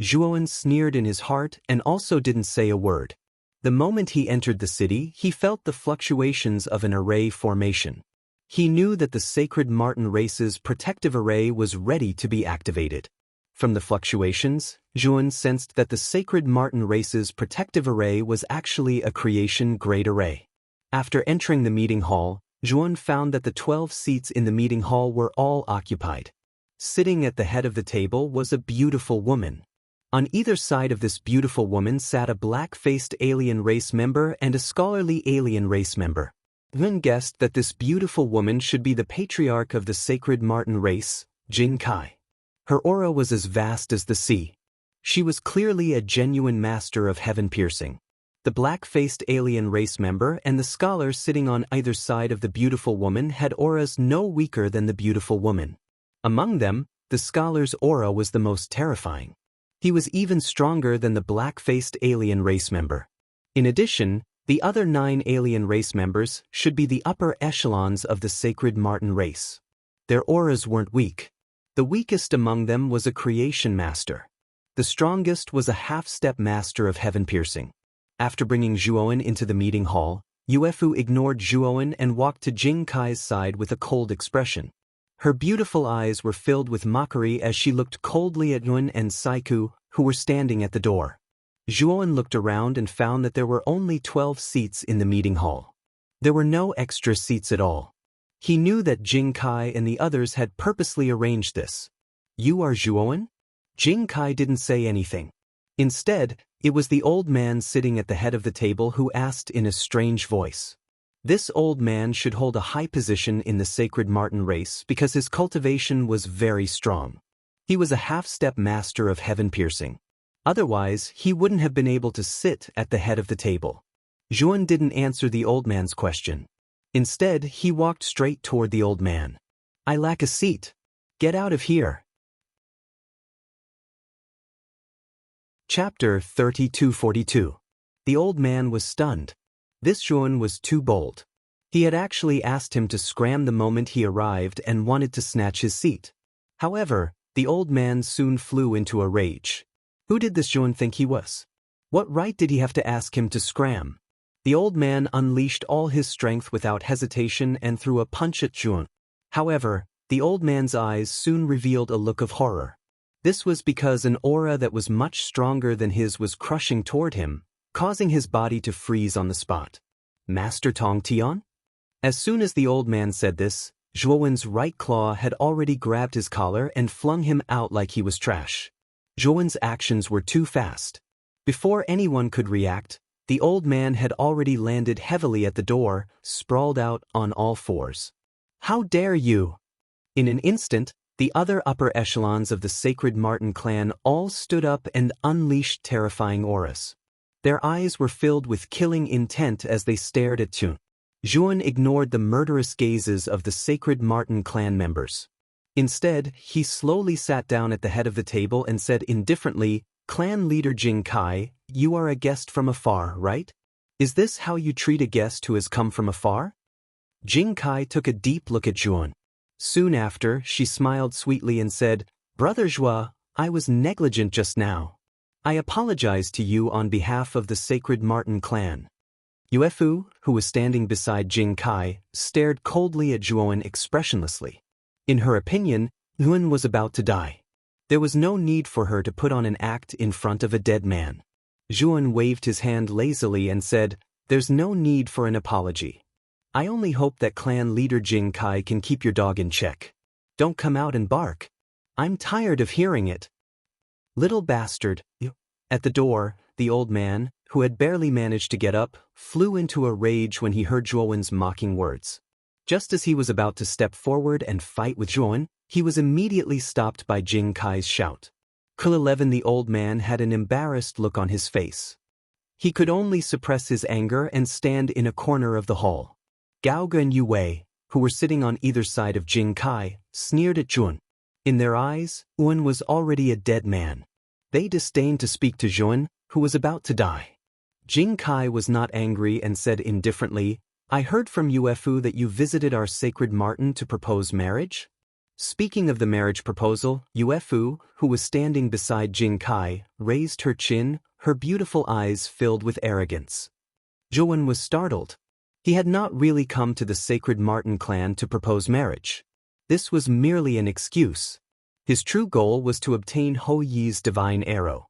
A: Zhuan sneered in his heart and also didn't say a word. The moment he entered the city, he felt the fluctuations of an array formation. He knew that the sacred Marten race's protective array was ready to be activated. From the fluctuations, Zhuan sensed that the sacred Marten race's protective array was actually a creation-grade array. After entering the meeting hall, Zhuan found that the 12 seats in the meeting hall were all occupied. Sitting at the head of the table was a beautiful woman. On either side of this beautiful woman sat a black-faced alien race member and a scholarly alien race member. Zhuan guessed that this beautiful woman should be the patriarch of the sacred Marten race, Jing Kai. Her aura was as vast as the sea. She was clearly a genuine master of heaven-piercing. The black-faced alien race member and the scholar sitting on either side of the beautiful woman had auras no weaker than the beautiful woman. Among them, the scholar's aura was the most terrifying. He was even stronger than the black-faced alien race member. In addition, the other 9 alien race members should be the upper echelons of the sacred Marten race. Their auras weren't weak. The weakest among them was a creation master. The strongest was a half-step master of heaven-piercing. After bringing Zhuan into the meeting hall, Yuefu ignored Zhuan and walked to Jing Kai's side with a cold expression. Her beautiful eyes were filled with mockery as she looked coldly at Yun and Saiku, who were standing at the door. Zhuan looked around and found that there were only 12 seats in the meeting hall. There were no extra seats at all. He knew that Jing Kai and the others had purposely arranged this. You are Zhuan? Jing Kai didn't say anything. Instead, it was the old man sitting at the head of the table who asked in a strange voice. This old man should hold a high position in the sacred Marten race because his cultivation was very strong. He was a half-step master of heaven-piercing. Otherwise, he wouldn't have been able to sit at the head of the table. Zhuan didn't answer the old man's question. Instead, he walked straight toward the old man. I lack a seat. Get out of here. Chapter 3242. The old man was stunned. This Zhuan was too bold. He had actually asked him to scram the moment he arrived and wanted to snatch his seat. However, the old man soon flew into a rage. Who did this Zhuan think he was? What right did he have to ask him to scram? The old man unleashed all his strength without hesitation and threw a punch at Zhuan. However, the old man's eyes soon revealed a look of horror. This was because an aura that was much stronger than his was crushing toward him, causing his body to freeze on the spot. Master Tong Tian? As soon as the old man said this, Zhuan's right claw had already grabbed his collar and flung him out like he was trash. Zhuan's actions were too fast. Before anyone could react, the old man had already landed heavily at the door, sprawled out on all fours. How dare you! In an instant, the other upper echelons of the sacred Marten clan all stood up and unleashed terrifying auras. Their eyes were filled with killing intent as they stared at Zhuan. Zhuan ignored the murderous gazes of the sacred Marten clan members. Instead, he slowly sat down at the head of the table and said indifferently, Clan leader Jing Kai, you are a guest from afar, right? Is this how you treat a guest who has come from afar? Jing Kai took a deep look at Zhuan. Soon after, she smiled sweetly and said, Brother Zhua, I was negligent just now. I apologize to you on behalf of the sacred Marten clan. Yuefu, who was standing beside Jing Kai, stared coldly at Zhuan expressionlessly. In her opinion, Zhuan was about to die. There was no need for her to put on an act in front of a dead man. Zhuan waved his hand lazily and said, There's no need for an apology. I only hope that clan leader Jing Kai can keep your dog in check. Don't come out and bark. I'm tired of hearing it. Little bastard. At the door, the old man, who had barely managed to get up, flew into a rage when he heard Zhuan's mocking words. Just as he was about to step forward and fight with Zhuan, he was immediately stopped by Jing Kai's shout. Cool 11. The old man had an embarrassed look on his face. He could only suppress his anger and stand in a corner of the hall. Gao Ge and Yu Wei, who were sitting on either side of Jing Kai, sneered at Zhuan. In their eyes, Yuan was already a dead man. They disdained to speak to Zhuan, who was about to die. Jing Kai was not angry and said indifferently, "I heard from Yuefu that you visited our sacred Martin to propose marriage?" Speaking of the marriage proposal, Yuefu, who was standing beside Jing Kai, raised her chin, her beautiful eyes filled with arrogance. Zhuan was startled. He had not really come to the sacred Martin clan to propose marriage. This was merely an excuse. His true goal was to obtain Hou Yi's divine arrow.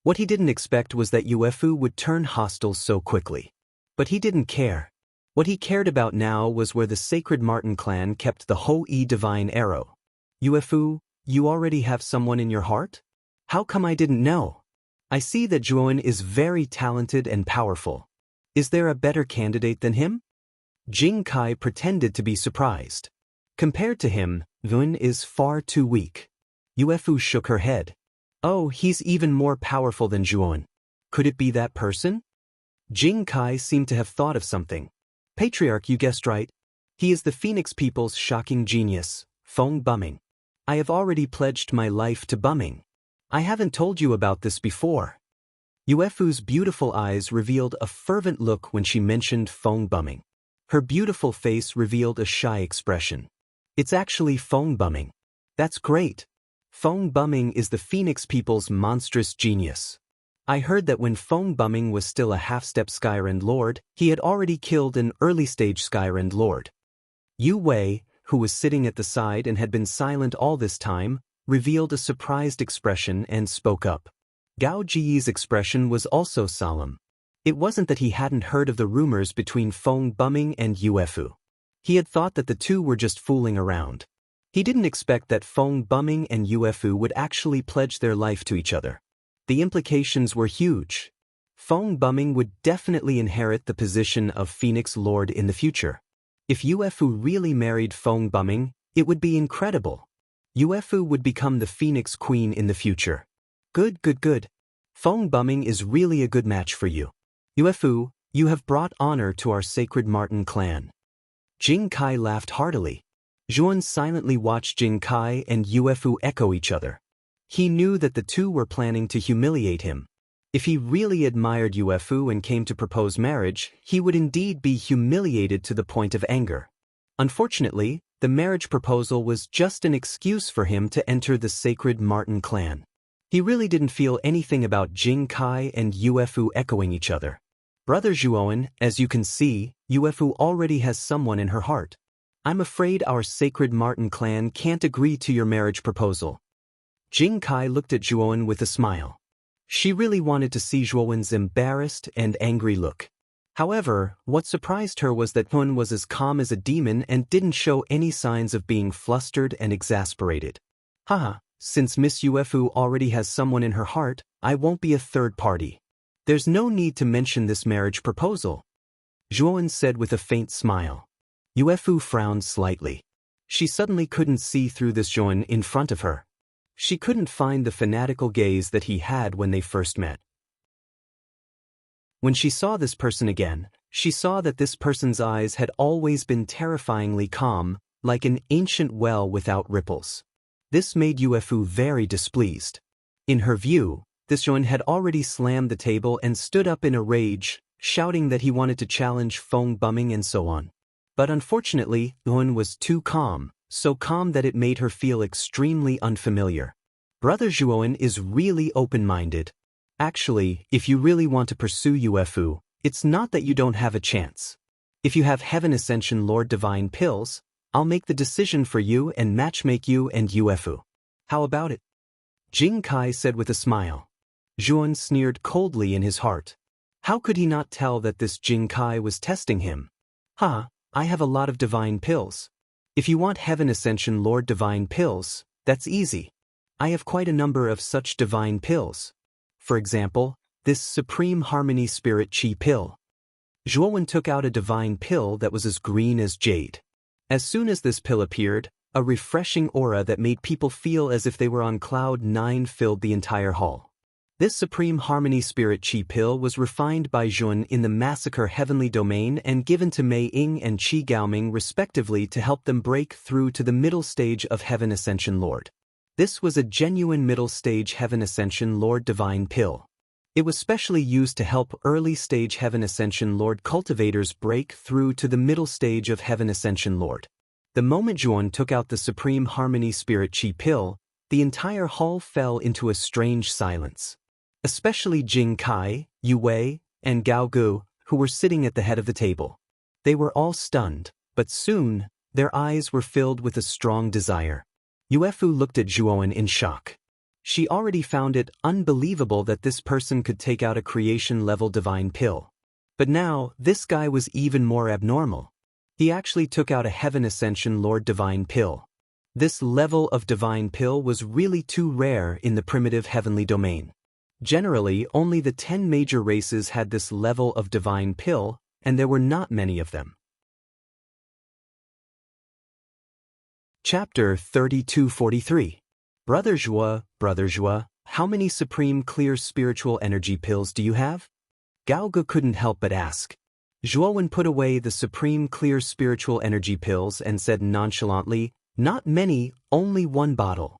A: What he didn't expect was that Yuefu would turn hostile so quickly. But he didn't care. What he cared about now was where the sacred Martin clan kept the Hou Yi divine arrow. "Yuefu, you already have someone in your heart? How come I didn't know? I see that Zhuan is very talented and powerful. Is there a better candidate than him?" Jing Kai pretended to be surprised. Compared to him, Zhuan is far too weak. Yuefu shook her head. "Oh, he's even more powerful than Zhuan. Could it be that person?" Jing Kai seemed to have thought of something. "Patriarch, you guessed right. He is the Phoenix people's shocking genius, Feng Bumming. I have already pledged my life to Bumming. I haven't told you about this before." Yuefu's beautiful eyes revealed a fervent look when she mentioned Feng Bumming. Her beautiful face revealed a shy expression. "It's actually Feng Bumming. That's great. Feng Bumming is the Phoenix people's monstrous genius. I heard that when Feng Bumming was still a half-step Skyrend Lord, he had already killed an early-stage Skyrend Lord." Yu Wei, who was sitting at the side and had been silent all this time, revealed a surprised expression and spoke up. Gao Jiyi's expression was also solemn. It wasn't that he hadn't heard of the rumors between Feng Bumming and Yuefu. He had thought that the two were just fooling around. He didn't expect that Feng Bumming and Yuefu would actually pledge their life to each other. The implications were huge. Feng Bumming would definitely inherit the position of Phoenix Lord in the future. If Yuefu really married Feng Bumming, it would be incredible. Yuefu would become the Phoenix Queen in the future. Good. Feng Bumming is really a good match for you. Yuefu, you have brought honor to our sacred Martin clan." Jing Kai laughed heartily. Zhuan silently watched Jing Kai and Yuefu echo each other. He knew that the two were planning to humiliate him. If he really admired Yuefu and came to propose marriage, he would indeed be humiliated to the point of anger. Unfortunately, the marriage proposal was just an excuse for him to enter the sacred Martin clan. He really didn't feel anything about Jing Kai and Yuefu echoing each other. "Brother Zhuowen, as you can see, Yuefu already has someone in her heart. I'm afraid our sacred Martin clan can't agree to your marriage proposal." Jing Kai looked at Zhuowen with a smile. She really wanted to see Zhuowen's embarrassed and angry look. However, what surprised her was that Zhuowen was as calm as a demon and didn't show any signs of being flustered and exasperated. "Haha, since Miss Yuefu already has someone in her heart, I won't be a third party. There's no need to mention this marriage proposal," Zhuowen said with a faint smile. Yuefu frowned slightly. She suddenly couldn't see through this Zhuowen in front of her. She couldn't find the fanatical gaze that he had when they first met. When she saw this person again, she saw that this person's eyes had always been terrifyingly calm, like an ancient well without ripples. This made Yuefu very displeased. In her view, this Zhuowen had already slammed the table and stood up in a rage, shouting that he wanted to challenge Feng Bumming and so on. But unfortunately, Zhuowen was too calm, so calm that it made her feel extremely unfamiliar. Brother Zhuowen is really open-minded. Actually, if you really want to pursue Yuefu, it's not that you don't have a chance. If you have Heaven Ascension Lord Divine pills, I'll make the decision for you and matchmake you and Yuefu. How about it?" Jing Kai said with a smile. Zhuowen sneered coldly in his heart. How could he not tell that this Jing Kai was testing him? I have a lot of divine pills. If you want Heaven Ascension Lord Divine pills, that's easy. I have quite a number of such divine pills. For example, this Supreme Harmony Spirit Chi pill. Zhuowen took out a divine pill that was as green as jade. As soon as this pill appeared, a refreshing aura that made people feel as if they were on cloud 9 filled the entire hall. This Supreme Harmony Spirit Qi pill was refined by Jun in the Massacre Heavenly Domain and given to Mei Ying and Qi Gaoming respectively to help them break through to the middle stage of Heaven Ascension Lord. This was a genuine middle stage Heaven Ascension Lord divine pill. It was specially used to help early stage Heaven Ascension Lord cultivators break through to the middle stage of Heaven Ascension Lord. The moment Jun took out the Supreme Harmony Spirit Qi pill, the entire hall fell into a strange silence. Especially Jing Kai, Yu Wei, and Gao Gu, who were sitting at the head of the table. They were all stunned, but soon, their eyes were filled with a strong desire. Yuefu looked at Zhuowen in shock. She already found it unbelievable that this person could take out a creation-level divine pill. But now, this guy was even more abnormal. He actually took out a Heaven Ascension Lord divine pill. This level of divine pill was really too rare in the primitive heavenly domain. Generally, only the 10 major races had this level of divine pill, and there were not many of them. Chapter 3243. Brother Zhuo, how many supreme clear spiritual energy pills do you have? Gao Gu couldn't help but ask. Zhuowen put away the supreme clear spiritual energy pills and said nonchalantly, "Not many, only 1 bottle."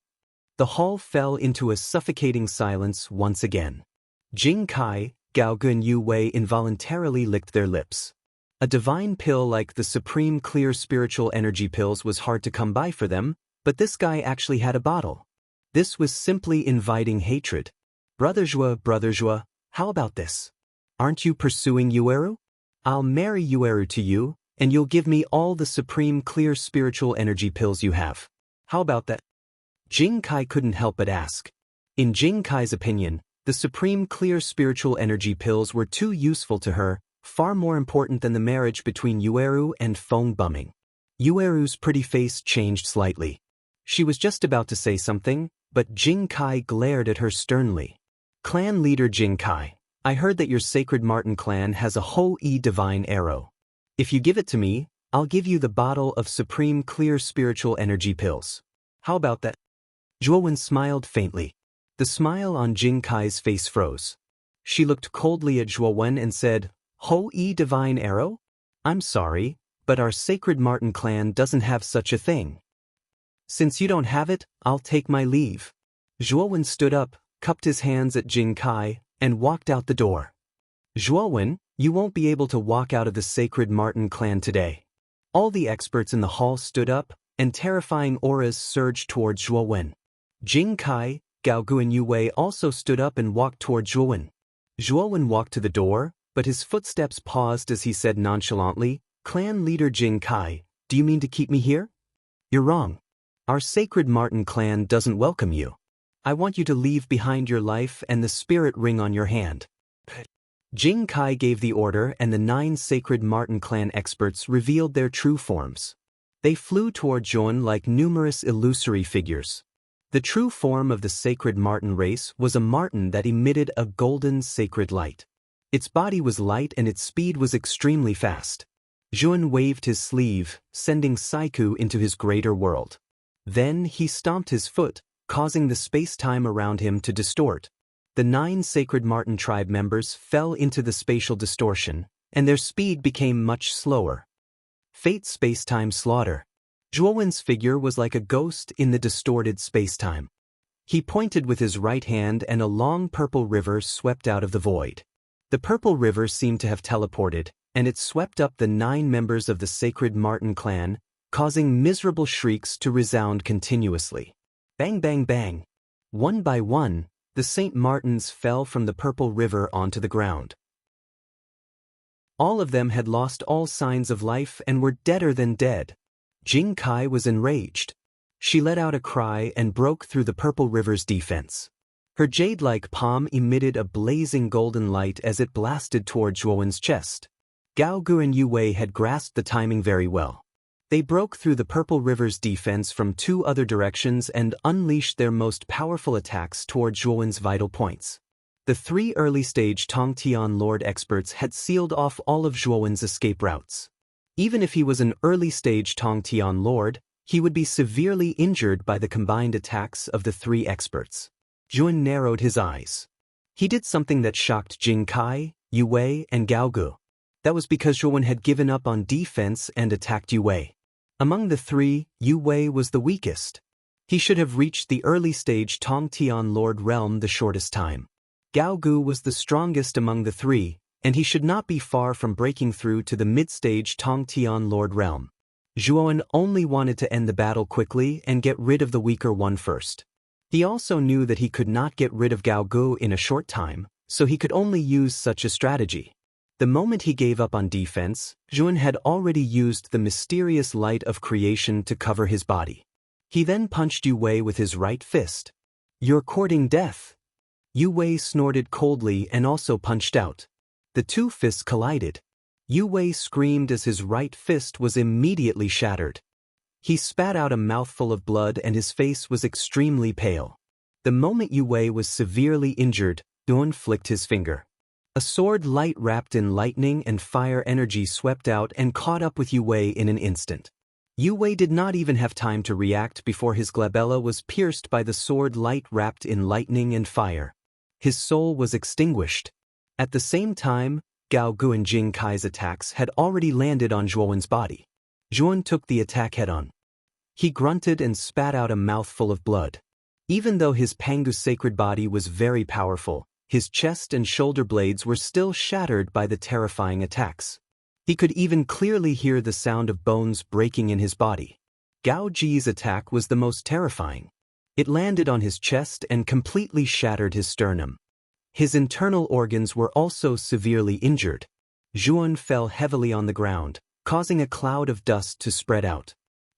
A: The hall fell into a suffocating silence once again. Jing Kai, Gao Gu and Yu Wei involuntarily licked their lips. A divine pill like the supreme clear spiritual energy pills was hard to come by for them, but this guy actually had a bottle. This was simply inviting hatred. Brother Zhuo, how about this? Aren't you pursuing Yueru? I'll marry Yueru to you, and you'll give me all the supreme clear spiritual energy pills you have. How about that? Jing Kai couldn't help but ask. In Jing Kai's opinion, the supreme clear spiritual energy pills were too useful to her, far more important than the marriage between Yueru and Feng Bumming. Yueru's pretty face changed slightly. She was just about to say something, but Jing Kai glared at her sternly. Clan leader Jing Kai, I heard that your Sacred Martin clan has a Ho-E divine arrow. If you give it to me, I'll give you the bottle of supreme clear spiritual energy pills. How about that? Zhuowen smiled faintly. The smile on Jing Kai's face froze. She looked coldly at Zhuowen and said, Ho-E divine arrow? I'm sorry, but our Sacred Martin clan doesn't have such a thing. Since you don't have it, I'll take my leave. Zhuowen stood up, cupped his hands at Jing Kai, and walked out the door. Zhuowen, you won't be able to walk out of the Sacred Martin clan today. All the experts in the hall stood up, and terrifying auras surged towards Zhuowen. Jing Kai, Gao Gu and Yu Wei also stood up and walked toward Zhuowen. Zhuowen walked to the door, but his footsteps paused as he said nonchalantly, Clan leader Jing Kai, do you mean to keep me here? You're wrong. Our Sacred Martin clan doesn't welcome you. I want you to leave behind your life and the spirit ring on your hand. Jing Kai gave the order and the 9 Sacred Martin clan experts revealed their true forms. They flew toward Zhuowen like numerous illusory figures. The true form of the Sacred Martin race was a martin that emitted a golden sacred light. Its body was light and its speed was extremely fast. Zhuowen waved his sleeve, sending Saiku into his greater world. Then he stomped his foot, causing the space-time around him to distort. The 9 Sacred Martin tribe members fell into the spatial distortion, and their speed became much slower. Fate space-time slaughter. Zhuowen's figure was like a ghost in the distorted space-time. He pointed with his right hand and a long purple river swept out of the void. The purple river seemed to have teleported, and it swept up the 9 members of the Sacred Martin clan, causing miserable shrieks to resound continuously. Bang bang bang. One by one, the Saint Martins fell from the purple river onto the ground. All of them had lost all signs of life and were deader than dead. Jing Kai was enraged. She let out a cry and broke through the purple river's defense. Her jade-like palm emitted a blazing golden light as it blasted toward Zhuowen's chest. Gao Gu and Yu Wei had grasped the timing very well. They broke through the purple river's defense from 2 other directions and unleashed their most powerful attacks toward Zhuowen's vital points. The 3 early-stage Tongtian Lord experts had sealed off all of Zhuowen's escape routes. Even if he was an early-stage Tongtian Lord, he would be severely injured by the combined attacks of the 3 experts. Zhuowen narrowed his eyes. He did something that shocked Jing Kai, Yu Wei, and Gao Gu. That was because Zhuan had given up on defense and attacked Yu Wei. Among the three, Yu Wei was the weakest. He should have reached the early stage Tongtian Lord Realm the shortest time. Gao Gu was the strongest among the three, and he should not be far from breaking through to the mid-stage Tongtian Lord Realm. Zhuan only wanted to end the battle quickly and get rid of the weaker one first. He also knew that he could not get rid of Gao Gu in a short time, so he could only use such a strategy. The moment he gave up on defense, Zhuan had already used the mysterious light of creation to cover his body. He then punched Yu Wei with his right fist. "You're courting death." Yu Wei snorted coldly and also punched out. The two fists collided. Yu Wei screamed as his right fist was immediately shattered. He spat out a mouthful of blood and his face was extremely pale. The moment Yu Wei was severely injured, Zhuan flicked his finger. A sword light wrapped in lightning and fire energy swept out and caught up with Yu Wei in an instant. Yu Wei did not even have time to react before his glabella was pierced by the sword light wrapped in lightning and fire. His soul was extinguished. At the same time, Gao Gu and Jing Kai's attacks had already landed on Zhuan's body. Zhuan took the attack head-on. He grunted and spat out a mouthful of blood. Even though his Pangu sacred body was very powerful, his chest and shoulder blades were still shattered by the terrifying attacks. He could even clearly hear the sound of bones breaking in his body. Gao Ji's attack was the most terrifying. It landed on his chest and completely shattered his sternum. His internal organs were also severely injured. Zhuan fell heavily on the ground, causing a cloud of dust to spread out.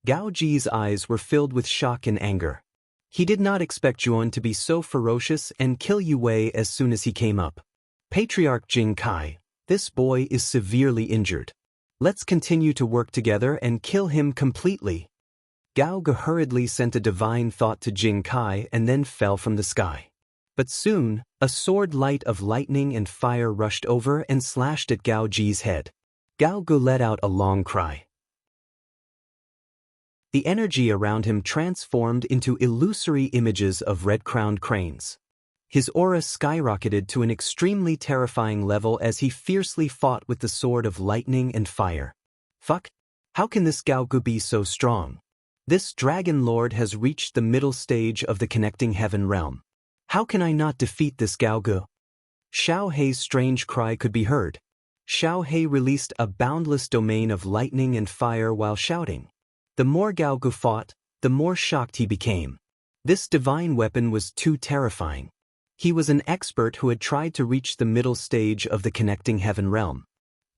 A: Gao Ji's eyes were filled with shock and anger. He did not expect Zhuan to be so ferocious and kill Yu Wei as soon as he came up. Patriarch Jing Kai, this boy is severely injured. Let's continue to work together and kill him completely. Gao Gu hurriedly sent a divine thought to Jing Kai and then fell from the sky. But soon, a sword light of lightning and fire rushed over and slashed at Gao Ji's head. Gao Gu let out a long cry. The energy around him transformed into illusory images of red-crowned cranes. His aura skyrocketed to an extremely terrifying level as he fiercely fought with the sword of lightning and fire. Fuck! How can this Gao Gu be so strong? This dragon lord has reached the middle stage of the connecting heaven realm. How can I not defeat this Gao Gu? Xiao Hei's strange cry could be heard. Xiao Hei released a boundless domain of lightning and fire while shouting. The more Gao Gu fought, the more shocked he became. This divine weapon was too terrifying. He was an expert who had tried to reach the middle stage of the connecting heaven realm.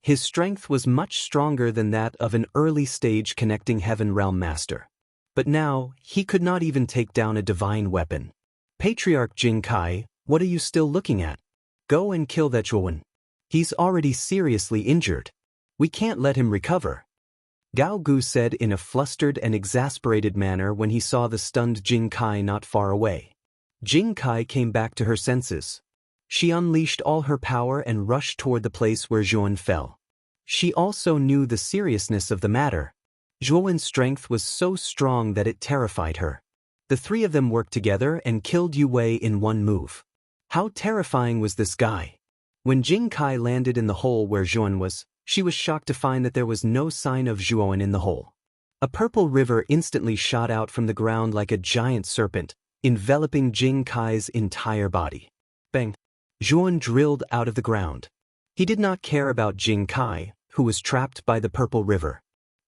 A: His strength was much stronger than that of an early stage connecting heaven realm master. But now, he could not even take down a divine weapon. Patriarch Jing Kai, what are you still looking at? Go and kill that Zhuan. He's already seriously injured. We can't let him recover. Gao Gu said in a flustered and exasperated manner when he saw the stunned Jing Kai not far away. Jing Kai came back to her senses. She unleashed all her power and rushed toward the place where Zhuan fell. She also knew the seriousness of the matter. Zhuan's strength was so strong that it terrified her. The three of them worked together and killed Yu Wei in one move. How terrifying was this guy? When Jing Kai landed in the hole where Zhuan was, she was shocked to find that there was no sign of Zhuan in the hole. A purple river instantly shot out from the ground like a giant serpent, enveloping Jing Kai's entire body. Bang! Zhuan drilled out of the ground. He did not care about Jing Kai, who was trapped by the purple river.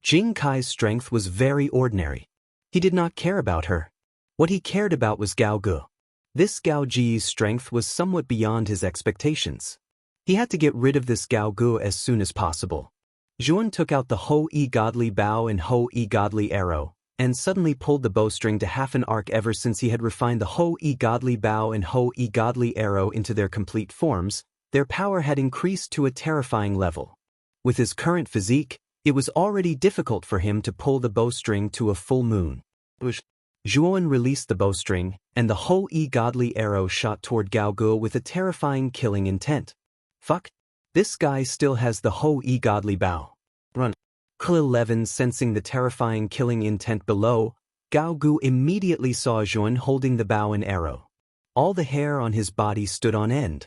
A: Jing Kai's strength was very ordinary. He did not care about her. What he cared about was Gao Gu. This Gao Ji's strength was somewhat beyond his expectations. He had to get rid of this Gao Gu as soon as possible. Zhuan took out the Ho-E Godly Bow and Ho-E Godly Arrow, and suddenly pulled the bowstring to half an arc. Ever since he had refined the Ho-E Godly Bow and Ho-E Godly Arrow into their complete forms, their power had increased to a terrifying level. With his current physique, it was already difficult for him to pull the bowstring to a full moon. Zhuan released the bowstring, and the Ho-E Godly Arrow shot toward Gao Gu with a terrifying killing intent. Fuck! This guy still has the Ho-E Godly Bow. Run! Kl 11 sensing the terrifying killing intent below, Gao Gu immediately saw Zhuan holding the bow and arrow. All the hair on his body stood on end.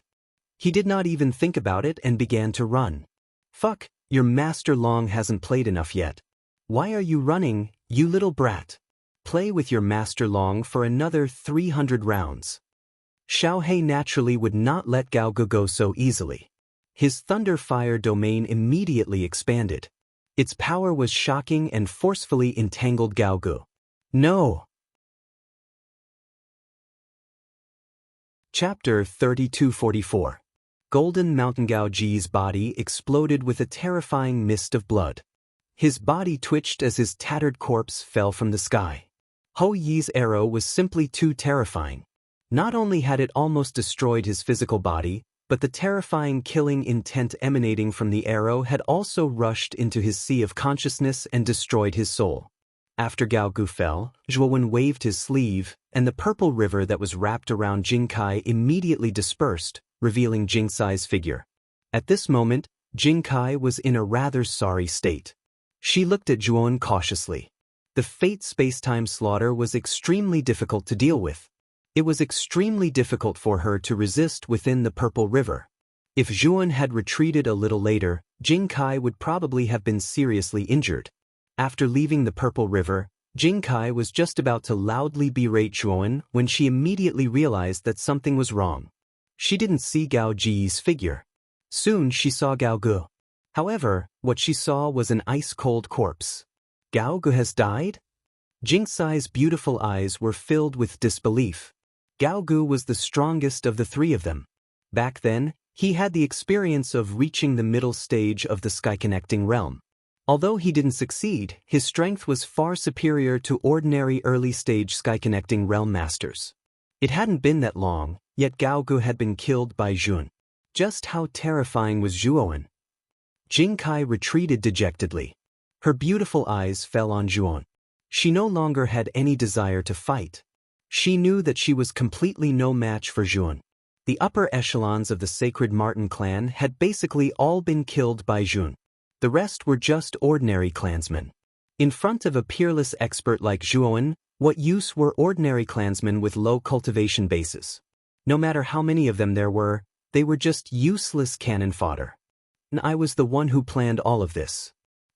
A: He did not even think about it and began to run. Fuck, your Master Long hasn't played enough yet. Why are you running, you little brat? Play with your Master Long for another 300 rounds. Xiao He naturally would not let Gao Gu go so easily. His thunder fire domain immediately expanded. Its power was shocking and forcefully entangled Gao Gu. No! Chapter 3244. Golden Mountain Gao Ji's body exploded with a terrifying mist of blood. His body twitched as his tattered corpse fell from the sky. Hou Yi's arrow was simply too terrifying. Not only had it almost destroyed his physical body, but the terrifying killing intent emanating from the arrow had also rushed into his sea of consciousness and destroyed his soul. After Gao Gu fell, Zhuowen waved his sleeve, and the purple river that was wrapped around Jing Kai immediately dispersed, revealing Jing Sai's figure. At this moment, Jing Kai was in a rather sorry state. She looked at Zhuowen cautiously. The fate space-time slaughter was extremely difficult to deal with. It was extremely difficult for her to resist within the purple river. If Zhuowen had retreated a little later, Jing Kai would probably have been seriously injured. After leaving the purple river, Jing Kai was just about to loudly berate Zhuowen when she immediately realized that something was wrong. She didn't see Gao Ji's figure. Soon she saw Gao Gu. However, what she saw was an ice-cold corpse. Gao Gu has died? Jing Sai's beautiful eyes were filled with disbelief. Gao Gu was the strongest of the three of them. Back then, he had the experience of reaching the middle stage of the sky-connecting realm. Although he didn't succeed, his strength was far superior to ordinary early-stage sky-connecting realm masters. It hadn't been that long, yet Gao Gu had been killed by Zhuowen. Just how terrifying was Zhuowen? Jing Kai retreated dejectedly. Her beautiful eyes fell on Zhuowen. She no longer had any desire to fight. She knew that she was completely no match for Zhuowen. The upper echelons of the Sacred Marten clan had basically all been killed by Zhuowen. The rest were just ordinary clansmen. In front of a peerless expert like Zhuowen, what use were ordinary clansmen with low cultivation bases? No matter how many of them there were, they were just useless cannon fodder. And I was the one who planned all of this.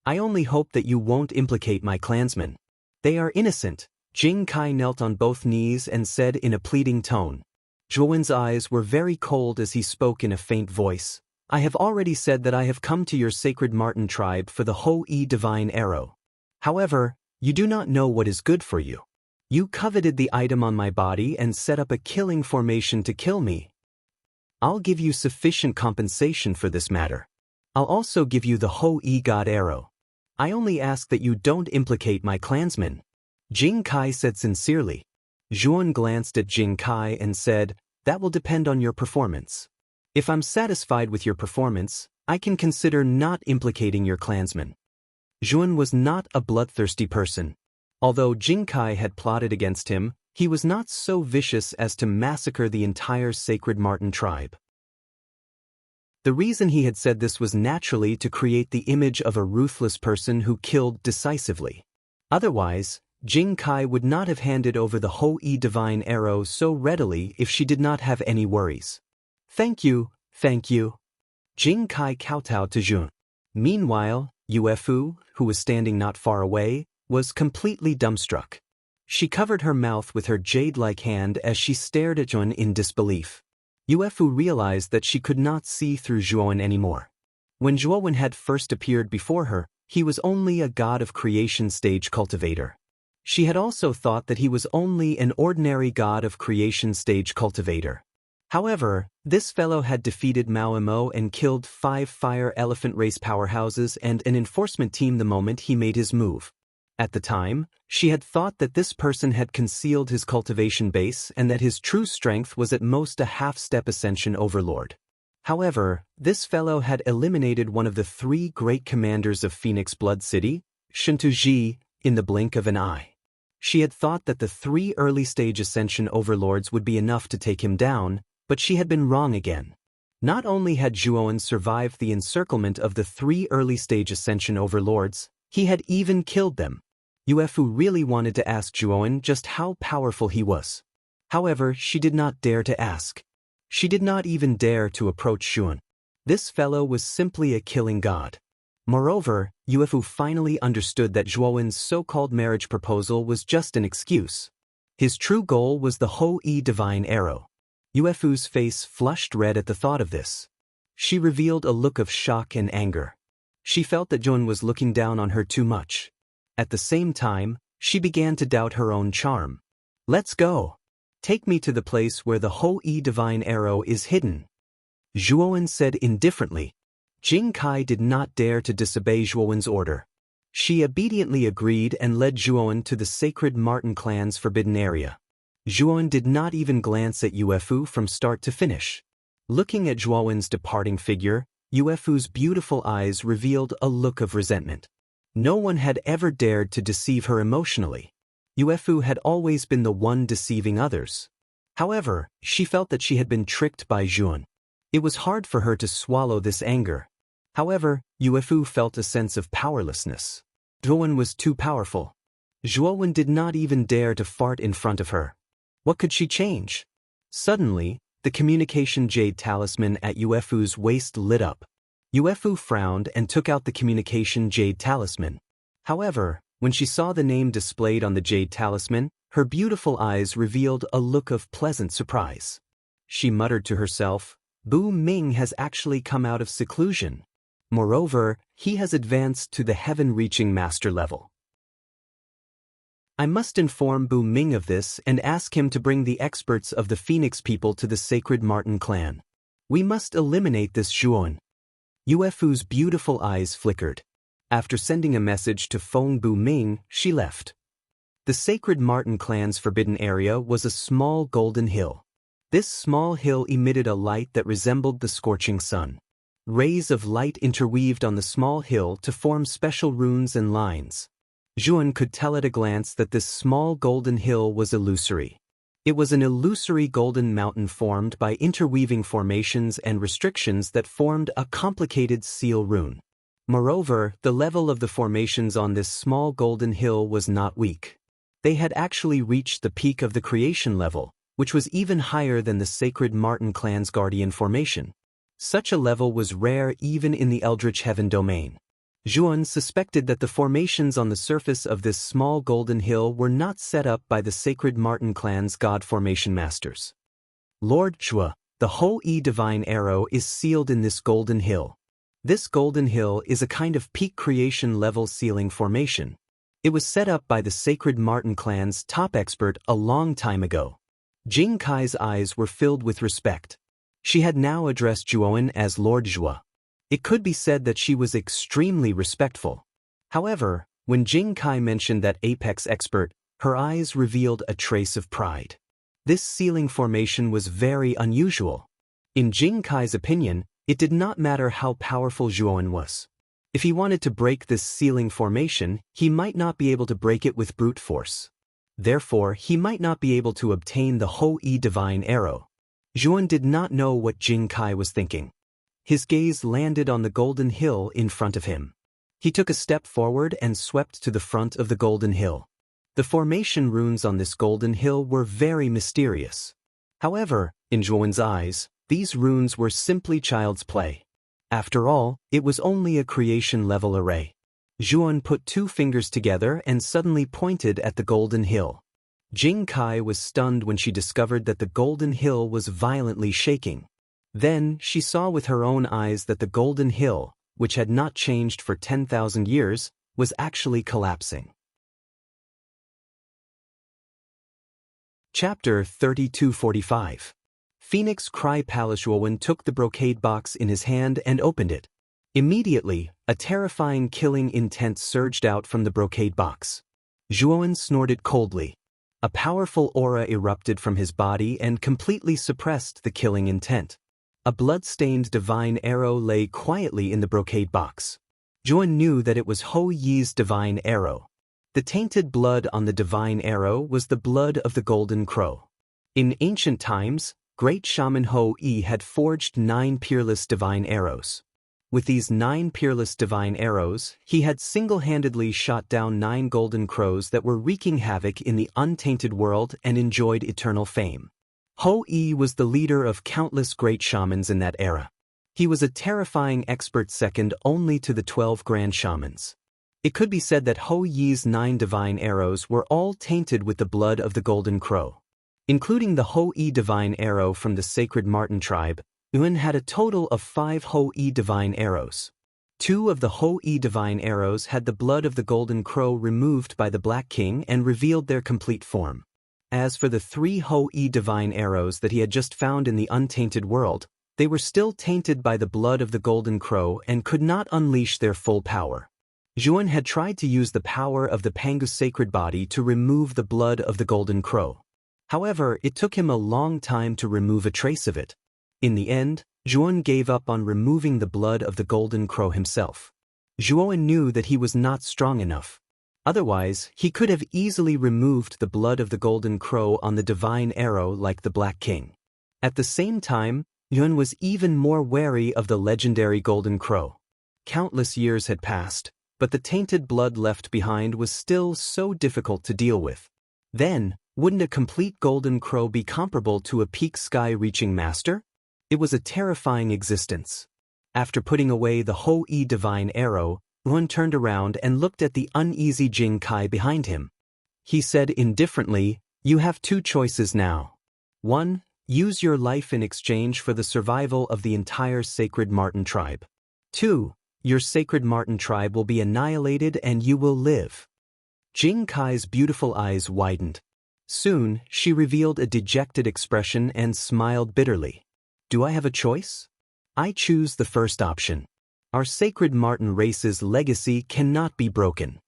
A: I only hope that you won't implicate my clansmen. They are innocent. Jing Kai knelt on both knees and said in a pleading tone. Zhuowen's eyes were very cold as he spoke in a faint voice. I have already said that I have come to your Sacred Marten tribe for the Hou Yi divine arrow. However, you do not know what is good for you. You coveted the item on my body and set up a killing formation to kill me. I'll give you sufficient compensation for this matter. I'll also give you the Hou Yi God arrow. I only ask that you don't implicate my clansmen. Jing Kai said sincerely. Zhuowen glanced at Jing Kai and said, that will depend on your performance. If I'm satisfied with your performance, I can consider not implicating your clansmen. Zhuowen was not a bloodthirsty person. Although Jing Kai had plotted against him, he was not so vicious as to massacre the entire Sacred Marten tribe. The reason he had said this was naturally to create the image of a ruthless person who killed decisively. Otherwise, Jing Kai would not have handed over the Hou Yi divine arrow so readily if she did not have any worries. Thank you, thank you. Jing Kai kowtowed to Zhuowen. Meanwhile, Yuefu, who was standing not far away, was completely dumbstruck. She covered her mouth with her jade-like hand as she stared at Zhuowen in disbelief. Yuefu realized that she could not see through Zhuowen anymore. When Zhuowen had first appeared before her, he was only a god of creation stage cultivator. She had also thought that he was only an ordinary god of creation stage cultivator. However, this fellow had defeated Mao Mo and killed 5 fire elephant race powerhouses and an enforcement team the moment he made his move. At the time, she had thought that this person had concealed his cultivation base and that his true strength was at most a half-step ascension overlord. However, this fellow had eliminated one of the 3 great commanders of Phoenix Blood City, Shintu Ji, in the blink of an eye. She had thought that the 3 early-stage ascension overlords would be enough to take him down, but she had been wrong again. Not only had Zhuowen survived the encirclement of the 3 early-stage ascension overlords, he had even killed them. Yuefu really wanted to ask Zhuowen just how powerful he was. However, she did not dare to ask. She did not even dare to approach Xuan. This fellow was simply a killing god. Moreover, Yuefu finally understood that Zhuowen's so-called marriage proposal was just an excuse. His true goal was the Hou-Yi divine arrow. Yuefu's face flushed red at the thought of this. She revealed a look of shock and anger. She felt that Zhuan was looking down on her too much. At the same time, she began to doubt her own charm. "Let's go. Take me to the place where the Hou-Yi divine arrow is hidden," Zhuowen said indifferently. Jing Kai did not dare to disobey Zhuowen's order. She obediently agreed and led Zhuowen to the sacred Marten clan's forbidden area. Zhuowen did not even glance at Yuefu from start to finish. Looking at Zhuowen's departing figure, Yuefu's beautiful eyes revealed a look of resentment. No one had ever dared to deceive her emotionally. Yuefu had always been the one deceiving others. However, she felt that she had been tricked by Zhuowen. It was hard for her to swallow this anger. However, Yuefu felt a sense of powerlessness. Zhuowen was too powerful. Zhuowen did not even dare to fart in front of her. What could she change? Suddenly, the communication jade talisman at Yuefu's waist lit up. Yuefu frowned and took out the communication jade talisman. However, when she saw the name displayed on the jade talisman, her beautiful eyes revealed a look of pleasant surprise. She muttered to herself, "Bu Ming has actually come out of seclusion. Moreover, he has advanced to the heaven-reaching master level. I must inform Bu Ming of this and ask him to bring the experts of the Phoenix people to the sacred Marten clan. We must eliminate this Zhuowen." Yuefu's beautiful eyes flickered. After sending a message to Feng Bu Ming, she left. The sacred Marten clan's forbidden area was a small golden hill. This small hill emitted a light that resembled the scorching sun. Rays of light interweaved on the small hill to form special runes and lines. Zhuowen could tell at a glance that this small golden hill was illusory. It was an illusory golden mountain formed by interweaving formations and restrictions that formed a complicated seal rune. Moreover, the level of the formations on this small golden hill was not weak. They had actually reached the peak of the creation level, which was even higher than the sacred Marten clan's guardian formation. Such a level was rare even in the Eldritch Heaven domain. Zhuowen suspected that the formations on the surface of this small golden hill were not set up by the sacred Marten clan's god formation masters. "Lord Zhuo, the Hou-Yi divine arrow is sealed in this golden hill. This golden hill is a kind of peak creation level sealing formation. It was set up by the sacred Marten clan's top expert a long time ago." Jing Kai's eyes were filled with respect. She had now addressed Zhuowen as Lord Zhuo. It could be said that she was extremely respectful. However, when Jing Kai mentioned that apex expert, her eyes revealed a trace of pride. This sealing formation was very unusual. In Jing Kai's opinion, it did not matter how powerful Zhuowen was. If he wanted to break this sealing formation, he might not be able to break it with brute force. Therefore, he might not be able to obtain the Hou-Yi divine arrow. Zhuowen did not know what Jing Kai was thinking. His gaze landed on the golden hill in front of him. He took a step forward and swept to the front of the golden hill. The formation runes on this golden hill were very mysterious. However, in Zhuowen's eyes, these runes were simply child's play. After all, it was only a creation-level array. Zhuowen put two fingers together and suddenly pointed at the golden hill. Jing Kai was stunned when she discovered that the golden hill was violently shaking. Then, she saw with her own eyes that the golden hill, which had not changed for 10,000 years, was actually collapsing. Chapter 3245. Phoenix Cry Palace. Zhuowen took the brocade box in his hand and opened it. Immediately, a terrifying killing intent surged out from the brocade box. Zhuowen snorted coldly. A powerful aura erupted from his body and completely suppressed the killing intent. A blood-stained divine arrow lay quietly in the brocade box. Zhuowen knew that it was Hou-Yi's divine arrow. The tainted blood on the divine arrow was the blood of the golden crow. In ancient times, great shaman Hou-Yi had forged 9 peerless divine arrows. With these 9 peerless divine arrows, he had single-handedly shot down 9 golden crows that were wreaking havoc in the untainted world and enjoyed eternal fame. Ho-I was the leader of countless great shamans in that era. He was a terrifying expert second only to the 12 grand shamans. It could be said that Ho-Yi's 9 divine arrows were all tainted with the blood of the golden crow. Including the Ho-I divine arrow from the sacred Marten tribe, Yuan had a total of 5 Ho-I divine arrows. 2 of the Ho-I divine arrows had the blood of the golden crow removed by the Black King and revealed their complete form. As for the 3 Ho-I divine arrows that he had just found in the untainted world, they were still tainted by the blood of the golden crow and could not unleash their full power. Yuan had tried to use the power of the Pangu's sacred body to remove the blood of the golden crow. However, it took him a long time to remove a trace of it. In the end, Yuan gave up on removing the blood of the golden crow himself. Yuan knew that he was not strong enough. Otherwise, he could have easily removed the blood of the golden crow on the divine arrow like the Black King. At the same time, Yuan was even more wary of the legendary golden crow. Countless years had passed, but the tainted blood left behind was still so difficult to deal with. Then, wouldn't a complete golden crow be comparable to a peak sky-reaching master? It was a terrifying existence. After putting away the Ho-I divine arrow, Yuan turned around and looked at the uneasy Jing Kai behind him. He said indifferently, "You have 2 choices now. 1. Use your life in exchange for the survival of the entire sacred Marten tribe. 2. Your sacred Marten tribe will be annihilated and you will live." Jing Kai's beautiful eyes widened. Soon, she revealed a dejected expression and smiled bitterly. "Do I have a choice? I choose the first option. Our sacred Marten race's legacy cannot be broken.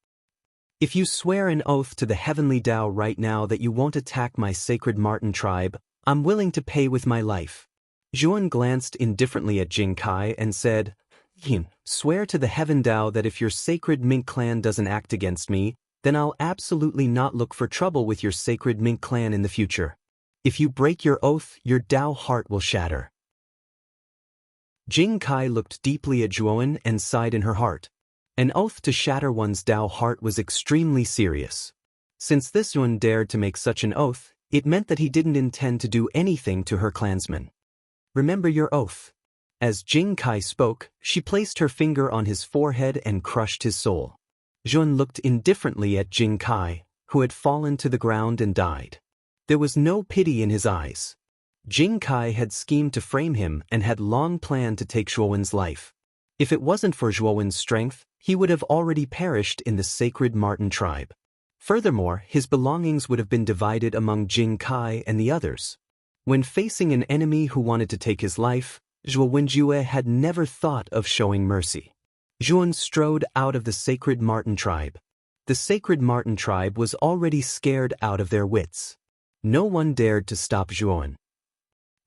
A: If you swear an oath to the heavenly Tao right now that you won't attack my sacred Marten tribe, I'm willing to pay with my life." Yuan glanced indifferently at Jing Kai and said, "Swear to the heaven Tao that if your sacred Mink clan doesn't act against me, then I'll absolutely not look for trouble with your sacred Mink clan in the future. If you break your oath, your Tao heart will shatter." Jing Kai looked deeply at Yuan and sighed in her heart. An oath to shatter one's Tao heart was extremely serious. Since this Yuan dared to make such an oath, it meant that he didn't intend to do anything to her clansmen. "Remember your oath." As Jing Kai spoke, she placed her finger on his forehead and crushed his soul. Yuan looked indifferently at Jing Kai, who had fallen to the ground and died. There was no pity in his eyes. Jing Kai had schemed to frame him and had long planned to take Zhuowen's life. If it wasn't for Zhuowen's strength, he would have already perished in the sacred Marten tribe. Furthermore, his belongings would have been divided among Jing Kai and the others. When facing an enemy who wanted to take his life, Zhuo Wenjue had never thought of showing mercy. Yuan strode out of the sacred Marten tribe. The sacred Marten tribe was already scared out of their wits. No one dared to stop Yuan.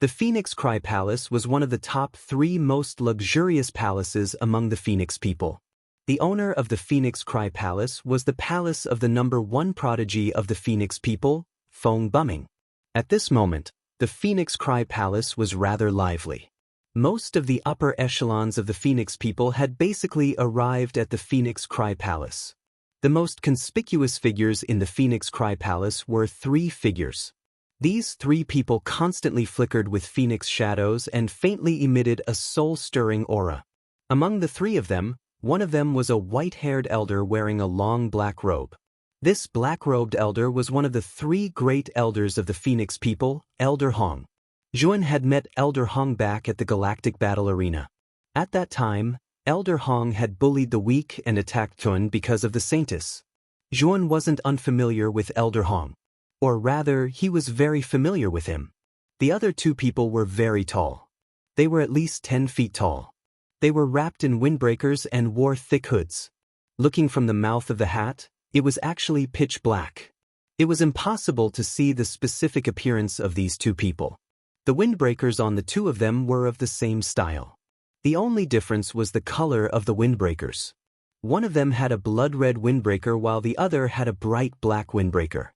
A: The Phoenix Cry Palace was one of the top 3 most luxurious palaces among the Phoenix people. The owner of the Phoenix Cry Palace was the palace of the #1 prodigy of the Phoenix people, Feng Bumming. At this moment, the Phoenix Cry Palace was rather lively. Most of the upper echelons of the Phoenix people had basically arrived at the Phoenix Cry Palace. The most conspicuous figures in the Phoenix Cry Palace were 3 figures. These 3 people constantly flickered with phoenix shadows and faintly emitted a soul-stirring aura. Among the 3 of them, one of them was a white-haired elder wearing a long black robe. This black-robed elder was one of the 3 great elders of the Phoenix people, Elder Hong. Yuan had met Elder Hong back at the Galactic Battle Arena. At that time, Elder Hong had bullied the weak and attacked Yuan because of the Saintess. Yuan wasn't unfamiliar with Elder Hong. Or rather, he was very familiar with him. The other 2 people were very tall. They were at least 10 feet tall. They were wrapped in windbreakers and wore thick hoods. Looking from the mouth of the hat, it was actually pitch black. It was impossible to see the specific appearance of these 2 people. The windbreakers on the 2 of them were of the same style. The only difference was the color of the windbreakers. One of them had a blood-red windbreaker while the other had a bright black windbreaker.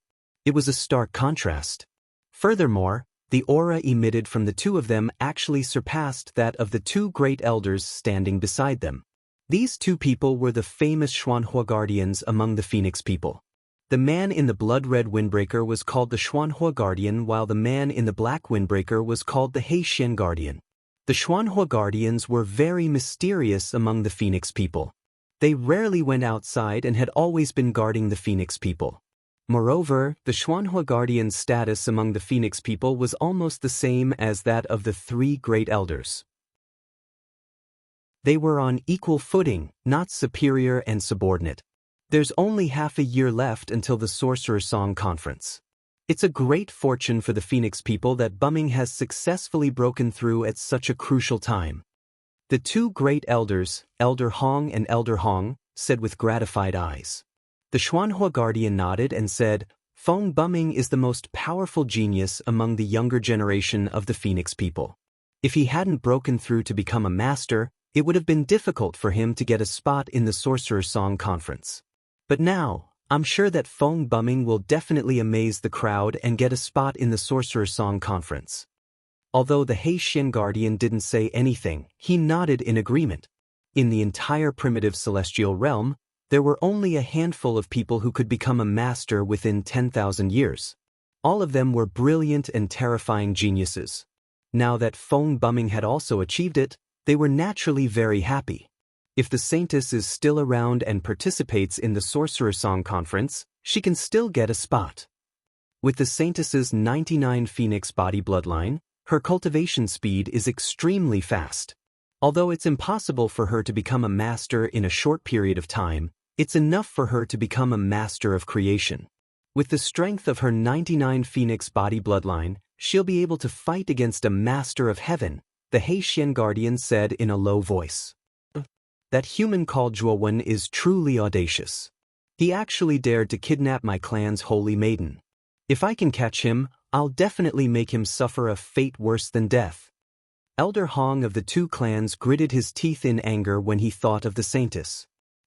A: It was a stark contrast. Furthermore, The aura emitted from the two of them actually surpassed that of the two great elders standing beside them. These two people were the famous Xuanhua guardians among the Phoenix people. The man in the blood-red windbreaker was called the Xuanhua guardian, while the man in the black windbreaker was called the Heixian guardian. The Xuanhua guardians were very mysterious among the Phoenix people. They rarely went outside and had always been guarding the Phoenix people. Moreover, the Xuanhua guardian's status among the Phoenix people was almost the same as that of the three great elders. They were on equal footing, not superior and subordinate. There's only half a year left until the Sorcerer's Song Conference. It's a great fortune for the Phoenix people that Bumming has successfully broken through at such a crucial time. The two great elders, Elder Hong and Elder Hong, said with gratified eyes. The Xuanhua guardian nodded and said, Feng Bumming is the most powerful genius among the younger generation of the Phoenix people. If he hadn't broken through to become a master, it would have been difficult for him to get a spot in the Sorcerer's Song Conference. But now, I'm sure that Feng Bumming will definitely amaze the crowd and get a spot in the Sorcerer's Song Conference. Although the Heixian guardian didn't say anything, he nodded in agreement. In the entire primitive celestial realm, there were only a handful of people who could become a master within 10,000 years. All of them were brilliant and terrifying geniuses. Now that Feng Bumming had also achieved it, they were naturally very happy. If the Saintess is still around and participates in the Sorcerer's Song Conference, she can still get a spot. With the Saintess's 99 Phoenix body bloodline, her cultivation speed is extremely fast. Although it's impossible for her to become a master in a short period of time, it's enough for her to become a master of creation. With the strength of her 99 Phoenix body bloodline, she'll be able to fight against a master of heaven, the Heixian guardian said in a low voice. That human called Zhuowen is truly audacious. He actually dared to kidnap my clan's holy maiden. If I can catch him, I'll definitely make him suffer a fate worse than death. Elder Hong of the two clans gritted his teeth in anger when he thought of the Saintess.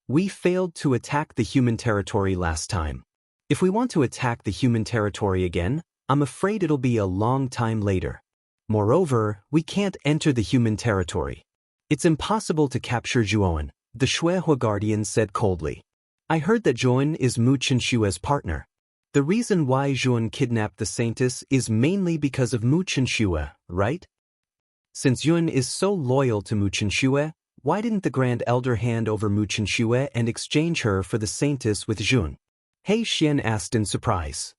A: We failed to attack the human territory last time. If we want to attack the human territory again, I'm afraid it'll be a long time later. Moreover, we can't enter the human territory. It's impossible to capture Zhuowen, the Xuehua guardian said coldly. I heard that Zhuowen is Mu Qinshue's partner. The reason why Zhuowen kidnapped the Saintess is mainly because of Mu Qinshu, right? Since Zhuowen is so loyal to Mu Qinshu, why didn't the Grand Elder hand over Mu Qinshu and exchange her for the Saintess with Zhuowen? Heixian asked in surprise.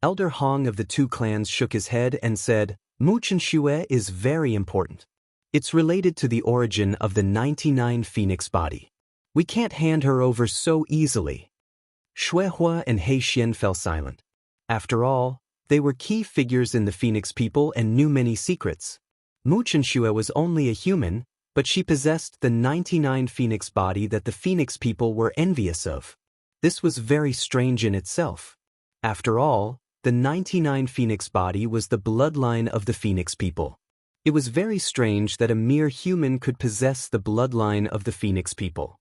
A: Elder Hong of the two clans shook his head and said, Mu Qinshu is very important. It's related to the origin of the 99 Phoenix body. We can't hand her over so easily. Xuehua and Heixian fell silent. After all, they were key figures in the Phoenix people and knew many secrets. Mu Qinshu was only a human, but she possessed the 99 Phoenix body that the Phoenix people were envious of. This was very strange in itself. After all, the 99 Phoenix body was the bloodline of the Phoenix people. It was very strange that a mere human could possess the bloodline of the Phoenix people.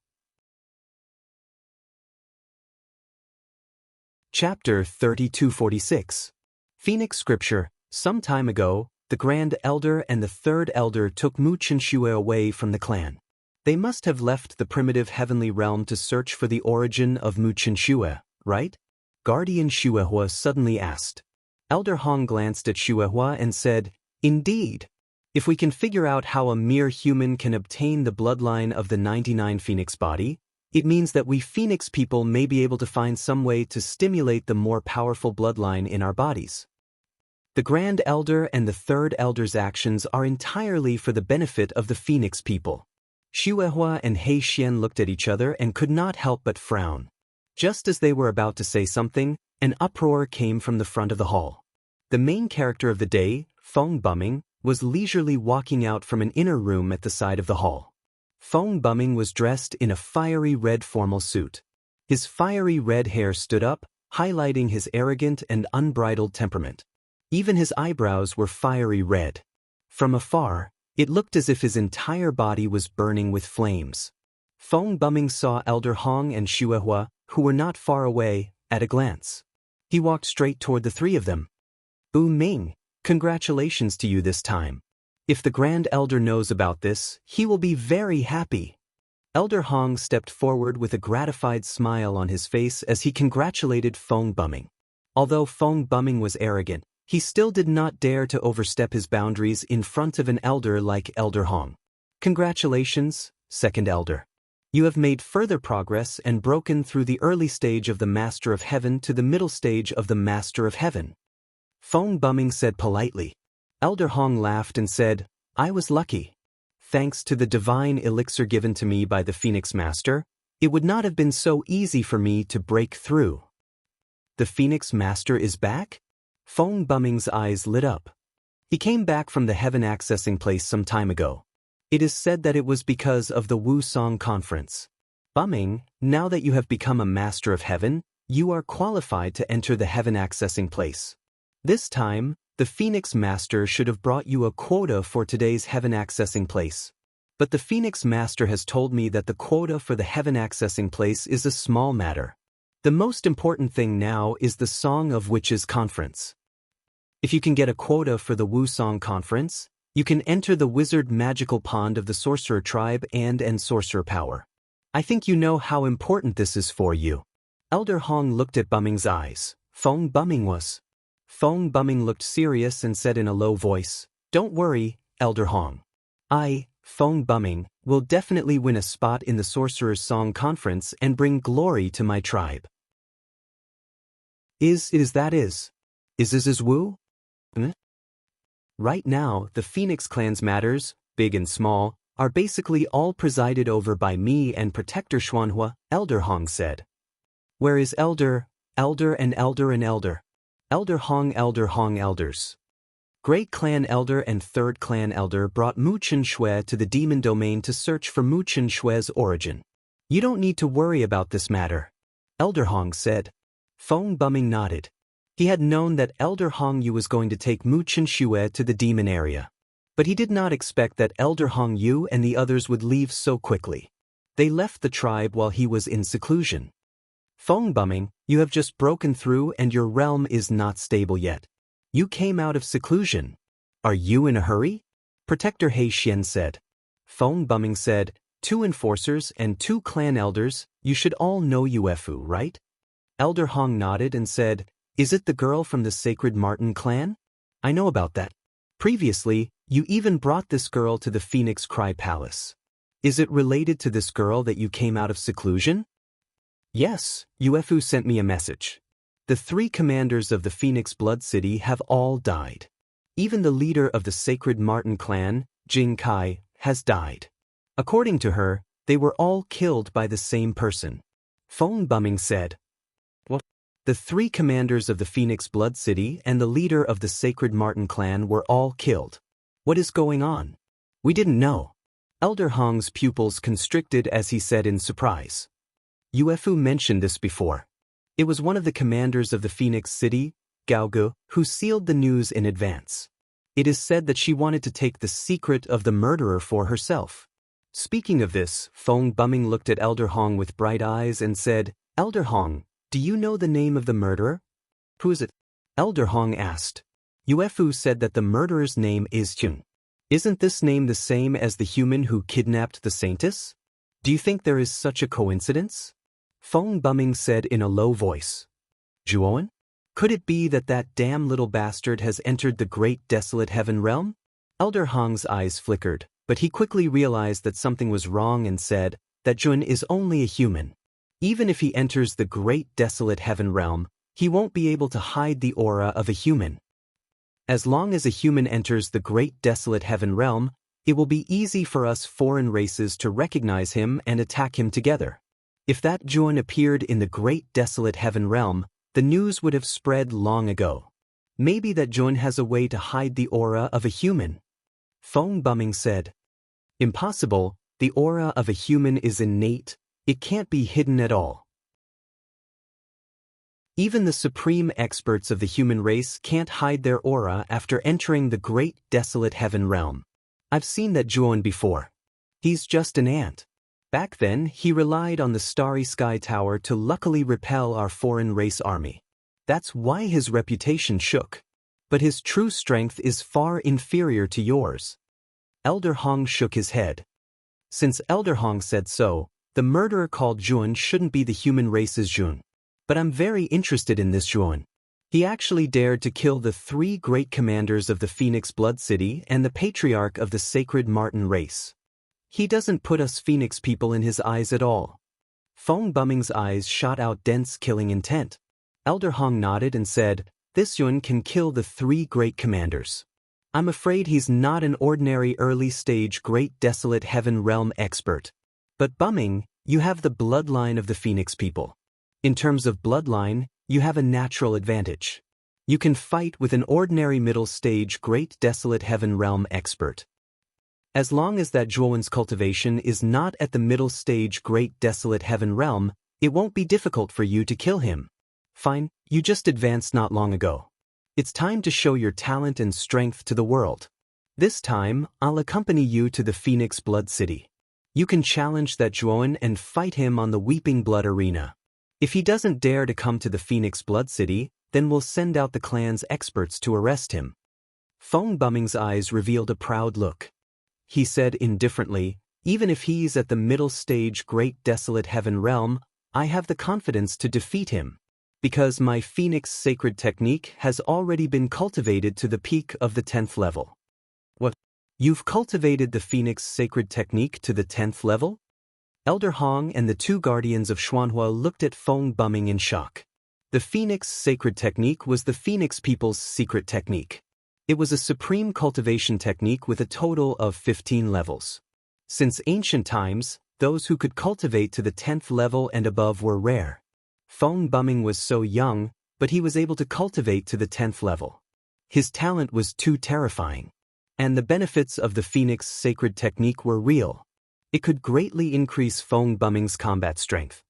A: Chapter 3246. Phoenix Scripture. Some time ago, the Grand Elder and the Third Elder took Mu Qinshu away from the clan. They must have left the primitive heavenly realm to search for the origin of Mu Qinshu, right? Guardian Xuehua suddenly asked. Elder Hong glanced at Xuehua and said, Indeed. If we can figure out how a mere human can obtain the bloodline of the 99 Phoenix body, it means that we Phoenix people may be able to find some way to stimulate the more powerful bloodline in our bodies. The Grand Elder and the Third Elder's actions are entirely for the benefit of the Phoenix people. Xuehua and Heixian looked at each other and could not help but frown. Just as they were about to say something, an uproar came from the front of the hall. The main character of the day, Feng Bumming, was leisurely walking out from an inner room at the side of the hall. Feng Bumming was dressed in a fiery red formal suit. His fiery red hair stood up, highlighting his arrogant and unbridled temperament. Even his eyebrows were fiery red. From afar, it looked as if his entire body was burning with flames. Feng Bumming saw Elder Hong and Xuehua, who were not far away, at a glance. He walked straight toward the three of them. Bu Ming, Congratulations to you this time. If the Grand Elder knows about this, he will be very happy. Elder Hong stepped forward with a gratified smile on his face as he congratulated Feng Bumming. Although Feng Bumming was arrogant, he still did not dare to overstep his boundaries in front of an elder like Elder Hong. Congratulations, Second Elder. You have made further progress and broken through the early stage of the Master of Heaven to the middle stage of the Master of Heaven. Feng Bumming said politely. Elder Hong laughed and said, I was lucky. Thanks to the divine elixir given to me by the Phoenix Master, it would not have been so easy for me to break through. The Phoenix Master is back? Feng Bumming's eyes lit up. He came back from the heaven accessing place some time ago. It is said that it was because of the Wu Song conference. Bumming, now that you have become a Master of Heaven, you are qualified to enter the heaven accessing place. This time, the Phoenix Master should have brought you a quota for today's heaven accessing place. But the Phoenix Master has told me that the quota for the heaven accessing place is a small matter. The most important thing now is the Song of Witches conference. If you can get a quota for the Wu Song conference, you can enter the wizard magical pond of the sorcerer tribe and sorcerer power. I think you know how important this is for you. Elder Hong looked at Bumming's eyes. Feng Bumming was. Feng Bumming looked serious and said in a low voice, Don't worry, Elder Hong. I, Feng Bumming, will definitely win a spot in the Sorcerer's Song Conference and bring glory to my tribe. Is Wu? Right now, the Phoenix Clan's matters, big and small, are basically all presided over by me and Protector Xuanhua, Elder Hong said. Where is Elder and Elder? Elder Hong elders. Great Clan Elder and Third Clan Elder brought Mu Chen Shui to the demon domain to search for Mu Chen Shui's origin. You don't need to worry about this matter, Elder Hong said. Feng Bumming nodded. He had known that Elder Hong Yu was going to take Mu Chen Shui to the demon area. But he did not expect that Elder Hong Yu and the others would leave so quickly. They left the tribe while he was in seclusion. Feng Bumming, you have just broken through and your realm is not stable yet. You came out of seclusion. Are you in a hurry? Protector He Xian said. Feng Bumming said, 2 enforcers and 2 clan elders, you should all know Uefu, right? Elder Hong nodded and said, Is it the girl from the Sacred Martin clan? I know about that. Previously, you even brought this girl to the Phoenix Cry Palace. Is it related to this girl that you came out of seclusion? Yes, Uefu sent me a message. The 3 commanders of the Phoenix Blood City have all died. Even the leader of the Sacred Martin clan, Jing Kai, has died. According to her, they were all killed by the same person. Feng Bumming said. What? The 3 commanders of the Phoenix Blood City and the leader of the Sacred Martin clan were all killed. What is going on? We didn't know. Elder Hong's pupils constricted as he said in surprise. Uefu mentioned this before. It was one of the commanders of the Phoenix City, Gaogu, who sealed the news in advance. It is said that she wanted to take the secret of the murderer for herself. Speaking of this, Feng Bumming looked at Elder Hong with bright eyes and said, Elder Hong, do you know the name of the murderer? Who is it? Elder Hong asked. Uefu said that the murderer's name is Chun. Isn't this name the same as the human who kidnapped the Saintess? Do you think there is such a coincidence? Feng Bumming said in a low voice. Zhuowen? Could it be that that damn little bastard has entered the great desolate heaven realm? Elder Hong's eyes flickered, but he quickly realized that something was wrong and said that Jun is only a human. Even if he enters the great desolate heaven realm, he won't be able to hide the aura of a human. As long as a human enters the great desolate heaven realm, it will be easy for us foreign races to recognize him and attack him together. If that Jun appeared in the great desolate heaven realm, the news would have spread long ago. Maybe that Jun has a way to hide the aura of a human. Feng Bumming said. Impossible, the aura of a human is innate, it can't be hidden at all. Even the supreme experts of the human race can't hide their aura after entering the great desolate heaven realm. I've seen that Jun before. He's just an ant. Back then, he relied on the Starry Sky Tower to luckily repel our foreign race army. That's why his reputation shook. but his true strength is far inferior to yours. Elder Hong shook his head. Since Elder Hong said so, the murderer called Juan shouldn't be the human race's Juan. But I'm very interested in this Juan. He actually dared to kill the 3 great commanders of the Phoenix Blood City and the patriarch of the sacred Martin race. He doesn't put us Phoenix people in his eyes at all. Fong Bumming's eyes shot out dense killing intent. Elder Hong nodded and said, "This Yun can kill the 3 great commanders. I'm afraid he's not an ordinary early-stage Great Desolate Heaven Realm expert. But Bumming, you have the bloodline of the Phoenix people. In terms of bloodline, you have a natural advantage. You can fight with an ordinary middle-stage Great Desolate Heaven Realm expert. As long as that Juan's cultivation is not at the middle-stage Great Desolate Heaven Realm, it won't be difficult for you to kill him. Fine, you just advanced not long ago. It's time to show your talent and strength to the world. This time, I'll accompany you to the Phoenix Blood City. You can challenge that Juan and fight him on the Weeping Blood Arena. If he doesn't dare to come to the Phoenix Blood City, then we'll send out the clan's experts to arrest him." Fong Bumming's eyes revealed a proud look. He said indifferently, "Even if he's at the middle stage Great Desolate Heaven Realm, I have the confidence to defeat him. Because my Phoenix Sacred Technique has already been cultivated to the peak of the 10th level." "What? You've cultivated the Phoenix Sacred Technique to the 10th level?" Elder Hong and the 2 guardians of Xuanhua looked at Fong Bumming in shock. The Phoenix Sacred Technique was the Phoenix people's secret technique. It was a supreme cultivation technique with a total of 15 levels. Since ancient times, those who could cultivate to the 10th level and above were rare. Fong Bumming was so young, but he was able to cultivate to the 10th level. His talent was too terrifying. And the benefits of the Phoenix Sacred Technique were real. It could greatly increase Fong Bumming's combat strength.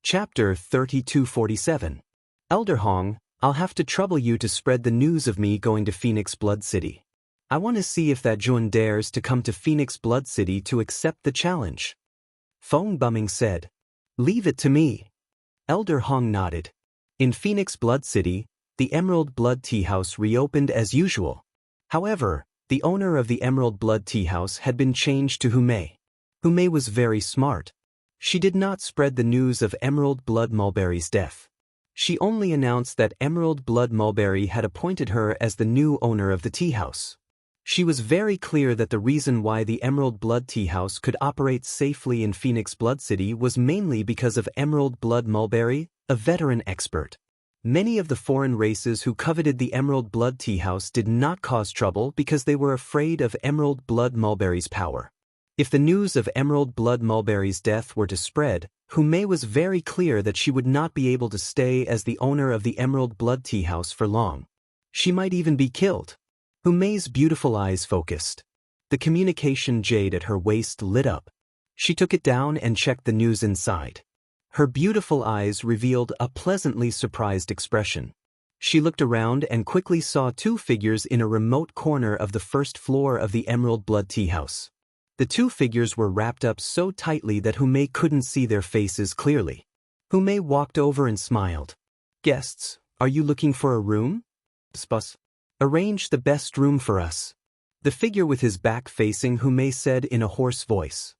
A: Chapter 3247. Elder Hong, I'll have to trouble you to spread the news of me going to Phoenix Blood City. I want to see if that Juan dares to come to Phoenix Blood City to accept the challenge. Fong Bumming said, "Leave it to me." Elder Hong nodded. In Phoenix Blood City, the Emerald Blood Tea House reopened as usual. However, the owner of the Emerald Blood Tea House had been changed to Humei. Humei was very smart. She did not spread the news of Emerald Blood Mulberry's death. She only announced that Emerald Blood Mulberry had appointed her as the new owner of the tea house. She was very clear that the reason why the Emerald Blood Tea House could operate safely in Phoenix Blood City was mainly because of Emerald Blood Mulberry, a veteran expert. Many of the foreign races who coveted the Emerald Blood Tea House did not cause trouble because they were afraid of Emerald Blood Mulberry's power. If the news of Emerald Blood Mulberry's death were to spread, Humei was very clear that she would not be able to stay as the owner of the Emerald Blood Tea House for long. She might even be killed. Humei's beautiful eyes focused. The communication jade at her waist lit up. She took it down and checked the news inside. Her beautiful eyes revealed a pleasantly surprised expression. She looked around and quickly saw 2 figures in a remote corner of the first floor of the Emerald Blood Tea House. The 2 figures were wrapped up so tightly that Humei couldn't see their faces clearly. Humei walked over and smiled. "Guests, are you looking for a room? Spus. Arrange the best room for us." The figure with his back facing Humei said in a hoarse voice.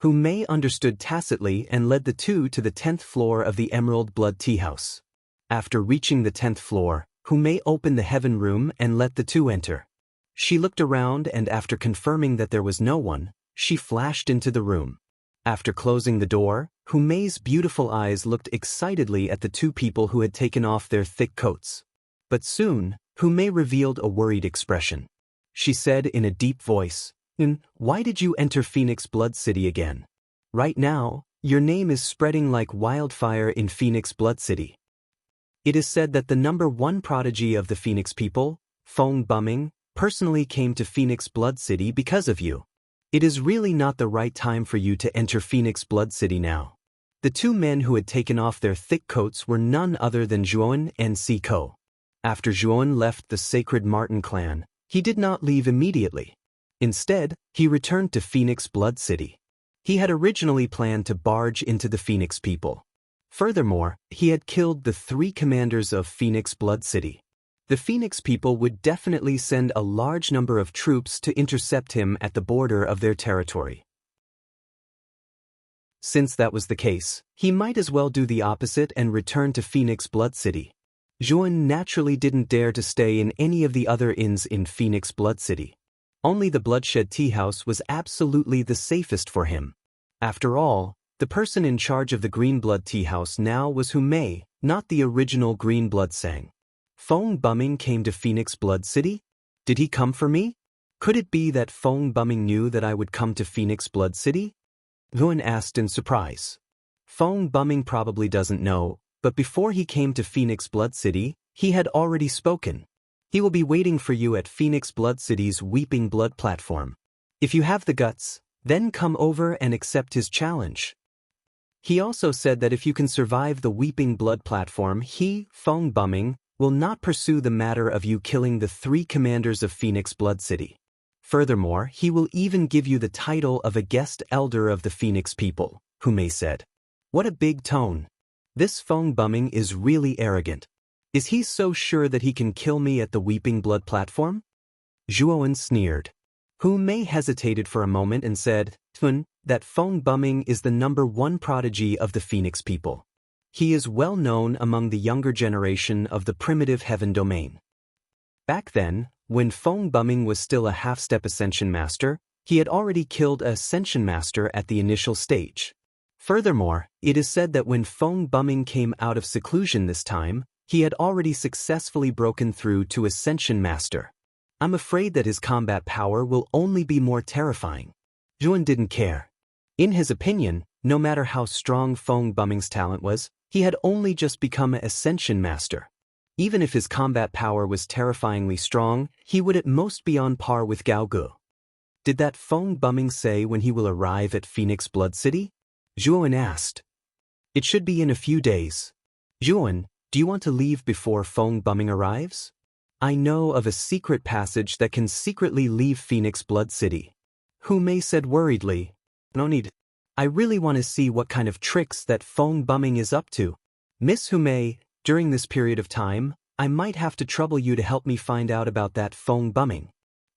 A: Humei understood tacitly and led the 2 to the 10th floor of the Emerald Blood Tea House. After reaching the 10th floor, Humei opened the heaven room and let the 2 enter. She looked around and after confirming that there was no one, she flashed into the room. After closing the door, Humei's beautiful eyes looked excitedly at the 2 people who had taken off their thick coats. But soon, Humei revealed a worried expression. She said in a deep voice, "Why did you enter Phoenix Blood City again? Right now, your name is spreading like wildfire in Phoenix Blood City. It is said that the #1 prodigy of the Phoenix people, Fong Bumming, personally came to Phoenix Blood City because of you. It is really not the right time for you to enter Phoenix Blood City now." The 2 men who had taken off their thick coats were none other than Zhuan and Siko. After Zhuan left the Sacred Martin clan, he did not leave immediately. Instead, he returned to Phoenix Blood City. He had originally planned to barge into the Phoenix people. Furthermore, he had killed the 3 commanders of Phoenix Blood City. The Phoenix people would definitely send a large number of troops to intercept him at the border of their territory. Since that was the case, he might as well do the opposite and return to Phoenix Blood City. Zhuan naturally didn't dare to stay in any of the other inns in Phoenix Blood City. Only the Bloodshed Tea House was absolutely the safest for him. After all, the person in charge of the Green Blood Tea House now was Hu Mei, not the original Green Blood Sang. Feng Bumming came to Phoenix Blood City? Did he come for me? Could it be that Feng Bumming knew that I would come to Phoenix Blood City? Yuan asked in surprise. Feng Bumming probably doesn't know, but before he came to Phoenix Blood City, he had already spoken. He will be waiting for you at Phoenix Blood City's Weeping Blood platform. If you have the guts, then come over and accept his challenge. He also said that if you can survive the Weeping Blood platform, he, Feng Bumming, will not pursue the matter of you killing the 3 commanders of Phoenix Blood City. Furthermore, he will even give you the title of a guest elder of the Phoenix people, Hu Mei said. What a big tone. This Feng Bumming is really arrogant. Is he so sure that he can kill me at the Weeping Blood platform? Zhuan sneered. Hu Mei hesitated for a moment and said, that Feng Bumming is the #1 prodigy of the Phoenix people. He is well known among the younger generation of the primitive heaven domain. Back then, when Feng Bumming was still a half-step Ascension Master, he had already killed a Ascension Master at the initial stage. Furthermore, it is said that when Feng Bumming came out of seclusion this time, he had already successfully broken through to Ascension Master. I'm afraid that his combat power will only be more terrifying. Zhuan didn't care. In his opinion, no matter how strong Feng Bumming's talent was, he had only just become an Ascension Master. Even if his combat power was terrifyingly strong, he would at most be on par with Gao Gu. Did that Feng Bumming say when he will arrive at Phoenix Blood City? Zhuan asked. It should be in a few days. Zhuan, do you want to leave before Feng Bumming arrives? I know of a secret passage that can secretly leave Phoenix Blood City. Hu Mei said worriedly. No need. I really want to see what kind of tricks that Feng Bumming is up to. Miss Hu Mei, during this period of time, I might have to trouble you to help me find out about that Feng Bumming.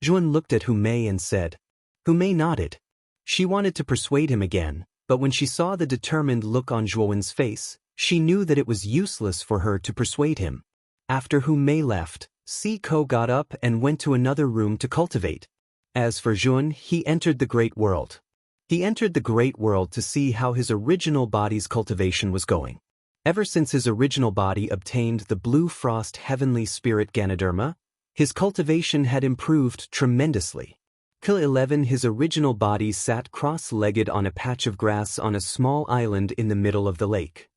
A: Zhuan looked at Hu Mei and said. Hu Mei nodded. She wanted to persuade him again, but when she saw the determined look on Zhuan's face, she knew that it was useless for her to persuade him. After Hu Mei left, Si Ko got up and went to another room to cultivate. As for Zhuan, he entered the Great World. He entered the Great World to see how his original body's cultivation was going. Ever since his original body obtained the Blue Frost Heavenly Spirit Ganoderma, his cultivation had improved tremendously. Till 11, his original body sat cross-legged on a patch of grass on a small island in the middle of the lake.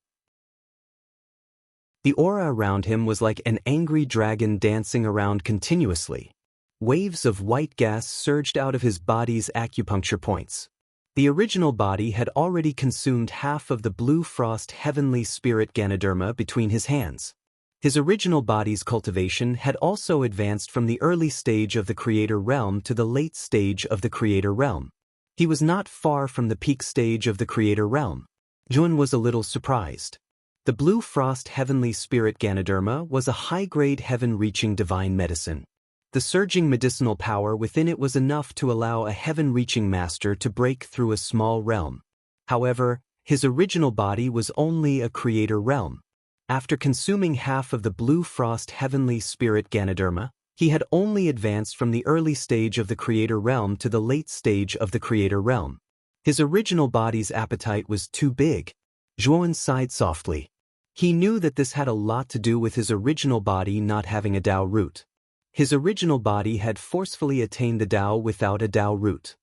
A: The aura around him was like an angry dragon dancing around continuously. Waves of white gas surged out of his body's acupuncture points. The original body had already consumed half of the Blue Frost Heavenly Spirit Ganoderma between his hands. His original body's cultivation had also advanced from the early stage of the Creator Realm to the late stage of the Creator Realm. He was not far from the peak stage of the Creator Realm. Zhuan was a little surprised. The Blue Frost Heavenly Spirit Ganoderma was a high-grade heaven-reaching divine medicine. The surging medicinal power within it was enough to allow a heaven-reaching master to break through a small realm. However, his original body was only a Creator Realm. After consuming half of the Blue Frost Heavenly Spirit Ganoderma, he had only advanced from the early stage of the Creator Realm to the late stage of the Creator Realm. His original body's appetite was too big. Zhuan sighed softly. He knew that this had a lot to do with his original body not having a Dao root. His original body had forcefully attained the Dao without a Dao root.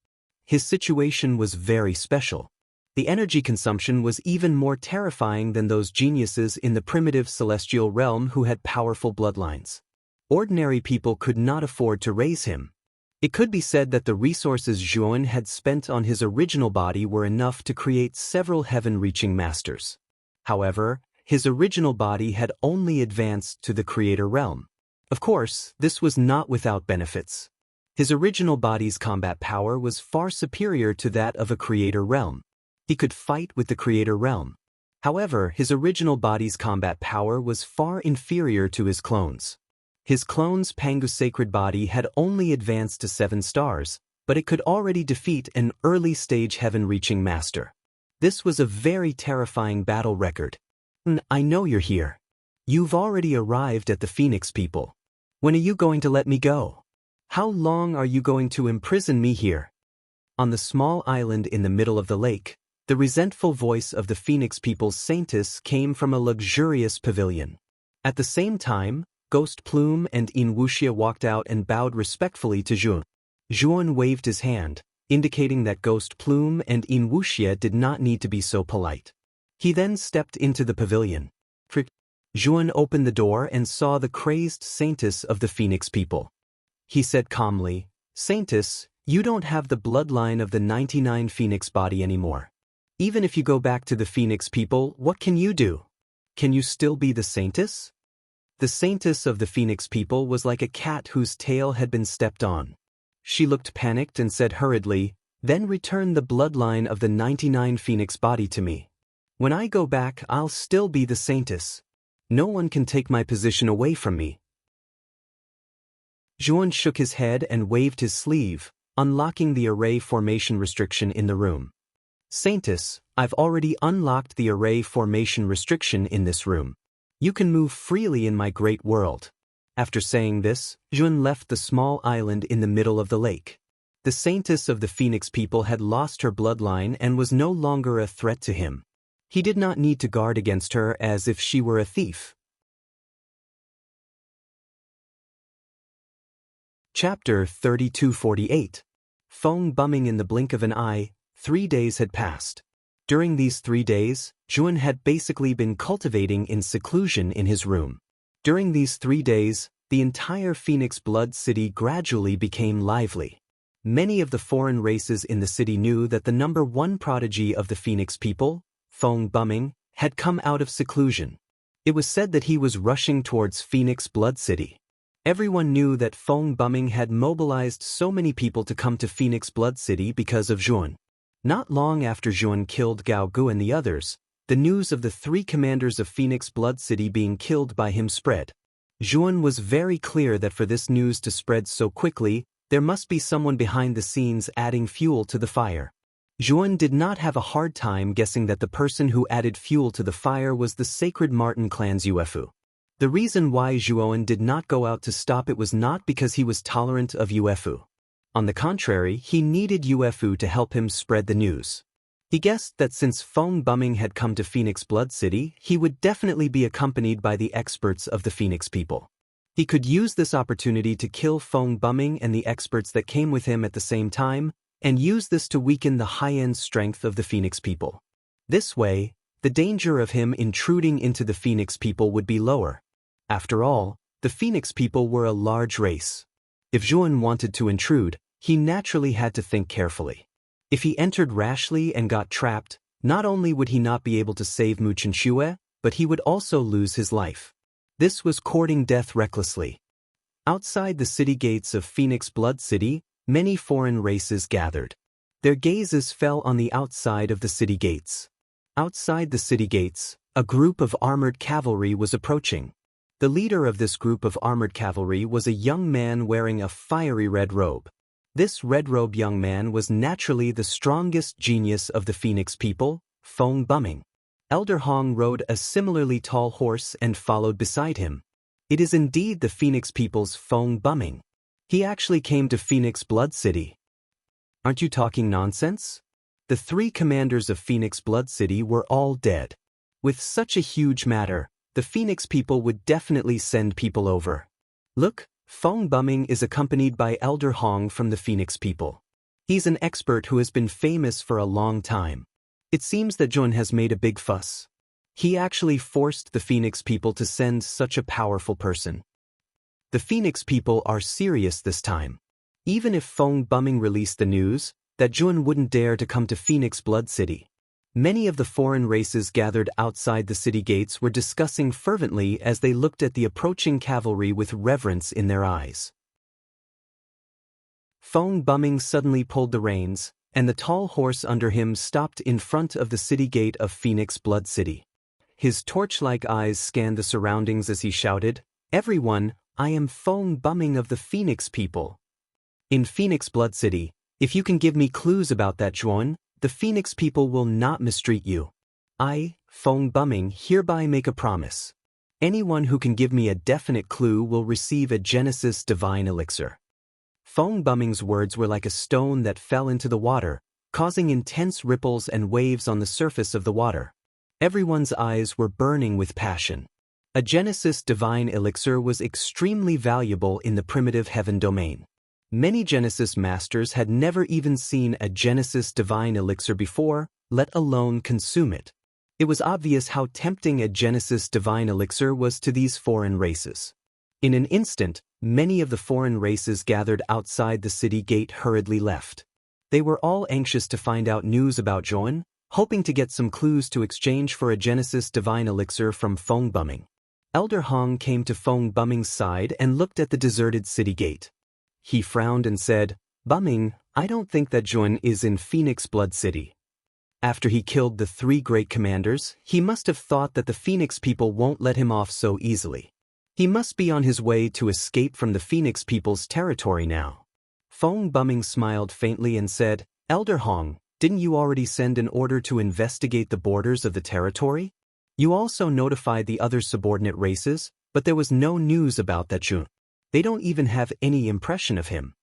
A: His situation was very special. The energy consumption was even more terrifying than those geniuses in the primitive celestial realm who had powerful bloodlines. Ordinary people could not afford to raise him. It could be said that the resources Zhuan had spent on his original body were enough to create several heaven-reaching masters. However, his original body had only advanced to the Creator Realm. Of course, this was not without benefits. His original body's combat power was far superior to that of a Creator Realm. He could fight with the Creator Realm. However, his original body's combat power was far inferior to his clones. His clone's Pangu's sacred body had only advanced to 7 stars, but it could already defeat an early-stage heaven-reaching master. This was a very terrifying battle record. I know you're here. You've already arrived at the Phoenix people. When are you going to let me go? How long are you going to imprison me here? On the small island in the middle of the lake, the resentful voice of the Phoenix people's saintess came from a luxurious pavilion. At the same time, Ghost Plume and In Wuxia walked out and bowed respectfully to Zhuan. Zhuan waved his hand, indicating that Ghost Plume and In Wuxia did not need to be so polite. He then stepped into the pavilion. Zhuan opened the door and saw the crazed saintess of the Phoenix people. He said calmly, "Saintess, you don't have the bloodline of the 99 Phoenix body anymore. Even if you go back to the Phoenix people, what can you do? Can you still be the saintess?" The saintess of the Phoenix people was like a cat whose tail had been stepped on. She looked panicked and said hurriedly, "Then return the bloodline of the 99 Phoenix body to me. When I go back, I'll still be the saintess. No one can take my position away from me." Zhuan shook his head and waved his sleeve, unlocking the array formation restriction in the room. "Saintess, I've already unlocked the array formation restriction in this room. You can move freely in my great world." After saying this, Zhuan left the small island in the middle of the lake. The saintess of the Phoenix people had lost her bloodline and was no longer a threat to him. He did not need to guard against her as if she were a thief. Chapter 3248. Feng bumming in the blink of an eye. 3 days had passed. During these 3 days, Zhuan had basically been cultivating in seclusion in his room. During these 3 days, the entire Phoenix Blood City gradually became lively. Many of the foreign races in the city knew that the #1 prodigy of the Phoenix people, Feng bumming, had come out of seclusion. It was said that he was rushing towards Phoenix Blood City. Everyone knew that Feng bumming had mobilized so many people to come to Phoenix Blood City because of Zhuan. Not long after Zhuan killed Gao Gu and the others, the news of the 3 commanders of Phoenix Blood City being killed by him spread. Zhuan was very clear that for this news to spread so quickly, there must be someone behind the scenes adding fuel to the fire. Zhuan did not have a hard time guessing that the person who added fuel to the fire was the Sacred Martin clan's UFO. The reason why Zhuan did not go out to stop it was not because he was tolerant of UFO. On the contrary, he needed UFO to help him spread the news. He guessed that since Feng bumming had come to Phoenix Blood City, he would definitely be accompanied by the experts of the Phoenix people. He could use this opportunity to kill Feng bumming and the experts that came with him at the same time, and use this to weaken the high-end strength of the Phoenix people. This way, the danger of him intruding into the Phoenix people would be lower. After all, the Phoenix people were a large race. If Zhuan wanted to intrude, he naturally had to think carefully. If he entered rashly and got trapped, not only would he not be able to save Mu Chenxue, but he would also lose his life. This was courting death recklessly. Outside the city gates of Phoenix Blood City, many foreign races gathered. Their gazes fell on the outside of the city gates. Outside the city gates, a group of armored cavalry was approaching. The leader of this group of armored cavalry was a young man wearing a fiery red robe. This red-robed young man was naturally the strongest genius of the Phoenix people, Feng bumming. Elder Hong rode a similarly tall horse and followed beside him. It is indeed the Phoenix people's Feng bumming. He actually came to Phoenix Blood City. Aren't you talking nonsense? The 3 commanders of Phoenix Blood City were all dead. With such a huge matter, the Phoenix people would definitely send people over. Look, Feng bumming is accompanied by Elder Hong from the Phoenix people. He's an expert who has been famous for a long time. It seems that Zhuan has made a big fuss. He actually forced the Phoenix people to send such a powerful person. The Phoenix people are serious this time. Even if Feng bumming released the news that Zhuan wouldn't dare to come to Phoenix Blood City. Many of the foreign races gathered outside the city gates were discussing fervently as they looked at the approaching cavalry with reverence in their eyes. Feng bumming suddenly pulled the reins, and the tall horse under him stopped in front of the city gate of Phoenix Blood City. His torch-like eyes scanned the surroundings as he shouted, "Everyone, I am Fong Bumming of the Phoenix people. In Phoenix Blood City, if you can give me clues about that Juan, the Phoenix people will not mistreat you. I, Fong Bumming, hereby make a promise. Anyone who can give me a definite clue will receive a Genesis Divine Elixir." Fong Bumming's words were like a stone that fell into the water, causing intense ripples and waves on the surface of the water. Everyone's eyes were burning with passion. A Genesis Divine Elixir was extremely valuable in the primitive heaven domain. Many Genesis masters had never even seen a Genesis Divine Elixir before, let alone consume it. It was obvious how tempting a Genesis Divine Elixir was to these foreign races. In an instant, many of the foreign races gathered outside the city gate hurriedly left. They were all anxious to find out news about Joan, hoping to get some clues to exchange for a Genesis Divine Elixir from Fong Bumming. Elder Hong came to Fong Bumming's side and looked at the deserted city gate. He frowned and said, "Bumming, I don't think that Joan is in Phoenix Blood City. After he killed the 3 great commanders, he must have thought that the Phoenix people won't let him off so easily. He must be on his way to escape from the Phoenix people's territory now." Fong Bumming smiled faintly and said, "Elder Hong, didn't you already send an order to investigate the borders of the territory? You also notified the other subordinate races, but there was no news about that Jun. They don't even have any impression of him."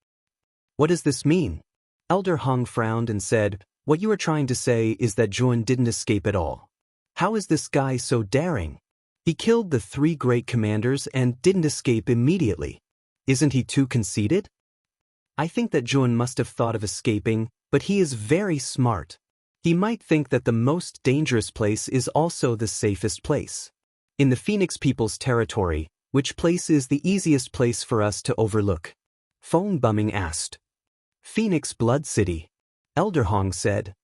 A: "What does this mean?" Elder Hong frowned and said, "What you are trying to say is that Jun didn't escape at all. How is this guy so daring? He killed the 3 great commanders and didn't escape immediately. Isn't he too conceited? I think that Jun must have thought of escaping, but he is very smart. He might think that the most dangerous place is also the safest place. In the Phoenix people's territory, which place is the easiest place for us to overlook?" Fong Bumming asked. "Phoenix Blood City," Elder Hong said.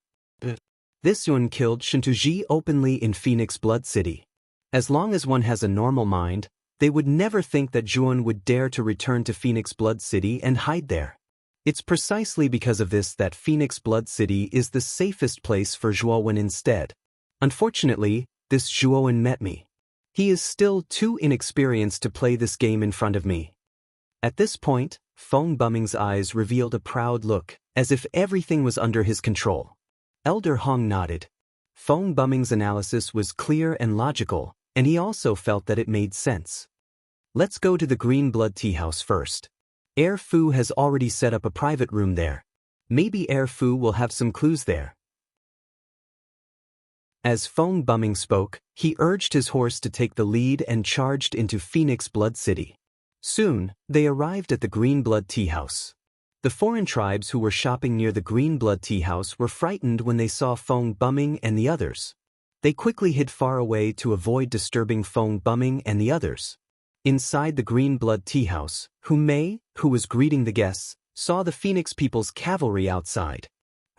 A: "This Yun killed Shintuji openly in Phoenix Blood City. As long as one has a normal mind, they would never think that Juan would dare to return to Phoenix Blood City and hide there. It's precisely because of this that Phoenix Blood City is the safest place for Zhuowen instead. Unfortunately, this Zhuowen met me. He is still too inexperienced to play this game in front of me." At this point, Fong Bumming's eyes revealed a proud look, as if everything was under his control. Elder Hong nodded. Fong Bumming's analysis was clear and logical, and he also felt that it made sense. "Let's go to the Green Blood Tea House first. Air Fu has already set up a private room there. Maybe Air Fu will have some clues there." As Fong Bumming spoke, he urged his horse to take the lead and charged into Phoenix Blood City. Soon, they arrived at the Green Blood Tea House. The foreign tribes who were shopping near the Green Blood Tea House were frightened when they saw Fong Bumming and the others. They quickly hid far away to avoid disturbing Fong Bumming and the others. Inside the Green Blood Tea House, Hu Mei, who was greeting the guests, saw the Phoenix people's cavalry outside.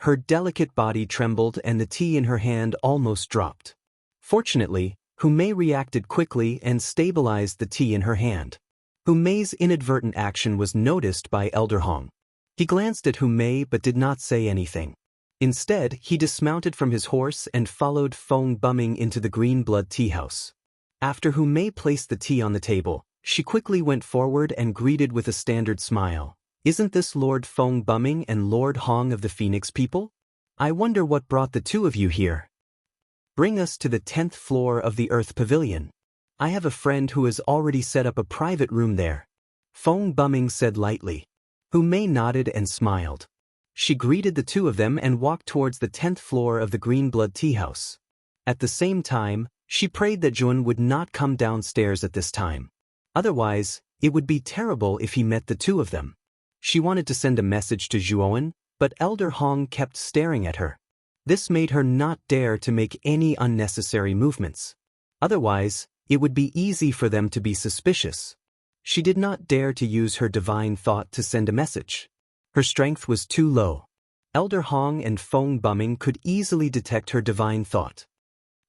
A: Her delicate body trembled and the tea in her hand almost dropped. Fortunately, Hu Mei reacted quickly and stabilized the tea in her hand. Hu Mei's inadvertent action was noticed by Elder Hong. He glanced at Hu Mei but did not say anything. Instead, he dismounted from his horse and followed Fong Bumming into the Green Blood Tea House. After Hu Mei placed the tea on the table, she quickly went forward and greeted with a standard smile. "Isn't this Lord Fong Bumming and Lord Hong of the Phoenix people? I wonder what brought the 2 of you here. Bring us to the 10th floor of the Earth Pavilion. I have a friend who has already set up a private room there," Fong Bumming said lightly. Hu Mei nodded and smiled. She greeted the 2 of them and walked towards the 10th floor of the Green Blood Tea House. At the same time, she prayed that Jun would not come downstairs at this time. Otherwise, it would be terrible if he met the 2 of them. She wanted to send a message to Zhuowen, but Elder Hong kept staring at her. This made her not dare to make any unnecessary movements. Otherwise, it would be easy for them to be suspicious. She did not dare to use her divine thought to send a message. Her strength was too low. Elder Hong and Fong Bumming could easily detect her divine thought.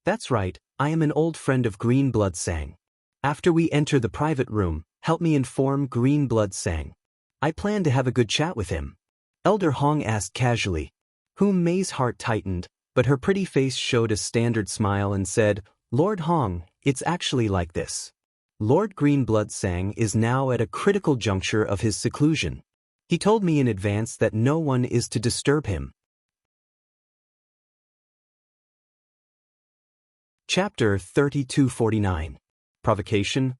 A: "That's right, I am an old friend of Green Blood Sang. After we enter the private room, help me inform Green Blood Sang. I plan to have a good chat with him," Elder Hong asked casually. Hu Mei's heart tightened, but her pretty face showed a standard smile and said, Lord Hong, it's actually like this. Lord Greenblood Sang is now at a critical juncture of his seclusion. He told me in advance that no one is to disturb him. Chapter 3249. Provocation.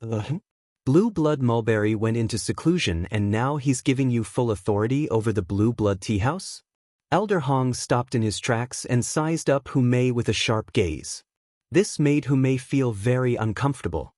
A: Blue Blood Mulberry went into seclusion and now he's giving you full authority over the Blue Blood Tea House? Elder Hong stopped in his tracks and sized up Hu Mei with a sharp gaze. This made Hu Mei feel very uncomfortable.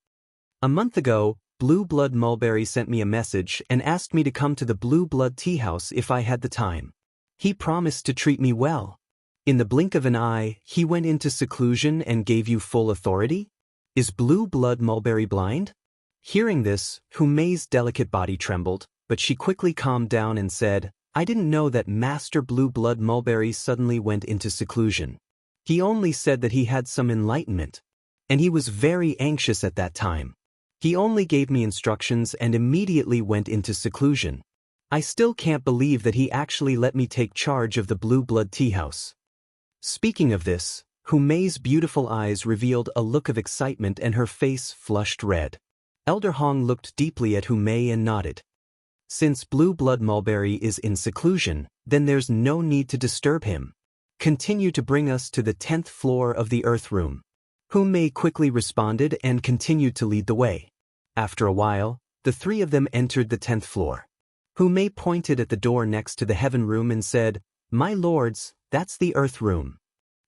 A: A month ago, Blue Blood Mulberry sent me a message and asked me to come to the Blue Blood Tea House if I had the time. He promised to treat me well. In the blink of an eye, he went into seclusion and gave you full authority? Is Blue Blood Mulberry blind? Hearing this, Hu Mei's delicate body trembled, but she quickly calmed down and said, I didn't know that Master Blue Blood Mulberry suddenly went into seclusion. He only said that he had some enlightenment. And he was very anxious at that time. He only gave me instructions and immediately went into seclusion. I still can't believe that he actually let me take charge of the Blue Blood Tea House. Speaking of this, Hu Mei's beautiful eyes revealed a look of excitement and her face flushed red. Elder Hong looked deeply at Hu Mei and nodded. Since Blue Blood Mulberry is in seclusion, then there's no need to disturb him. Continue to bring us to the 10th floor of the Earth Room. Hu Mei quickly responded and continued to lead the way. After a while, the three of them entered the 10th floor. Hu Mei pointed at the door next to the Heaven Room and said, My lords, that's the Earth Room.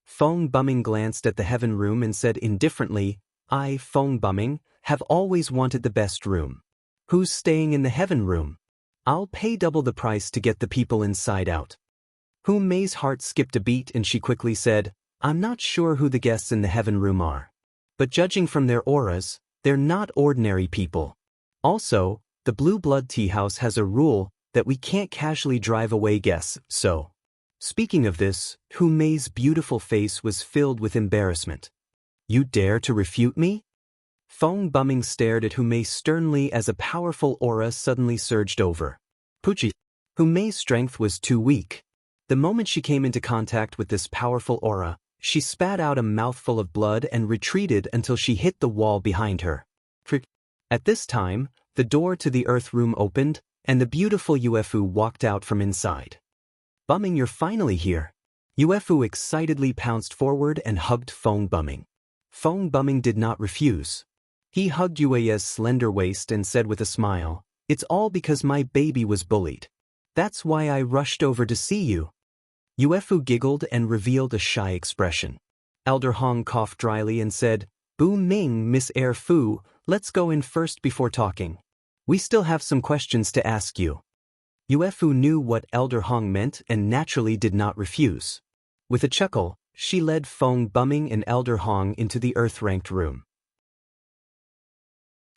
A: Feng Bumming glanced at the Heaven Room and said indifferently, I, Feng Bumming, have always wanted the best room. Who's staying in the Heaven Room? I'll pay double the price to get the people inside out. Hu Mei's heart skipped a beat and she quickly said, I'm not sure who the guests in the Heaven Room are. But judging from their auras, they're not ordinary people. Also, the Blue Blood Tea House has a rule that we can't casually drive away guests, so. Speaking of this, Hu Mei's beautiful face was filled with embarrassment. You dare to refute me? Feng Bumming stared at Hu Mei sternly as a powerful aura suddenly surged over. Puchi. Hu Mei's strength was too weak. The moment she came into contact with this powerful aura, she spat out a mouthful of blood and retreated until she hit the wall behind her. At this time, the door to the Earth Room opened, and the beautiful Uefu walked out from inside. Bumming, you're finally here. Uefu excitedly pounced forward and hugged Feng Bumming. Feng Bumming did not refuse. He hugged Yue's slender waist and said with a smile, It's all because my baby was bullied. That's why I rushed over to see you. Uefu giggled and revealed a shy expression. Elder Hong coughed dryly and said, Bu Ming, Miss Air Fu, let's go in first before talking. We still have some questions to ask you. Uefu knew what Elder Hong meant and naturally did not refuse. With a chuckle, she led Feng Bumming and Elder Hong into the Earth-ranked room.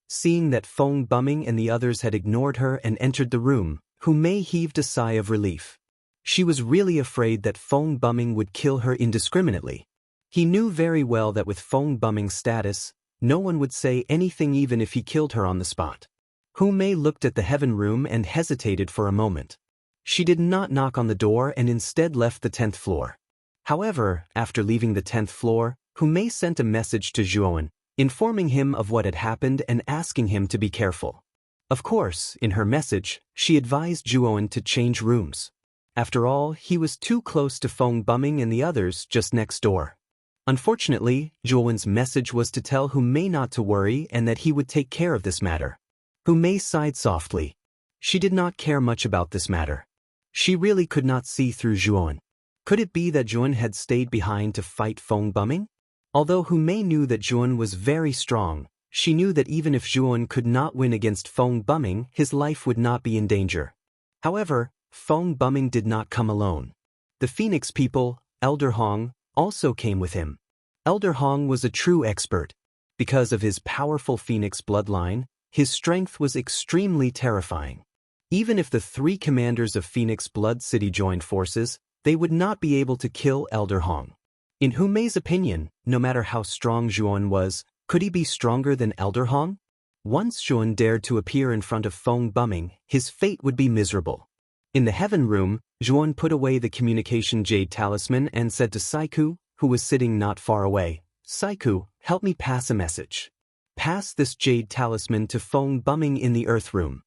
A: Seeing that Feng Bumming and the others had ignored her and entered the room, Hu Mei heaved a sigh of relief. She was really afraid that Feng Bumming would kill her indiscriminately. He knew very well that with Feng Bumming's status, no one would say anything even if he killed her on the spot. Hu Mei looked at the Heaven Room and hesitated for a moment. She did not knock on the door and instead left the 10th floor. However, after leaving the 10th floor, Hu Mei sent a message to Zhuowen, informing him of what had happened and asking him to be careful. Of course, in her message, she advised Zhuowen to change rooms. After all, he was too close to Feng Bumming and the others just next door. Unfortunately, Zhuowen's message was to tell Hu Mei not to worry and that he would take care of this matter. Hu Mei sighed softly. She did not care much about this matter. She really could not see through Zhuowen. Could it be that Zhuowen had stayed behind to fight Feng Bumming? Although Hu Mei knew that Zhuowen was very strong, she knew that even if Zhuowen could not win against Feng Bumming, his life would not be in danger. However, Feng Bumming did not come alone. The Phoenix people, Elder Hong, also came with him. Elder Hong was a true expert. Because of his powerful Phoenix bloodline, his strength was extremely terrifying. Even if the three commanders of Phoenix Blood City joined forces, they would not be able to kill Elder Hong. In Hu Mei's opinion, no matter how strong Zhuowen was, could he be stronger than Elder Hong? Once Zhuowen dared to appear in front of Feng Bumming, his fate would be miserable. In the Heaven Room, Zhuowen put away the communication jade talisman and said to Saiku, who was sitting not far away, Saiku, help me pass a message. Pass this jade talisman to Feng Bumming in the earth room.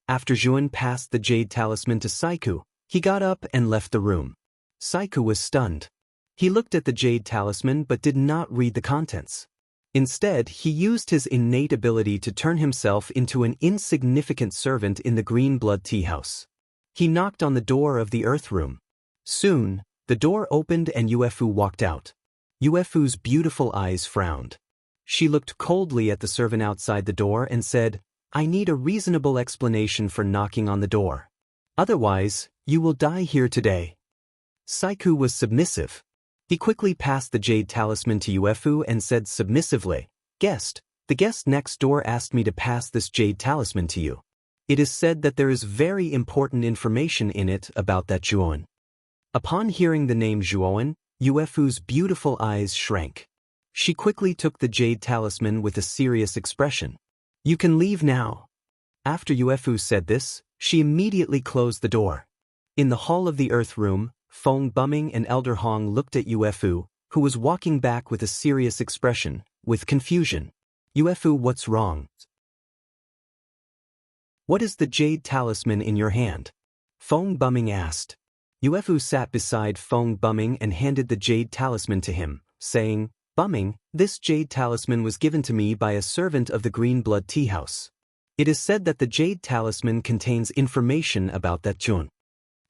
A: After Zhuan passed the jade talisman to Saiku, he got up and left the room. Saiku was stunned. He looked at the jade talisman but did not read the contents. Instead, he used his innate ability to turn himself into an insignificant servant in the green blood tea house. He knocked on the door of the earth room. Soon, the door opened and Yuefu walked out. Yuefu's beautiful eyes frowned. She looked coldly at the servant outside the door and said, "I need a reasonable explanation for knocking on the door. Otherwise, you will die here today." Saiku was submissive. He quickly passed the jade talisman to Yuefu and said submissively, the guest next door asked me to pass this jade talisman to you. It is said that there is very important information in it about that Zhuan." Upon hearing the name Zhuan, Yuefu's beautiful eyes shrank. She quickly took the jade talisman with a serious expression. "You can leave now." After Yuefu said this, she immediately closed the door. In the hall of the earth room, Feng Bumming and Elder Hong looked at Yuefu, who was walking back with a serious expression, with confusion. "Yuefu, what's wrong? What is the jade talisman in your hand?" Feng Bumming asked. Yuefu sat beside Feng Bumming and handed the jade talisman to him, saying, "Bumming, this jade talisman was given to me by a servant of the Green Blood Tea House. It is said that the jade talisman contains information about that Zhuan."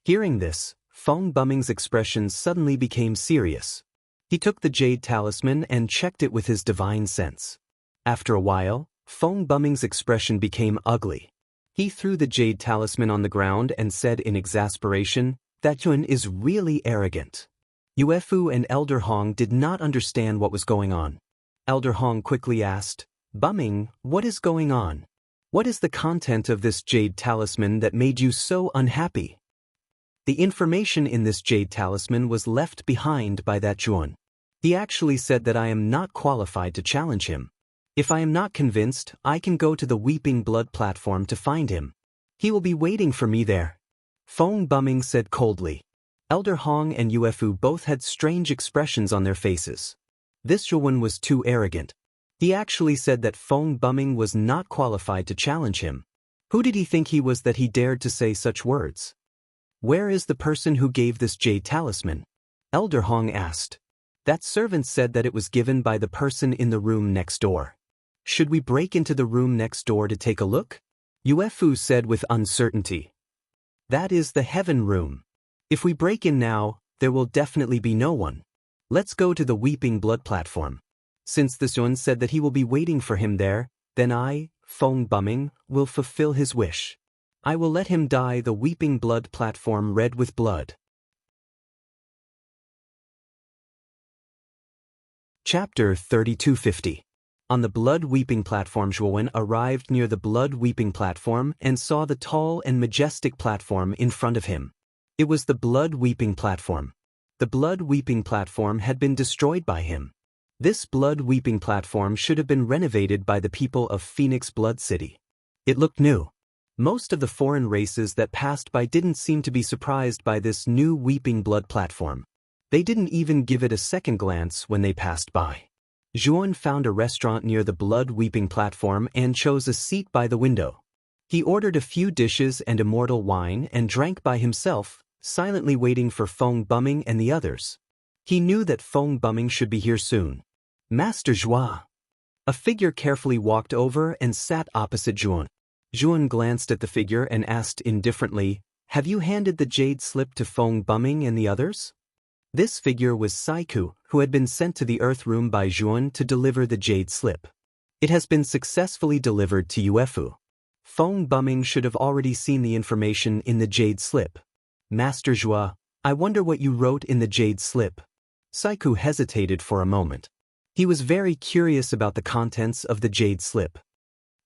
A: Hearing this, Feng Bumming's expression suddenly became serious. He took the jade talisman and checked it with his divine sense. After a while, Feng Bumming's expression became ugly. He threw the jade talisman on the ground and said in exasperation, "That Zhuan is really arrogant." Yuefu and Elder Hong did not understand what was going on. Elder Hong quickly asked, "Bumming, what is going on? What is the content of this jade talisman that made you so unhappy?" "The information in this jade talisman was left behind by that Zhuan. He actually said that I am not qualified to challenge him. If I am not convinced, I can go to the Weeping Blood platform to find him. He will be waiting for me there," Feng Bumming said coldly. Elder Hong and Yuefu both had strange expressions on their faces. This Zhuan was too arrogant. He actually said that Feng Bumming was not qualified to challenge him. Who did he think he was that he dared to say such words? "Where is the person who gave this jade talisman?" Elder Hong asked. "That servant said that it was given by the person in the room next door." "Should we break into the room next door to take a look?" Yuefu said with uncertainty. "That is the heaven room. If we break in now, there will definitely be no one. Let's go to the Weeping Blood platform. Since the Zhuan said that he will be waiting for him there, then I, Feng Bumming, will fulfill his wish. I will let him dye the Weeping Blood platform red with blood." Chapter 3250. On the Blood Weeping platform, Zhuan arrived near the Blood Weeping platform and saw the tall and majestic platform in front of him. It was the Blood Weeping platform. The Blood Weeping platform had been destroyed by him. This Blood Weeping platform should have been renovated by the people of Phoenix Blood City. It looked new. Most of the foreign races that passed by didn't seem to be surprised by this new Weeping Blood platform. They didn't even give it a second glance when they passed by. Zhuan found a restaurant near the Blood Weeping platform and chose a seat by the window. He ordered a few dishes and immortal wine and drank by himself, silently waiting for Feng Bumming and the others. He knew that Feng Bumming should be here soon. "Master Zhua." A figure carefully walked over and sat opposite Zhuan. Zhuan glanced at the figure and asked indifferently, "Have you handed the jade slip to Feng Bumming and the others?" This figure was Saiku, who had been sent to the earth room by Zhuan to deliver the jade slip. "It has been successfully delivered to Yuefu." Feng Bumming should have already seen the information in the jade slip. "Master Zhua, I wonder what you wrote in the jade slip." Saiku hesitated for a moment. He was very curious about the contents of the jade slip.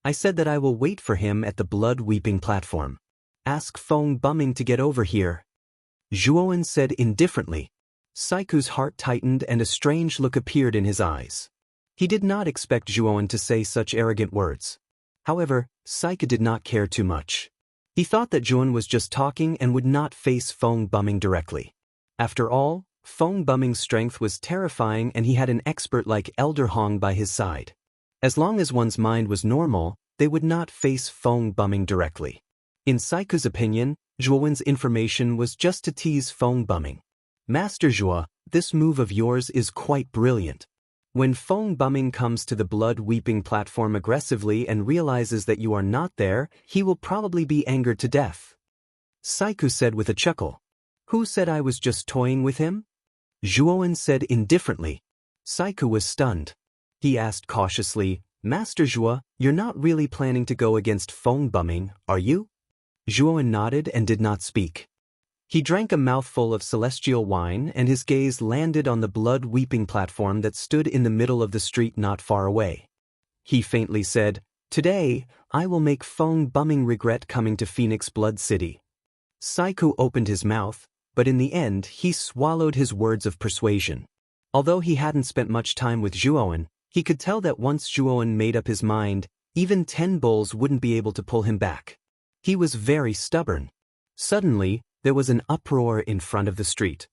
A: "I said that I will wait for him at the Blood Weeping platform. Ask Feng Bumming to get over here," Zhuan said indifferently. Saiku's heart tightened and a strange look appeared in his eyes. He did not expect Zhuan to say such arrogant words. However, Saiku did not care too much. He thought that Zhuan was just talking and would not face Feng Bumming directly. After all, Feng Bumming's strength was terrifying and he had an expert like Elder Hong by his side. As long as one's mind was normal, they would not face Feng Bumming directly. In Saiku's opinion, Zhuowen's information was just to tease Feng Bumming. Master Zhuo, this move of yours is quite brilliant. When Feng Bumming comes to the blood-weeping platform aggressively and realizes that you are not there, he will probably be angered to death. Saiku said with a chuckle. Who said I was just toying with him? Zhuowen said indifferently. Saiku was stunned. He asked cautiously, Master Zhuo, you're not really planning to go against Feng Bumming, are you? Zhuowen nodded and did not speak. He drank a mouthful of celestial wine and his gaze landed on the blood-weeping platform that stood in the middle of the street not far away. He faintly said, Today, I will make Feng Bumming regret coming to Phoenix Blood City. Saiku opened his mouth, but in the end he swallowed his words of persuasion. Although he hadn't spent much time with Zhuowen, he could tell that once Zhuowen made up his mind, even 10 bulls wouldn't be able to pull him back. He was very stubborn. Suddenly, there was an uproar in front of the street.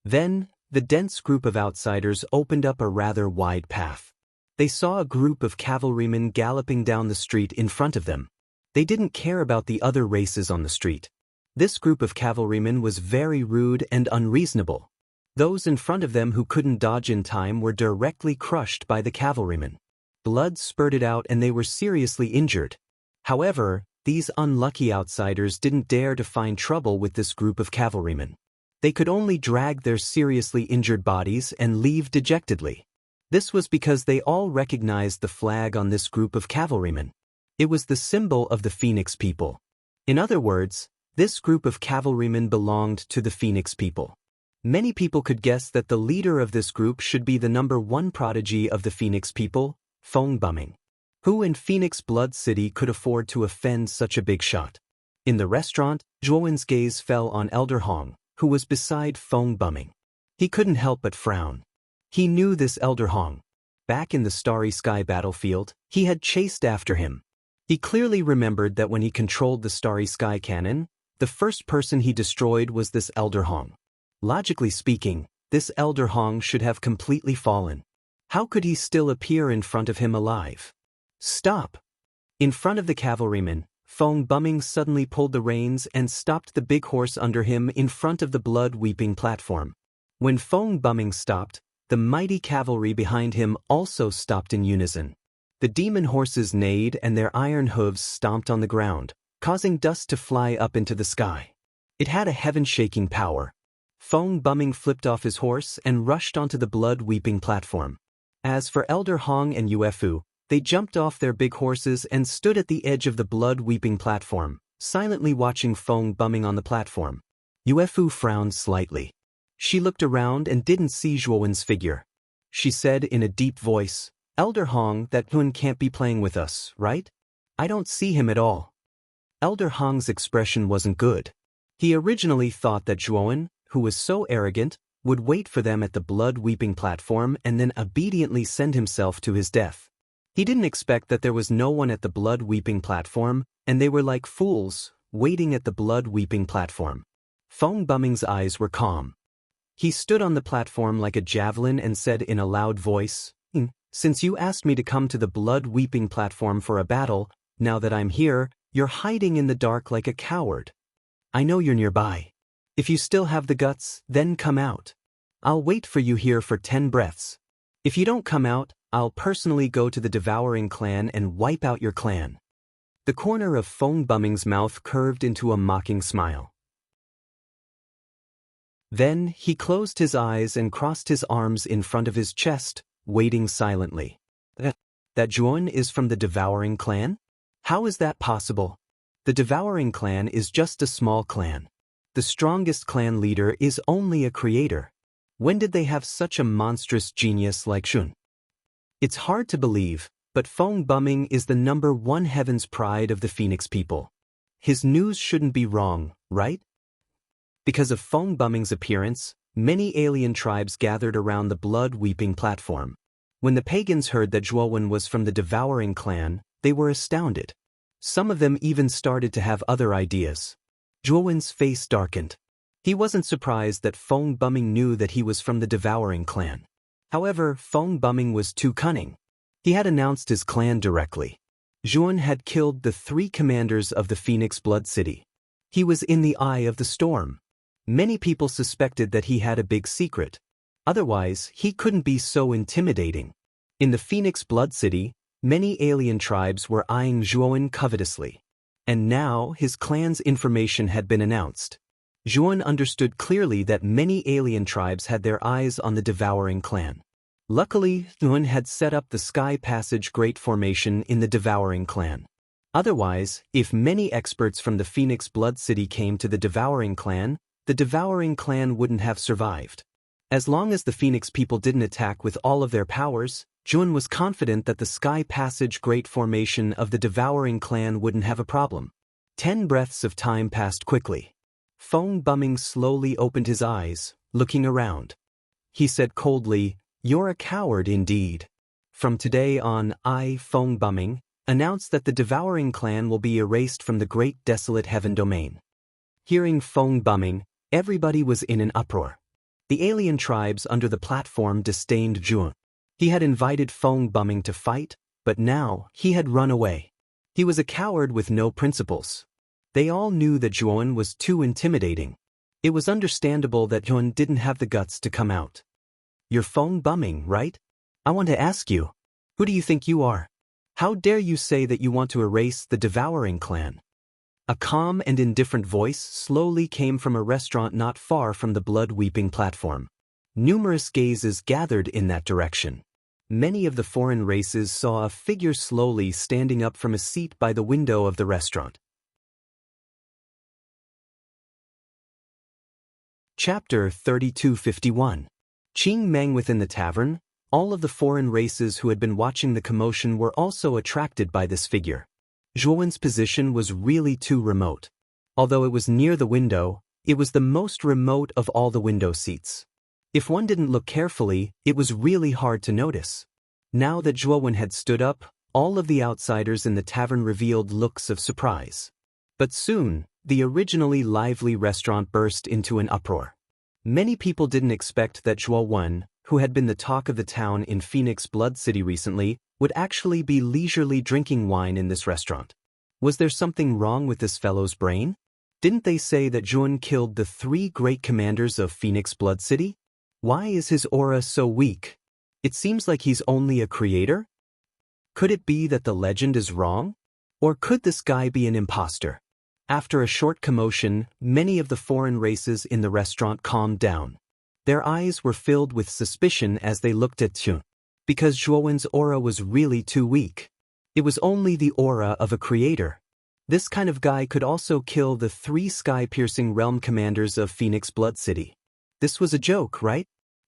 A: Then, the dense group of outsiders opened up a rather wide path. They saw a group of cavalrymen galloping down the street in front of them. They didn't care about the other races on the street. This group of cavalrymen was very rude and unreasonable. Those in front of them who couldn't dodge in time were directly crushed by the cavalrymen. Blood spurted out and they were seriously injured. However, these unlucky outsiders didn't dare to find trouble with this group of cavalrymen. They could only drag their seriously injured bodies and leave dejectedly. This was because they all recognized the flag on this group of cavalrymen. It was the symbol of the Phoenix people. In other words, this group of cavalrymen belonged to the Phoenix people. Many people could guess that the leader of this group should be the #1 prodigy of the Phoenix people, Feng Bumming. Who in Phoenix Blood City could afford to offend such a big shot? In the restaurant, Zhuowen's gaze fell on Elder Hong, who was beside Feng Bumming. He couldn't help but frown. He knew this Elder Hong. Back in the Starry Sky battlefield, he had chased after him. He clearly remembered that when he controlled the Starry Sky cannon, the first person he destroyed was this Elder Hong. Logically speaking, this Elder Hong should have completely fallen. How could he still appear in front of him alive? Stop! In front of the cavalrymen, Feng Bumming suddenly pulled the reins and stopped the big horse under him in front of the blood-weeping platform. When Feng Bumming stopped, the mighty cavalry behind him also stopped in unison. The demon horses neighed and their iron hooves stomped on the ground, causing dust to fly up into the sky. It had a heaven-shaking power. Feng Bumming flipped off his horse and rushed onto the blood-weeping platform. As for Elder Hong and Yuefu, they jumped off their big horses and stood at the edge of the blood-weeping platform, silently watching Feng Bumming on the platform. Yuefu frowned slightly. She looked around and didn't see Zhuowen's figure. She said in a deep voice, Elder Hong, that Hun can't be playing with us, right? I don't see him at all. Elder Hong's expression wasn't good. He originally thought that Zhuowen, who was so arrogant, would wait for them at the blood-weeping platform and then obediently send himself to his death. He didn't expect that there was no one at the blood-weeping platform, and they were like fools, waiting at the blood-weeping platform. Feng Bumming's eyes were calm. He stood on the platform like a javelin and said in a loud voice, Since you asked me to come to the blood-weeping platform for a battle, now that I'm here, you're hiding in the dark like a coward. I know you're nearby. If you still have the guts, then come out. I'll wait for you here for 10 breaths. If you don't come out, I'll personally go to the Devouring Clan and wipe out your clan. The corner of Feng Bumming's mouth curved into a mocking smile. Then he closed his eyes and crossed his arms in front of his chest, waiting silently. That Zhuowen is from the Devouring Clan? How is that possible? The Devouring Clan is just a small clan. The strongest clan leader is only a creator. When did they have such a monstrous genius like Shun? It's hard to believe, but Feng Bumming is the #1 heaven's pride of the Phoenix people. His news shouldn't be wrong, right? Because of Feng Bumming's appearance, many alien tribes gathered around the blood-weeping platform. When the pagans heard that Zhuowen was from the Devouring Clan, they were astounded. Some of them even started to have other ideas. Zhuowen's face darkened. He wasn't surprised that Feng Bumming knew that he was from the Devouring clan. However, Feng Bumming was too cunning. He had announced his clan directly. Zhuan had killed the 3 commanders of the Phoenix Blood City. He was in the eye of the storm. Many people suspected that he had a big secret. Otherwise, he couldn't be so intimidating. In the Phoenix Blood City, many alien tribes were eyeing Zhuan covetously. And now his clan's information had been announced. Zhuan understood clearly that many alien tribes had their eyes on the Devouring clan. Luckily, Zhuan had set up the Sky Passage Great Formation in the Devouring clan. Otherwise, if many experts from the Phoenix Blood City came to the Devouring clan wouldn't have survived. As long as the Phoenix people didn't attack with all of their powers, Zhuan was confident that the Sky Passage Great Formation of the Devouring clan wouldn't have a problem. 10 breaths of time passed quickly. Feng Bumming slowly opened his eyes, looking around. He said coldly, "You're a coward indeed. From today on, I, Feng Bumming, announce that the Devouring clan will be erased from the Great Desolate Heaven domain." Hearing Feng Bumming, everybody was in an uproar. The alien tribes under the platform disdained Zhuan. He had invited Feng Bumming to fight, but now he had run away. He was a coward with no principles. They all knew that Zhuan was too intimidating. It was understandable that Zhuan didn't have the guts to come out. "You're Feng Bumming, right? I want to ask you, who do you think you are? How dare you say that you want to erase the Devouring clan?" A calm and indifferent voice slowly came from a restaurant not far from the blood-weeping platform. Numerous gazes gathered in that direction. Many of the foreign races saw a figure slowly standing up from a seat by the window of the restaurant. Chapter 3251. Qing Meng. Within the tavern, all of the foreign races who had been watching the commotion were also attracted by this figure. Zhuan's position was really too remote. Although it was near the window, it was the most remote of all the window seats. If one didn't look carefully, it was really hard to notice. Now that Zhuan had stood up, all of the outsiders in the tavern revealed looks of surprise. But soon, the originally lively restaurant burst into an uproar. Many people didn't expect that Zhuan, who had been the talk of the town in Phoenix Blood City recently, would actually be leisurely drinking wine in this restaurant. Was there something wrong with this fellow's brain? Didn't they say that Zhuan killed the 3 great commanders of Phoenix Blood City? Why is his aura so weak? It seems like he's only a creator? Could it be that the legend is wrong? Or could this guy be an imposter? After a short commotion, many of the foreign races in the restaurant calmed down. Their eyes were filled with suspicion as they looked at Zhuan. Because Zhuan's aura was really too weak. It was only the aura of a creator. This kind of guy could also kill the 3 sky-piercing realm commanders of Phoenix Blood City. This was a joke, right?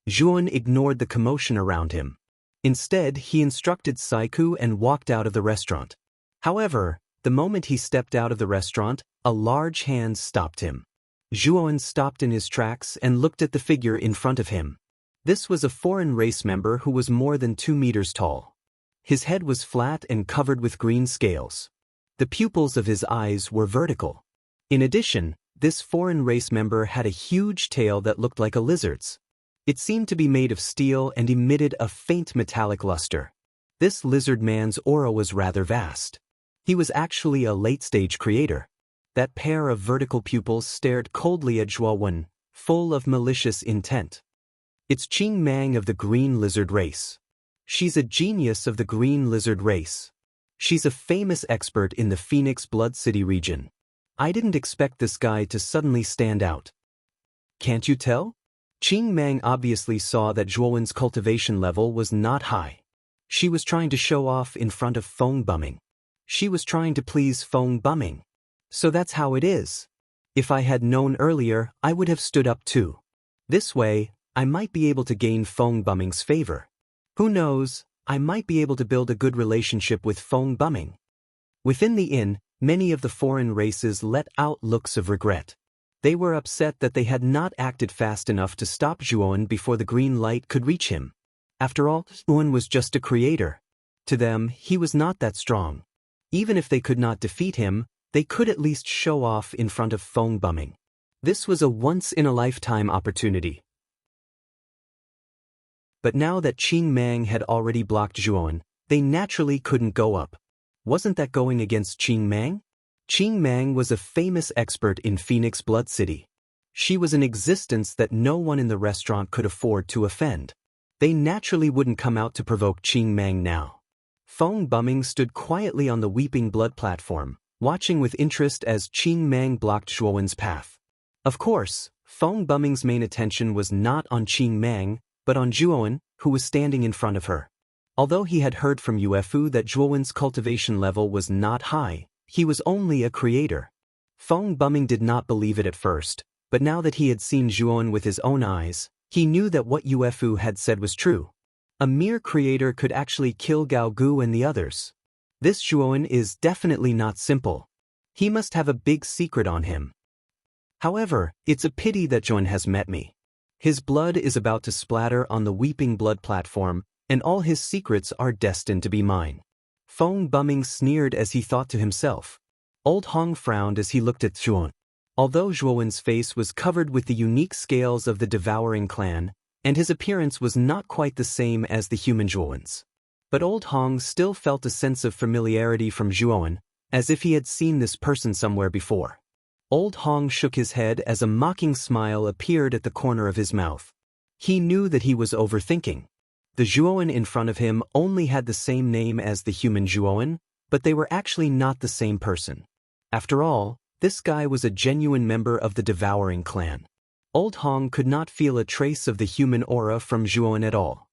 A: Zhuan ignored the commotion around him. Instead, he instructed Saiku and walked out of the restaurant. However, the moment he stepped out of the restaurant, a large hand stopped him. Zhuan stopped in his tracks and looked at the figure in front of him. This was a foreign race member who was more than 2 meters tall. His head was flat and covered with green scales. The pupils of his eyes were vertical. In addition, this foreign race member had a huge tail that looked like a lizard's. It seemed to be made of steel and emitted a faint metallic luster. This lizard man's aura was rather vast. He was actually a late-stage creator. That pair of vertical pupils stared coldly at Zhuan, full of malicious intent. "It's Qing Meng of the Green Lizard race. She's a genius of the Green Lizard race. She's a famous expert in the Phoenix Blood City region. I didn't expect this guy to suddenly stand out. Can't you tell?" Qing Meng obviously saw that Zhuan's cultivation level was not high. She was trying to show off in front of Feng Bumming. She was trying to please Feng Bumming. So that's how it is. If I had known earlier, I would have stood up too. This way, I might be able to gain Feng Bumming's favor. Who knows, I might be able to build a good relationship with Feng Bumming. Within the inn, many of the foreign races let out looks of regret. They were upset that they had not acted fast enough to stop Zhuan before the green light could reach him. After all, Zhuan was just a creator. To them, he was not that strong. Even if they could not defeat him, they could at least show off in front of Feng Bumming. This was a once-in-a-lifetime opportunity. But now that Qing Mang had already blocked Zhuowen, they naturally couldn't go up. Wasn't that going against Qing Mang? Qing Mang was a famous expert in Phoenix Blood City. She was an existence that no one in the restaurant could afford to offend. They naturally wouldn't come out to provoke Qing Mang now. Feng Bumming stood quietly on the Weeping Blood platform, watching with interest as Qing Mang blocked Zhuowen's path. Of course, Feng Bumming's main attention was not on Qing Mang, but on Zhuowen, who was standing in front of her. Although he had heard from Yuefu that Zhuowen's cultivation level was not high, he was only a creator. Feng Bumming did not believe it at first, but now that he had seen Zhuowen with his own eyes, he knew that what Yuefu had said was true. A mere creator could actually kill Gao Gu and the others. This Zhuowen is definitely not simple. He must have a big secret on him. However, it's a pity that Zhuowen has met me. His blood is about to splatter on the Weeping Blood platform, and all his secrets are destined to be mine. Feng Bumming sneered as he thought to himself. Old Hong frowned as he looked at Zhuowen. Although Zhuowen's face was covered with the unique scales of the devouring clan, and his appearance was not quite the same as the human Zhuowen's. But Old Hong still felt a sense of familiarity from Zhuowen, as if he had seen this person somewhere before. Old Hong shook his head as a mocking smile appeared at the corner of his mouth. He knew that he was overthinking. The Zhuowen in front of him only had the same name as the human Zhuowen, but they were actually not the same person. After all, this guy was a genuine member of the devouring clan. Old Hong could not feel a trace of the human aura from Zhuowen at all.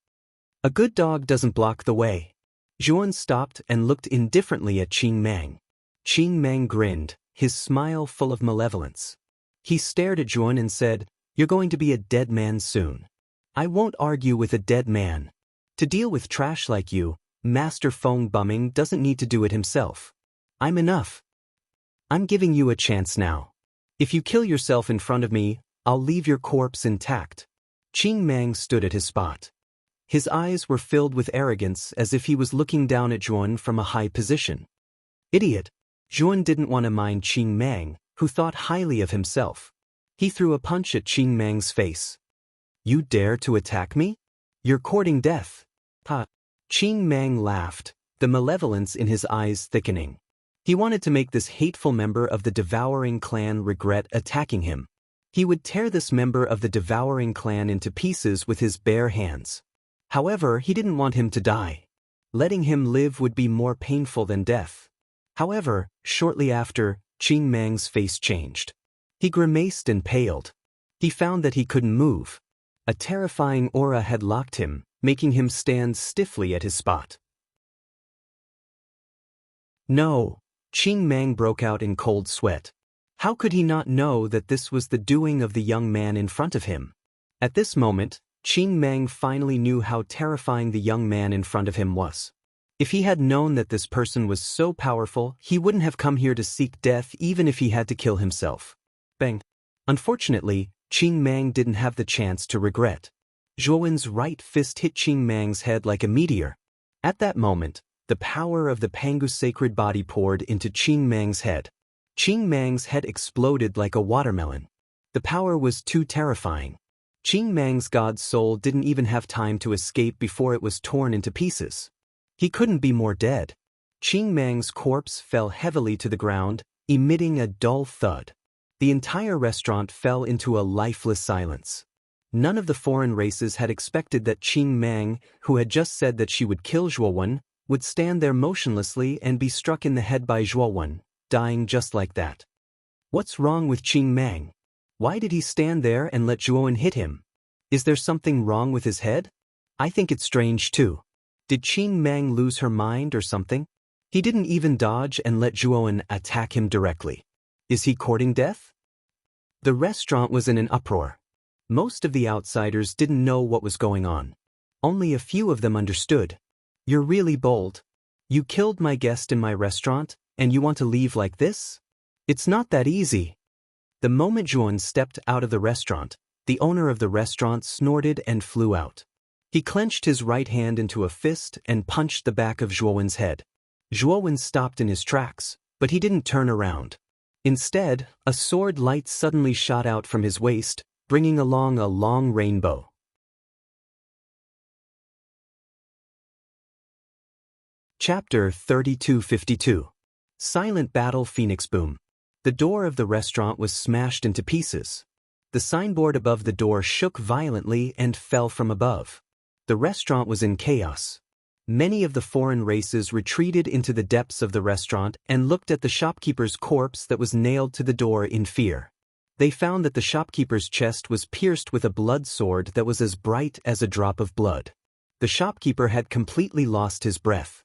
A: A good dog doesn't block the way. Zhuowen stopped and looked indifferently at Qing Mang. Qing Mang grinned, his smile full of malevolence. He stared at Zhuowen and said, "You're going to be a dead man soon. I won't argue with a dead man. To deal with trash like you, Master Feng Bumming doesn't need to do it himself. I'm enough. I'm giving you a chance now. If you kill yourself in front of me, I'll leave your corpse intact." Qing Mang stood at his spot. His eyes were filled with arrogance as if he was looking down at Zhuowen from a high position. Idiot! Zhuowen didn't want to mind Qing Mang, who thought highly of himself. He threw a punch at Qing Mang's face. "You dare to attack me? You're courting death." Ha! Qing Mang laughed, the malevolence in his eyes thickening. He wanted to make this hateful member of the devouring clan regret attacking him. He would tear this member of the devouring clan into pieces with his bare hands. However, he didn't want him to die. Letting him live would be more painful than death. However, shortly after, Qing Mang's face changed. He grimaced and paled. He found that he couldn't move. A terrifying aura had locked him, making him stand stiffly at his spot. No! Qing Mang broke out in cold sweat. How could he not know that this was the doing of the young man in front of him? At this moment, Qing Mang finally knew how terrifying the young man in front of him was. If he had known that this person was so powerful, he wouldn't have come here to seek death even if he had to kill himself. Bang! Unfortunately, Qing Mang didn't have the chance to regret. Zhuowen's right fist hit Qing Mang's head like a meteor. At that moment, the power of the Pangu sacred body poured into Qing Mang's head. Qing Mang's head exploded like a watermelon. The power was too terrifying. Qing Mang's god's soul didn't even have time to escape before it was torn into pieces. He couldn't be more dead. Qing Mang's corpse fell heavily to the ground, emitting a dull thud. The entire restaurant fell into a lifeless silence. None of the foreign races had expected that Qing Mang, who had just said that she would kill Zhuowen, would stand there motionlessly and be struck in the head by Zhuowen, dying just like that. What's wrong with Qing Mang? Why did he stand there and let Zhuowen hit him? Is there something wrong with his head? I think it's strange too. Did Qing Mang lose her mind or something? He didn't even dodge and let Zhuowen attack him directly. Is he courting death? The restaurant was in an uproar. Most of the outsiders didn't know what was going on. Only a few of them understood. You're really bold. You killed my guest in my restaurant, and you want to leave like this? It's not that easy. The moment Zhuowen stepped out of the restaurant, the owner of the restaurant snorted and flew out. He clenched his right hand into a fist and punched the back of Zhuowen's head. Zhuowen stopped in his tracks, but he didn't turn around. Instead, a sword light suddenly shot out from his waist, bringing along a long rainbow. Chapter 3252. Silent Battle Phoenix Boom. The door of the restaurant was smashed into pieces. The signboard above the door shook violently and fell from above. The restaurant was in chaos. Many of the foreign races retreated into the depths of the restaurant and looked at the shopkeeper's corpse that was nailed to the door in fear. They found that the shopkeeper's chest was pierced with a blood sword that was as bright as a drop of blood. The shopkeeper had completely lost his breath.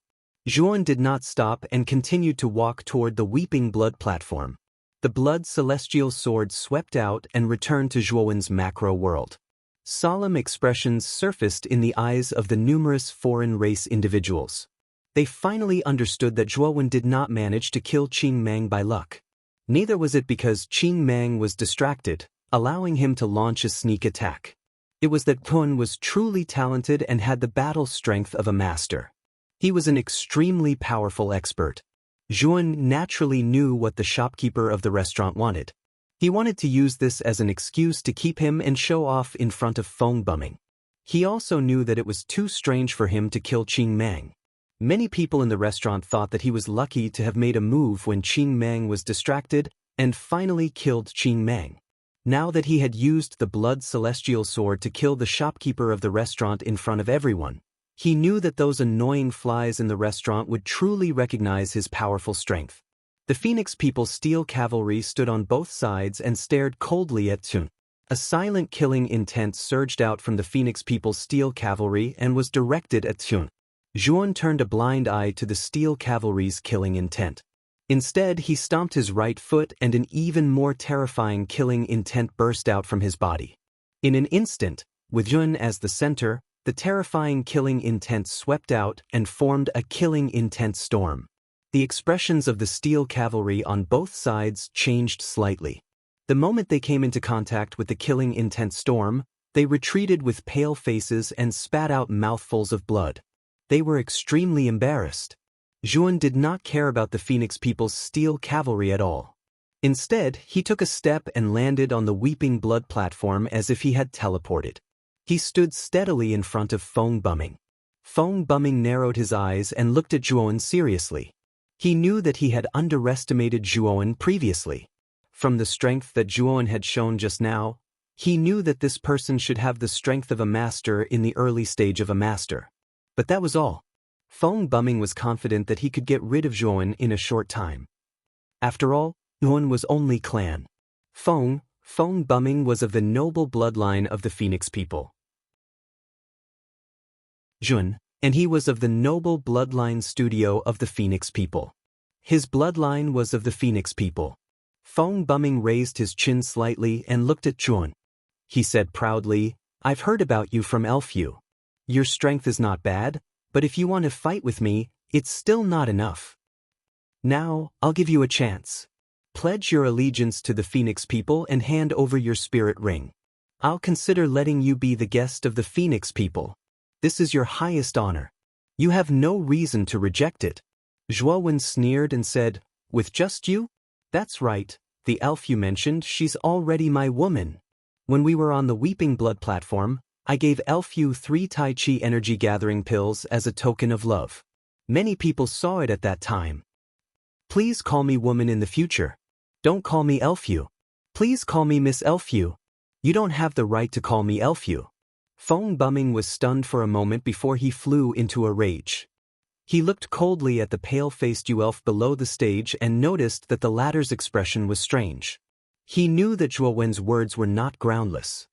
A: Zhuan did not stop and continued to walk toward the weeping blood platform. The blood celestial sword swept out and returned to Zhuan's macro world. Solemn expressions surfaced in the eyes of the numerous foreign race individuals. They finally understood that Zhuan did not manage to kill Qing Mang by luck. Neither was it because Qing Mang was distracted, allowing him to launch a sneak attack. It was that Zhuan was truly talented and had the battle strength of a master. He was an extremely powerful expert. Zhuan naturally knew what the shopkeeper of the restaurant wanted. He wanted to use this as an excuse to keep him and show off in front of Feng Bumming. He also knew that it was too strange for him to kill Qing Mang. Many people in the restaurant thought that he was lucky to have made a move when Qing Mang was distracted and finally killed Qing Mang. Now that he had used the blood celestial sword to kill the shopkeeper of the restaurant in front of everyone, he knew that those annoying flies in the restaurant would truly recognize his powerful strength. The Phoenix People's steel cavalry stood on both sides and stared coldly at Zhuan. A silent killing intent surged out from the Phoenix People's steel cavalry and was directed at Zhuan. Zhuan turned a blind eye to the steel cavalry's killing intent. Instead, he stomped his right foot and an even more terrifying killing intent burst out from his body. In an instant, with Zhuan as the center, the terrifying killing intent swept out and formed a killing intent storm. The expressions of the steel cavalry on both sides changed slightly. The moment they came into contact with the killing intent storm, they retreated with pale faces and spat out mouthfuls of blood. They were extremely embarrassed. Zhuan did not care about the Phoenix People's steel cavalry at all. Instead, he took a step and landed on the weeping blood platform as if he had teleported. He stood steadily in front of Feng Bumming. Feng Bumming narrowed his eyes and looked at Zhuan seriously. He knew that he had underestimated Zhuan previously. From the strength that Zhuan had shown just now, he knew that this person should have the strength of a master in the early stage of a master. But that was all. Feng Bumming was confident that he could get rid of Zhuan in a short time. After all, Zhuan was only clan. Feng Bumming was of the noble bloodline of the Phoenix people. Zhuan, and he was of the noble bloodline studio of the Phoenix people. His bloodline was of the Phoenix people. Feng Bumming raised his chin slightly and looked at Zhuan. He said proudly, "I've heard about you from Elfu. Your strength is not bad, but if you want to fight with me, it's still not enough. Now, I'll give you a chance. Pledge your allegiance to the Phoenix people and hand over your spirit ring. I'll consider letting you be the guest of the Phoenix people. This is your highest honor. You have no reason to reject it." Zhuan sneered and said, "With just you? That's right, the elf you mentioned, she's already my woman. When we were on the Weeping Blood platform, I gave Elfu 3 Tai Chi energy gathering pills as a token of love. Many people saw it at that time. Please call me woman in the future. Don't call me Elfu. Please call me Miss Elfu. You don't have the right to call me Elfu." Feng Bumming was stunned for a moment before he flew into a rage. He looked coldly at the pale-faced elf below the stage and noticed that the latter's expression was strange. He knew that Zhuowen's words were not groundless.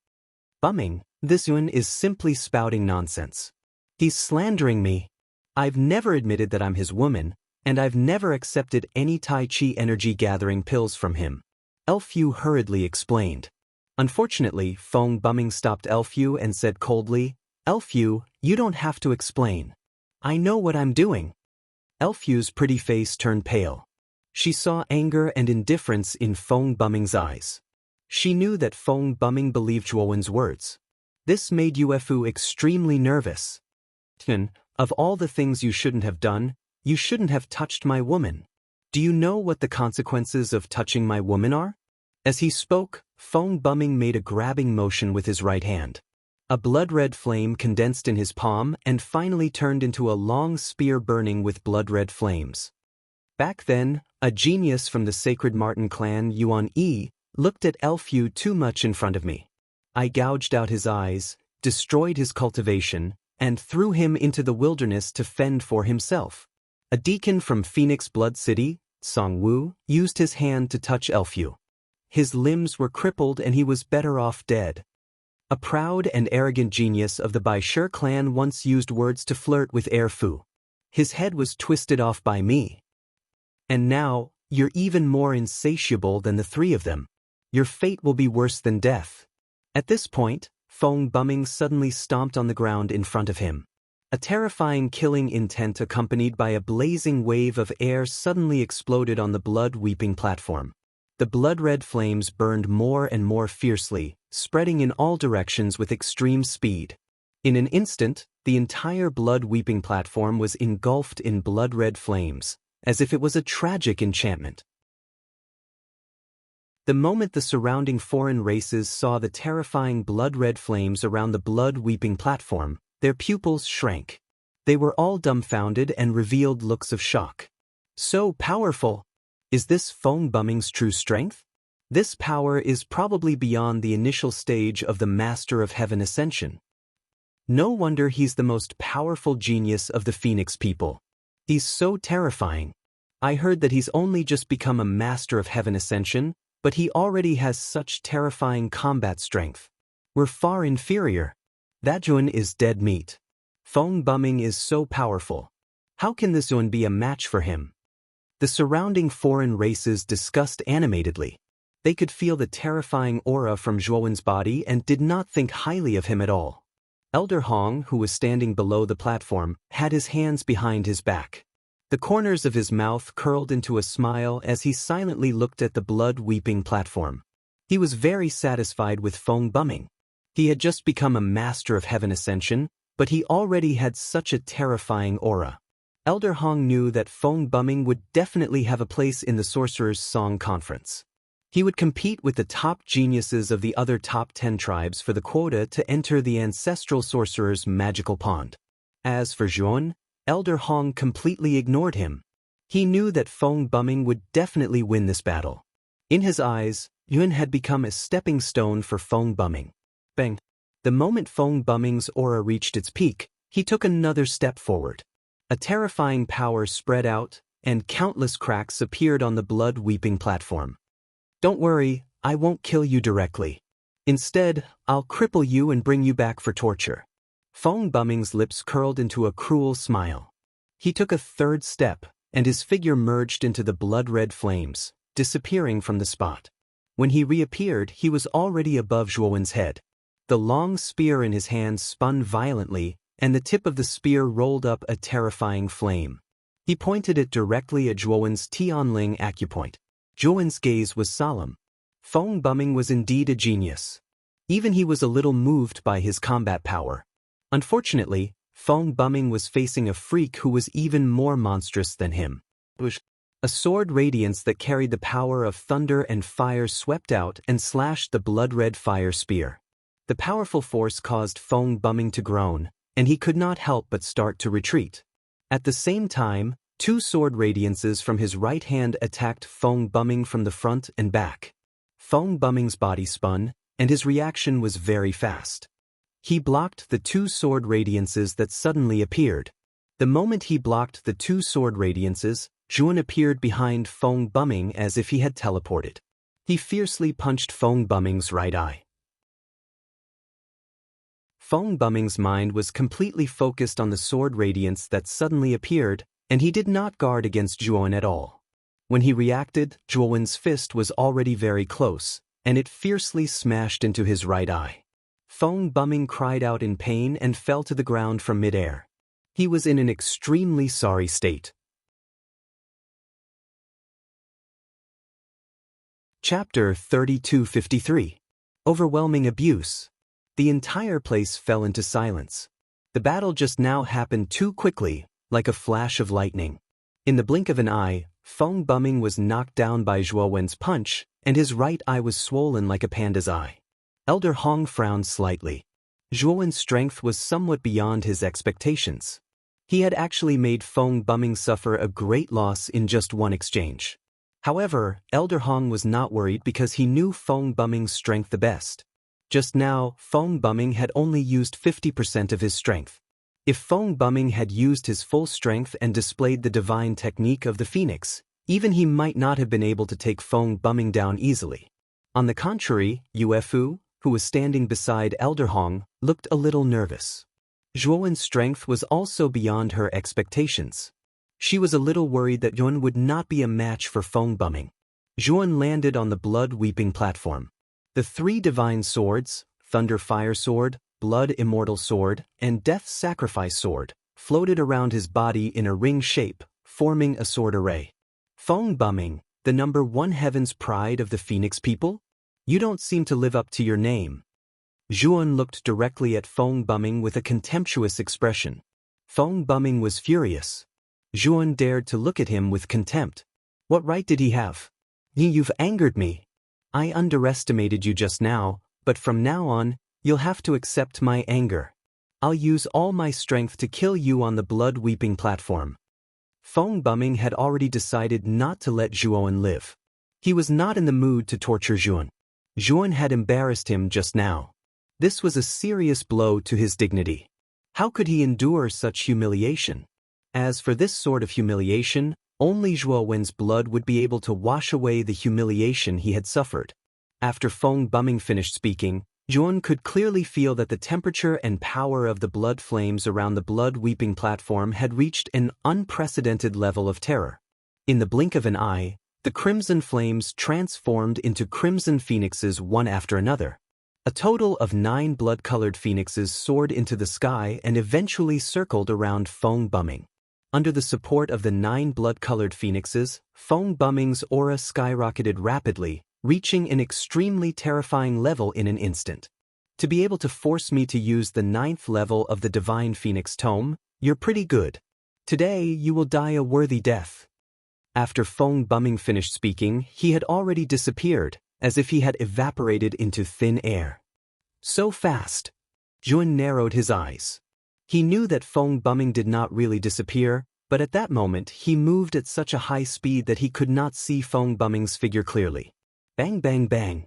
A: "Bumming, this Yuan is simply spouting nonsense. He's slandering me. I've never admitted that I'm his woman, and I've never accepted any Tai Chi energy gathering pills from him," Elfu hurriedly explained. Unfortunately, Feng Bumming stopped Elfu and said coldly, "Elfu, you don't have to explain. I know what I'm doing." Elfu's pretty face turned pale. She saw anger and indifference in Feng Bumming's eyes. She knew that Feng Bumming believed Zhuowen's words. This made Ufu extremely nervous. "Of all the things you shouldn't have done, you shouldn't have touched my woman. Do you know what the consequences of touching my woman are? As he spoke, Fong Bumming made a grabbing motion with his right hand. A blood-red flame condensed in his palm and finally turned into a long spear burning with blood-red flames. Back then, a genius from the Sacred Martin clan, Yuan Yi, looked at Elfu too much in front of me. I gouged out his eyes, destroyed his cultivation, and threw him into the wilderness to fend for himself. A deacon from Phoenix Blood City, Song Wu, used his hand to touch Elfu. His limbs were crippled and he was better off dead. A proud and arrogant genius of the Bai Shi clan once used words to flirt with Erfu. His head was twisted off by me. And now, you're even more insatiable than the three of them. Your fate will be worse than death. At this point, Fong Bumming suddenly stomped on the ground in front of him. A terrifying killing intent accompanied by a blazing wave of air suddenly exploded on the blood-weeping platform. The blood-red flames burned more and more fiercely, spreading in all directions with extreme speed. In an instant, the entire blood-weeping platform was engulfed in blood-red flames, as if it was a tragic enchantment. The moment the surrounding foreign races saw the terrifying blood-red flames around the blood-weeping platform, their pupils shrank. They were all dumbfounded and revealed looks of shock. So powerful! Is this Fong Bumming's true strength? This power is probably beyond the initial stage of the Master of Heaven Ascension. No wonder he's the most powerful genius of the Phoenix people. He's so terrifying. I heard that he's only just become a Master of Heaven Ascension, but he already has such terrifying combat strength. We're far inferior. That Yuan is dead meat. Fong Bumming is so powerful. How can this Yuan be a match for him? The surrounding foreign races discussed animatedly. They could feel the terrifying aura from Zhuowen's body and did not think highly of him at all. Elder Hong, who was standing below the platform, had his hands behind his back. The corners of his mouth curled into a smile as he silently looked at the blood-weeping platform. He was very satisfied with Fong Bumming. He had just become a Master of Heaven Ascension, but he already had such a terrifying aura. Elder Hong knew that Fong Bumming would definitely have a place in the Sorcerer's Song Conference. He would compete with the top geniuses of the other top 10 tribes for the quota to enter the ancestral sorcerer's magical pond. As for Zhuon, Elder Hong completely ignored him. He knew that Fong Bumming would definitely win this battle. In his eyes, Yuan had become a stepping stone for Fong Bumming. Bang! The moment Fong Bumming's aura reached its peak, he took another step forward. A terrifying power spread out, and countless cracks appeared on the blood-weeping platform. Don't worry, I won't kill you directly. Instead, I'll cripple you and bring you back for torture. Fong Bumming's lips curled into a cruel smile. He took a third step, and his figure merged into the blood-red flames, disappearing from the spot. When he reappeared, he was already above Zhuowen's head. The long spear in his hand spun violently, and the tip of the spear rolled up a terrifying flame. He pointed it directly at Zhuowen's Tianling acupoint. Zhuowen's gaze was solemn. Fong Bumming was indeed a genius. Even he was a little moved by his combat power. Unfortunately, Fong Bumming was facing a freak who was even more monstrous than him. A sword radiance that carried the power of thunder and fire swept out and slashed the blood-red fire spear. The powerful force caused Fong Bumming to groan, and he could not help but start to retreat. At the same time, two sword radiances from his right hand attacked Fong Bumming from the front and back. Fong Bumming's body spun, and his reaction was very fast. He blocked the two sword radiances that suddenly appeared. The moment he blocked the two sword radiances, Zhuon appeared behind Fong Bumming as if he had teleported. He fiercely punched Fong Bumming's right eye. Fong Bumming's mind was completely focused on the sword radiance that suddenly appeared, and he did not guard against Zhuon at all. When he reacted, Zhuowen's fist was already very close, and it fiercely smashed into his right eye. Fong Bumming cried out in pain and fell to the ground from midair. He was in an extremely sorry state. Chapter 3253. Overwhelming Abuse. The entire place fell into silence. The battle just now happened too quickly, like a flash of lightning. In the blink of an eye, Feng Buming was knocked down by Zhuo Wen's punch, and his right eye was swollen like a panda's eye. Elder Hong frowned slightly. Zhuo Wen's strength was somewhat beyond his expectations. He had actually made Feng Buming suffer a great loss in just one exchange. However, Elder Hong was not worried because he knew Feng Buming's strength the best. Just now, Feng Buming had only used 50% of his strength. If Feng Buming had used his full strength and displayed the divine technique of the phoenix, even he might not have been able to take Feng Buming down easily. On the contrary, Yuefu, who was standing beside Elder Hong, looked a little nervous. Zhuo Wen's strength was also beyond her expectations. She was a little worried that Yun would not be a match for Feng Buming. Zhuo Wen landed on the blood-weeping platform. The three divine swords, Thunder Fire Sword, Blood Immortal Sword, and Death Sacrifice Sword, floated around his body in a ring shape, forming a sword array. Feng Buming, the number one heaven's pride of the Phoenix people? You don't seem to live up to your name. Zhuo Wen looked directly at Feng Buming with a contemptuous expression. Feng Buming was furious. Zhuo Wen dared to look at him with contempt. What right did he have? You've angered me. I underestimated you just now, but from now on, you'll have to accept my anger. I'll use all my strength to kill you on the blood-weeping platform. Feng Buming had already decided not to let Zhuo Wen live. He was not in the mood to torture Zhuo Wen. Zhuo Wen had embarrassed him just now. This was a serious blow to his dignity. How could he endure such humiliation? As for this sort of humiliation, only Zhuo Wen's blood would be able to wash away the humiliation he had suffered. After Feng Buming finished speaking, Zhuo Wen could clearly feel that the temperature and power of the blood flames around the blood-weeping platform had reached an unprecedented level of terror. In the blink of an eye, the crimson flames transformed into crimson phoenixes one after another. A total of 9 blood-colored phoenixes soared into the sky and eventually circled around Feng Buming. Under the support of the 9 blood-colored phoenixes, Feng Buming's aura skyrocketed rapidly, reaching an extremely terrifying level in an instant. To be able to force me to use the 9th level of the Divine Phoenix Tome, you're pretty good. Today, you will die a worthy death. After Feng Buming finished speaking, he had already disappeared, as if he had evaporated into thin air. So fast. Zhuo Wen narrowed his eyes. He knew that Feng Buming did not really disappear, but at that moment he moved at such a high speed that he could not see Feng Buming's figure clearly. Bang bang bang.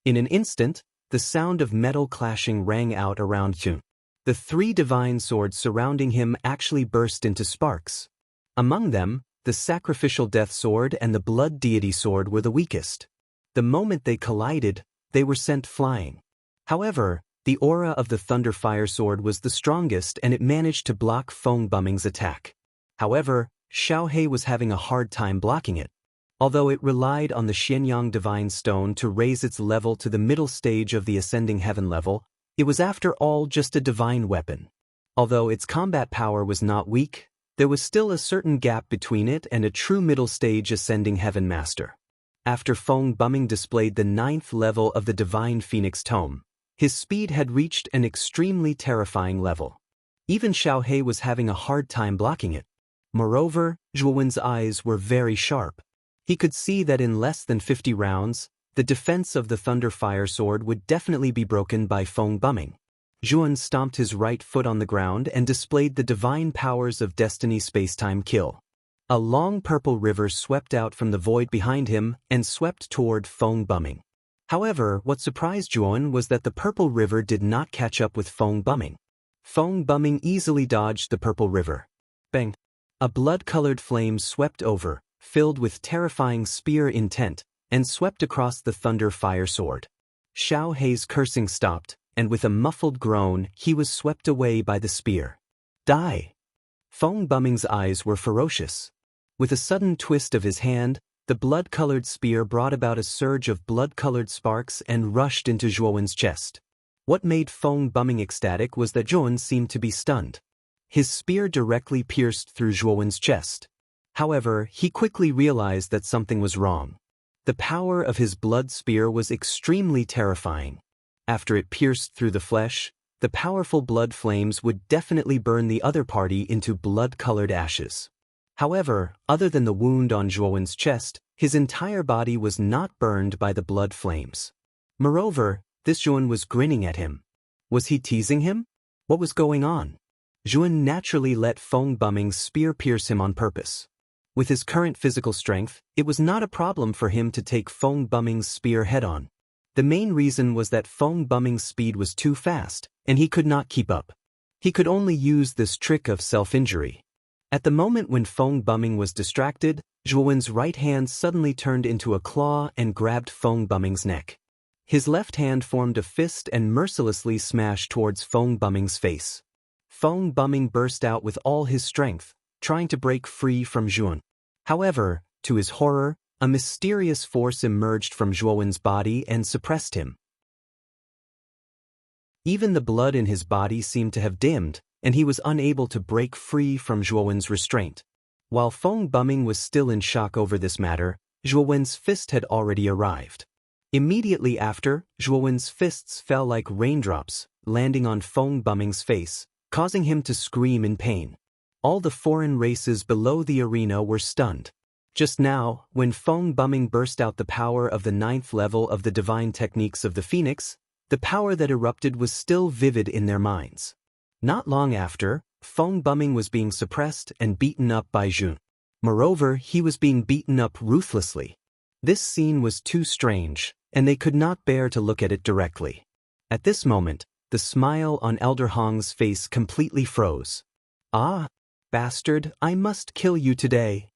A: In an instant, the sound of metal clashing rang out around Zhuo Wen. The 3 divine swords surrounding him actually burst into sparks. Among them, the sacrificial death sword and the blood deity sword were the weakest. The moment they collided, they were sent flying. However, the aura of the Thunder Fire Sword was the strongest and it managed to block Feng Buming's attack. However, Xiao He was having a hard time blocking it. Although it relied on the Xianyang Divine Stone to raise its level to the middle stage of the Ascending Heaven level, it was after all just a divine weapon. Although its combat power was not weak, there was still a certain gap between it and a true middle stage Ascending Heaven Master. After Feng Buming displayed the 9th level of the Divine Phoenix Tome, his speed had reached an extremely terrifying level. Even Xiao He was having a hard time blocking it. Moreover, Zhuo Wen's eyes were very sharp. He could see that in less than 50 rounds, the defense of the Thunder Fire Sword would definitely be broken by Feng Buming. Zhuo Wen stomped his right foot on the ground and displayed the divine powers of Destiny Spacetime Kill. A long purple river swept out from the void behind him and swept toward Feng Buming. However, what surprised Zhuo Wen was that the purple river did not catch up with Feng Buming. Feng Buming easily dodged the purple river. Bang! A blood-colored flame swept over, filled with terrifying spear intent, and swept across the Thunder Fire Sword. Xiao He's cursing stopped, and with a muffled groan, he was swept away by the spear. Die! Feng Buming's eyes were ferocious. With a sudden twist of his hand, the blood-colored spear brought about a surge of blood-colored sparks and rushed into Zhuo Wen's chest. What made Feng Buming ecstatic was that Zhuo Wen seemed to be stunned. His spear directly pierced through Zhuo Wen's chest. However, he quickly realized that something was wrong. The power of his blood spear was extremely terrifying. After it pierced through the flesh, the powerful blood flames would definitely burn the other party into blood-colored ashes. However, other than the wound on Zhuowen's chest, his entire body was not burned by the blood flames. Moreover, this Zhuowen was grinning at him. Was he teasing him? What was going on? Zhuowen naturally let Feng Buming's spear pierce him on purpose. With his current physical strength, it was not a problem for him to take Feng Buming's spear head-on. The main reason was that Feng Buming's speed was too fast, and he could not keep up. He could only use this trick of self-injury. At the moment when Feng Buming was distracted, Zhuowen's right hand suddenly turned into a claw and grabbed Feng Buming's neck. His left hand formed a fist and mercilessly smashed towards Feng Buming's face. Feng Buming burst out with all his strength, trying to break free from Zhuowen. However, to his horror, a mysterious force emerged from Zhuowen's body and suppressed him. Even the blood in his body seemed to have dimmed, and he was unable to break free from Zhuowen's restraint. While Feng Buming was still in shock over this matter, Zhuowen's fist had already arrived. Immediately after, Zhuowen's fists fell like raindrops, landing on Feng Buming's face, causing him to scream in pain. All the foreign races below the arena were stunned. Just now, when Feng Buming burst out the power of the 9th level of the divine techniques of the Phoenix, the power that erupted was still vivid in their minds. Not long after, Feng Buming was being suppressed and beaten up by Zhuowen. Moreover, he was being beaten up ruthlessly. This scene was too strange, and they could not bear to look at it directly. At this moment, the smile on Elder Hong's face completely froze. "Ah, bastard, I must kill you today."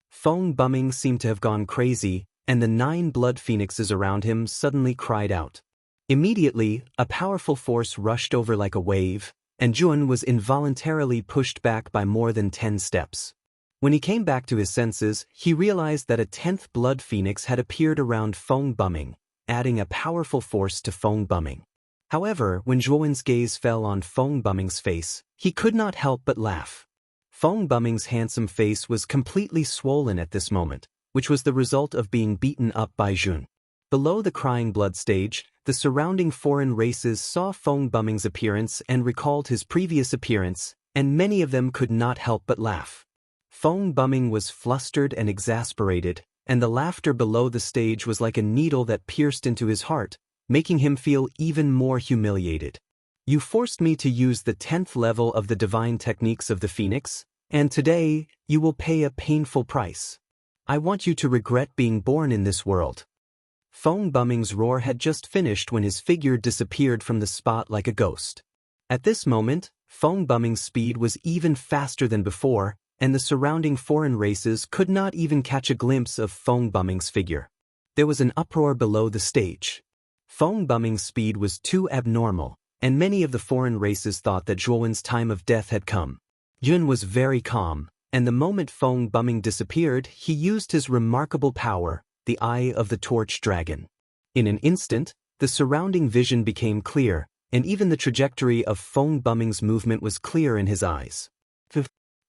A: Feng Buming seemed to have gone crazy, and the 9 blood phoenixes around him suddenly cried out. Immediately, a powerful force rushed over like a wave, and Zhuowen was involuntarily pushed back by more than 10 steps. When he came back to his senses, he realized that a 10th blood phoenix had appeared around Feng Buming, adding a powerful force to Feng Buming. However, when Zhuowen's gaze fell on Feng Buming's face, he could not help but laugh. Feng Buming's handsome face was completely swollen at this moment, which was the result of being beaten up by Zhuowen. Below the crying blood stage, the surrounding foreign races saw Feng Buming's appearance and recalled his previous appearance, and many of them could not help but laugh. Feng Buming was flustered and exasperated, and the laughter below the stage was like a needle that pierced into his heart, making him feel even more humiliated. "You forced me to use the 10th level of the divine techniques of the Phoenix, and today, you will pay a painful price. I want you to regret being born in this world." Feng Buming's roar had just finished when his figure disappeared from the spot like a ghost. At this moment, Feng Buming's speed was even faster than before, and the surrounding foreign races could not even catch a glimpse of Feng Buming's figure. There was an uproar below the stage. Feng Buming's speed was too abnormal, and many of the foreign races thought that Zhuowen's time of death had come. Yun was very calm, and the moment Feng Buming disappeared, he used his remarkable power, the Eye of the Torch Dragon. In an instant, the surrounding vision became clear, and even the trajectory of Feng Buming's movement was clear in his eyes.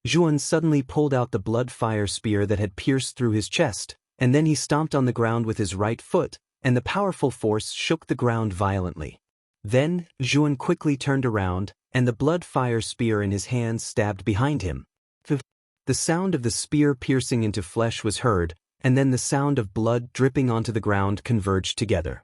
A: Zhuowen suddenly pulled out the blood-fire spear that had pierced through his chest, and then he stomped on the ground with his right foot, and the powerful force shook the ground violently. Then, Zhuowen quickly turned around, and the blood-fire spear in his hand stabbed behind him. The sound of the spear piercing into flesh was heard, and then the sound of blood dripping onto the ground converged together.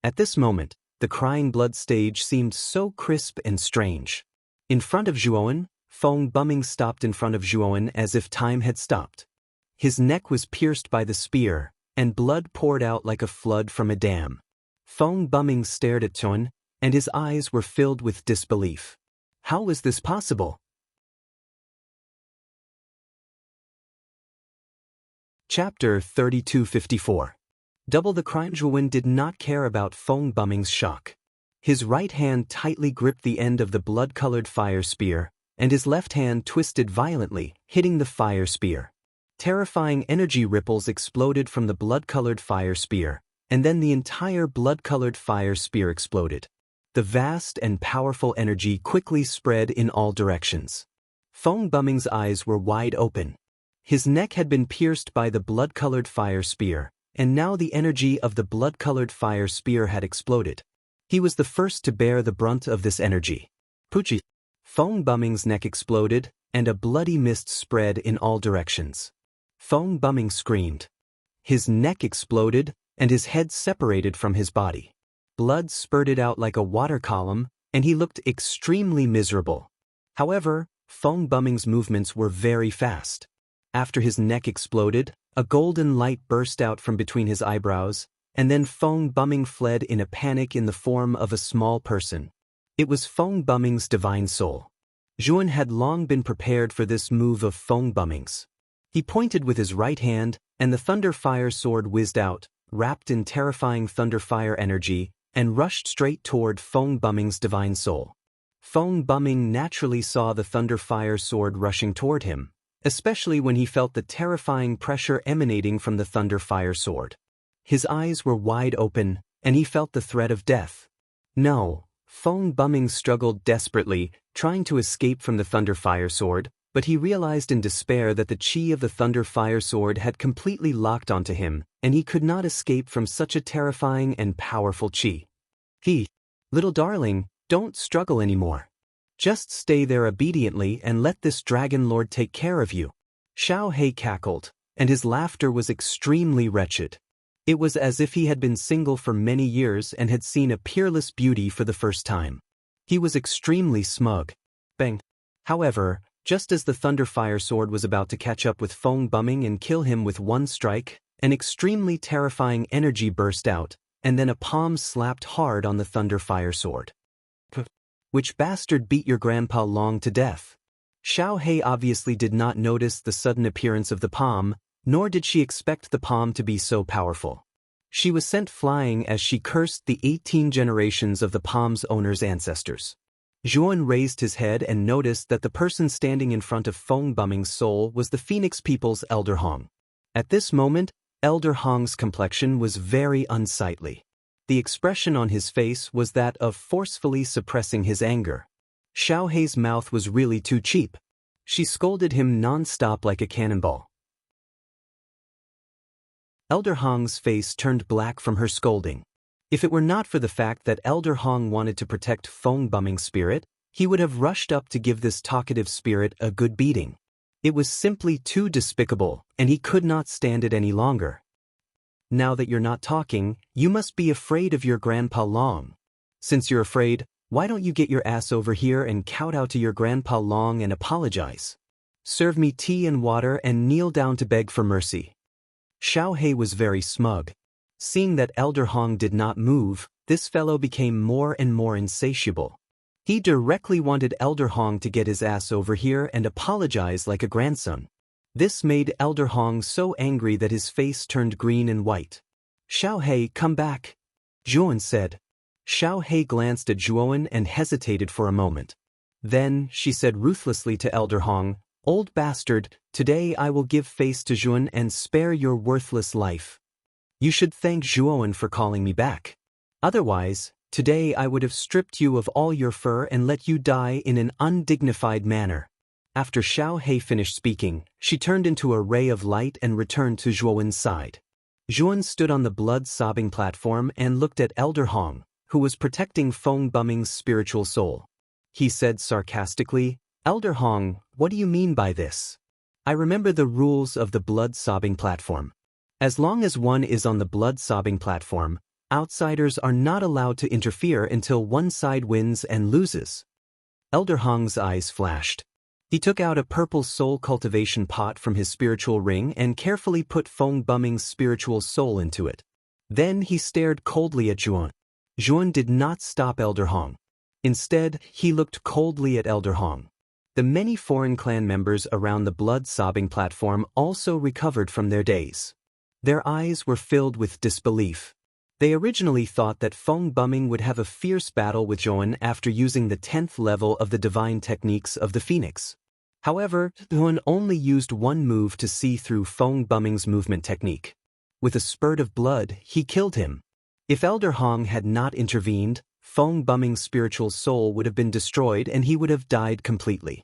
A: At this moment, the crying blood stage seemed so crisp and strange. In front of Zhuowen, Feng Buming stopped in front of Zhuowen as if time had stopped. His neck was pierced by the spear, and blood poured out like a flood from a dam. Feng Buming stared at Zhuowen, and his eyes were filled with disbelief. How was this possible? Chapter 3254. Double the crime. Zhuowen did not care about Feng Buming's shock. His right hand tightly gripped the end of the blood-colored fire spear, and his left hand twisted violently, hitting the fire spear. Terrifying energy ripples exploded from the blood-colored fire spear, and then the entire blood-colored fire spear exploded. The vast and powerful energy quickly spread in all directions. Feng Buming's eyes were wide open. His neck had been pierced by the blood-colored fire spear, and now the energy of the blood-colored fire spear had exploded. He was the first to bear the brunt of this energy. Puchi! Feng Buming's neck exploded, and a bloody mist spread in all directions. Fong Bumming screamed. His neck exploded, and his head separated from his body. Blood spurted out like a water column, and he looked extremely miserable. However, Fong Bumming's movements were very fast. After his neck exploded, a golden light burst out from between his eyebrows, and then Fong Bumming fled in a panic in the form of a small person. It was Fong Bumming's divine soul. Zhuan had long been prepared for this move of Fong Bumming's. He pointed with his right hand, and the thunder fire sword whizzed out, wrapped in terrifying thunder fire energy, and rushed straight toward Fong Bumming's divine soul. Fong Bumming naturally saw the thunder fire sword rushing toward him, especially when he felt the terrifying pressure emanating from the thunder fire sword. His eyes were wide open, and he felt the threat of death. No, Fong Bumming struggled desperately, trying to escape from the thunder fire sword, but he realized in despair that the chi of the thunder fire sword had completely locked onto him, and he could not escape from such a terrifying and powerful chi. Little darling, don't struggle anymore. Just stay there obediently and let this dragon lord take care of you. Xiao He cackled, and his laughter was extremely wretched. It was as if he had been single for many years and had seen a peerless beauty for the first time. He was extremely smug. Bang! However, just as the thunder fire sword was about to catch up with Fong Bumming and kill him with one strike, an extremely terrifying energy burst out, and then a palm slapped hard on the thunder fire sword. Which bastard beat your grandpa Long to death? Xiao He obviously did not notice the sudden appearance of the palm, nor did she expect the palm to be so powerful. She was sent flying as she cursed the 18 generations of the palm's owner's ancestors. Zhuan raised his head and noticed that the person standing in front of Fong Bumming's soul was the Phoenix people's Elder Hong. At this moment, Elder Hong's complexion was very unsightly. The expression on his face was that of forcefully suppressing his anger. Xiao He's mouth was really too cheap. She scolded him non-stop like a cannonball. Elder Hong's face turned black from her scolding. If it were not for the fact that Elder Hong wanted to protect Fong Bumming's spirit, he would have rushed up to give this talkative spirit a good beating. It was simply too despicable, and he could not stand it any longer. Now that you're not talking, you must be afraid of your Grandpa Long. Since you're afraid, why don't you get your ass over here and kowtow to your Grandpa Long and apologize? Serve me tea and water and kneel down to beg for mercy. Xiao He was very smug. Seeing that Elder Hong did not move, this fellow became more and more insatiable. He directly wanted Elder Hong to get his ass over here and apologize like a grandson. This made Elder Hong so angry that his face turned green and white. Xiao He, come back, Zhuan said. Xiao He glanced at Zhuan and hesitated for a moment. Then, she said ruthlessly to Elder Hong, old bastard, today I will give face to Zhuan and spare your worthless life. You should thank Zhuan for calling me back. Otherwise, today I would have stripped you of all your fur and let you die in an undignified manner. After Xiao He finished speaking, she turned into a ray of light and returned to Zhuan's side. Zhuan stood on the blood-sobbing platform and looked at Elder Hong, who was protecting Fong Bumming's spiritual soul. He said sarcastically, Elder Hong, what do you mean by this? I remember the rules of the blood-sobbing platform. As long as one is on the blood-sobbing platform, outsiders are not allowed to interfere until one side wins and loses. Elder Hong's eyes flashed. He took out a purple soul cultivation pot from his spiritual ring and carefully put Fong Bumming's spiritual soul into it. Then he stared coldly at Zhuan. Zhuan did not stop Elder Hong. Instead, he looked coldly at Elder Hong. The many foreign clan members around the blood-sobbing platform also recovered from their daze. Their eyes were filled with disbelief. They originally thought that Fong Bumming would have a fierce battle with Zhuan after using the 10th level of the divine techniques of the Phoenix. However, Zhuan only used one move to see through Fong Bumming's movement technique. With a spurt of blood, he killed him. If Elder Hong had not intervened, Fong Bumming's spiritual soul would have been destroyed and he would have died completely.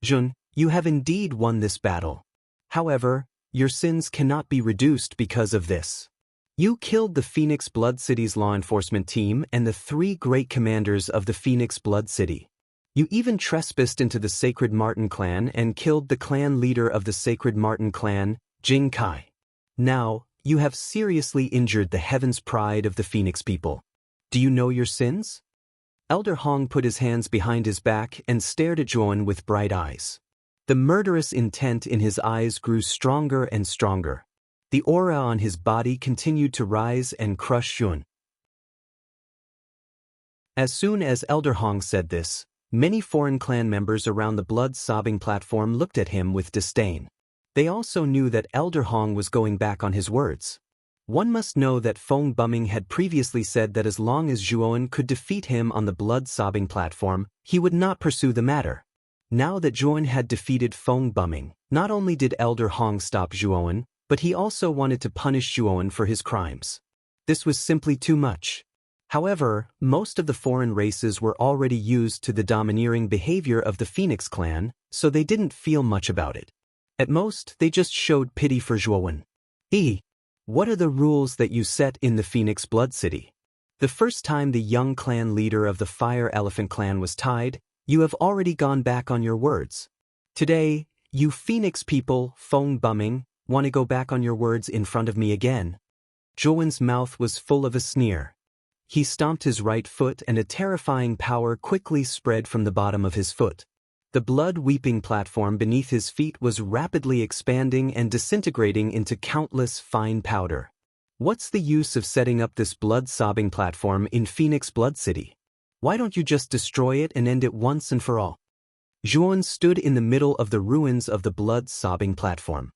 A: Zhuan, you have indeed won this battle. However, your sins cannot be reduced because of this. You killed the Phoenix Blood City's law enforcement team and the 3 great commanders of the Phoenix Blood City. You even trespassed into the Sacred Marten clan and killed the clan leader of the Sacred Marten clan, Jing Kai. Now, you have seriously injured the heaven's pride of the Phoenix people. Do you know your sins? Elder Hong put his hands behind his back and stared at Zhuan with bright eyes. The murderous intent in his eyes grew stronger and stronger. The aura on his body continued to rise and crush Zhuan. As soon as Elder Hong said this, many foreign clan members around the blood-sobbing platform looked at him with disdain. They also knew that Elder Hong was going back on his words. One must know that Feng Bumming had previously said that as long as Zhuan could defeat him on the blood-sobbing platform, he would not pursue the matter. Now that Zhuan had defeated Feng Bumming, not only did Elder Hong stop Zhuan, but he also wanted to punish Zhuan for his crimes. This was simply too much. However, most of the foreign races were already used to the domineering behavior of the Phoenix clan, so they didn't feel much about it. At most, they just showed pity for Zhuan. What are the rules that you set in the Phoenix Blood City? The first time the young clan leader of the Fire Elephant clan was tied, you have already gone back on your words. Today, you Phoenix people, Feng Bumming, want to go back on your words in front of me again. Zhuan's mouth was full of a sneer. He stomped his right foot and a terrifying power quickly spread from the bottom of his foot. The blood-weeping platform beneath his feet was rapidly expanding and disintegrating into countless fine powder. What's the use of setting up this blood-sobbing platform in Phoenix Blood City? Why don't you just destroy it and end it once and for all? Zhuan stood in the middle of the ruins of the blood-sobbing platform.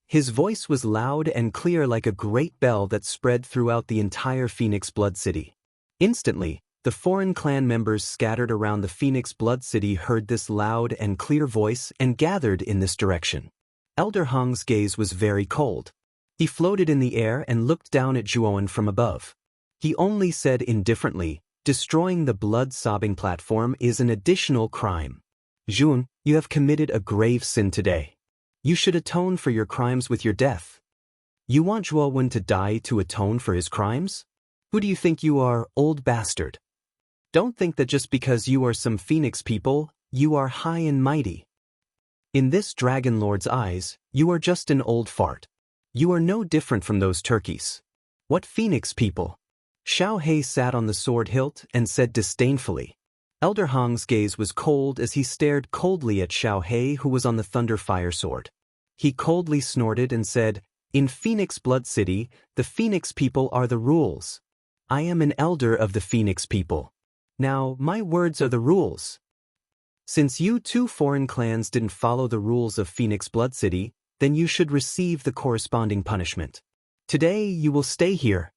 A: His voice was loud and clear like a great bell that spread throughout the entire Phoenix Blood City. Instantly, the foreign clan members scattered around the Phoenix Blood City heard this loud and clear voice and gathered in this direction. Elder Hong's gaze was very cold. He floated in the air and looked down at Zhuan from above. He only said indifferently, "Destroying the blood-sobbing platform is an additional crime. Zhuan, you have committed a grave sin today. You should atone for your crimes with your death." You want Zhuan to die to atone for his crimes? Who do you think you are, old bastard? Don't think that just because you are some Phoenix people, you are high and mighty. In this Dragon Lord's eyes, you are just an old fart. You are no different from those turkeys. What Phoenix people? Xiao He sat on the sword hilt and said disdainfully. Elder Hong's gaze was cold as he stared coldly at Xiao He, who was on the Thunder Fire Sword. He coldly snorted and said, "In Phoenix Blood City, the Phoenix people are the rules. I am an elder of the Phoenix people. Now, my words are the rules. Since you two foreign clans didn't follow the rules of Phoenix Blood City, then you should receive the corresponding punishment. Today, you will stay here."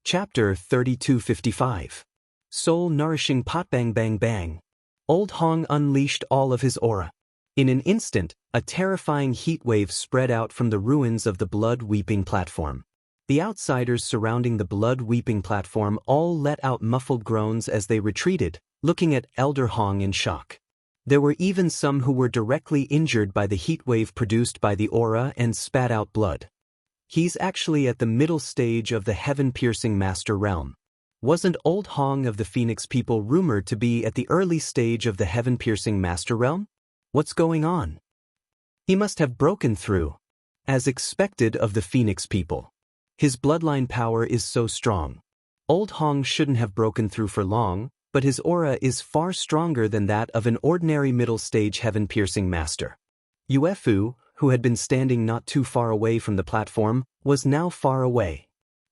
A: Chapter 3255. Soul-nourishing pot bang bang bang. Old Hong unleashed all of his aura. In an instant, a terrifying heat wave spread out from the ruins of the blood-weeping platform. The outsiders surrounding the blood-weeping platform all let out muffled groans as they retreated, looking at Elder Hong in shock. There were even some who were directly injured by the heat wave produced by the aura and spat out blood. He's actually at the middle stage of the heaven-piercing master realm. Wasn't Old Hong of the Phoenix people rumored to be at the early stage of the heaven-piercing master realm? What's going on? He must have broken through. As expected of the Phoenix people. His bloodline power is so strong. Old Hong shouldn't have broken through for long, but his aura is far stronger than that of an ordinary middle-stage heaven-piercing master. Yuefu, who had been standing not too far away from the platform, was now far away.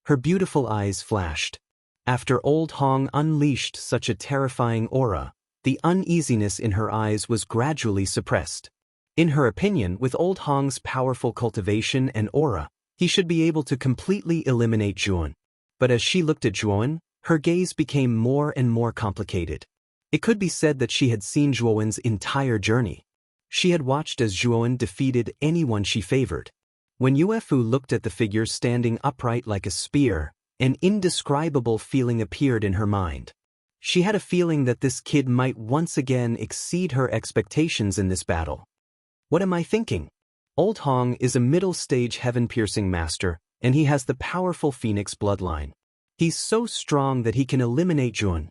A: Her beautiful eyes flashed. After Old Hong unleashed such a terrifying aura, the uneasiness in her eyes was gradually suppressed. In her opinion, with Old Hong's powerful cultivation and aura, he should be able to completely eliminate Zhuan. But as she looked at Zhuan, her gaze became more and more complicated. It could be said that she had seen Zhuan's entire journey. She had watched as Zhuan defeated anyone she favored. When Yuefu looked at the figure standing upright like a spear, an indescribable feeling appeared in her mind. She had a feeling that this kid might once again exceed her expectations in this battle. What am I thinking? Old Hong is a middle-stage heaven-piercing master, and he has the powerful Phoenix bloodline. He's so strong that he can eliminate Jun.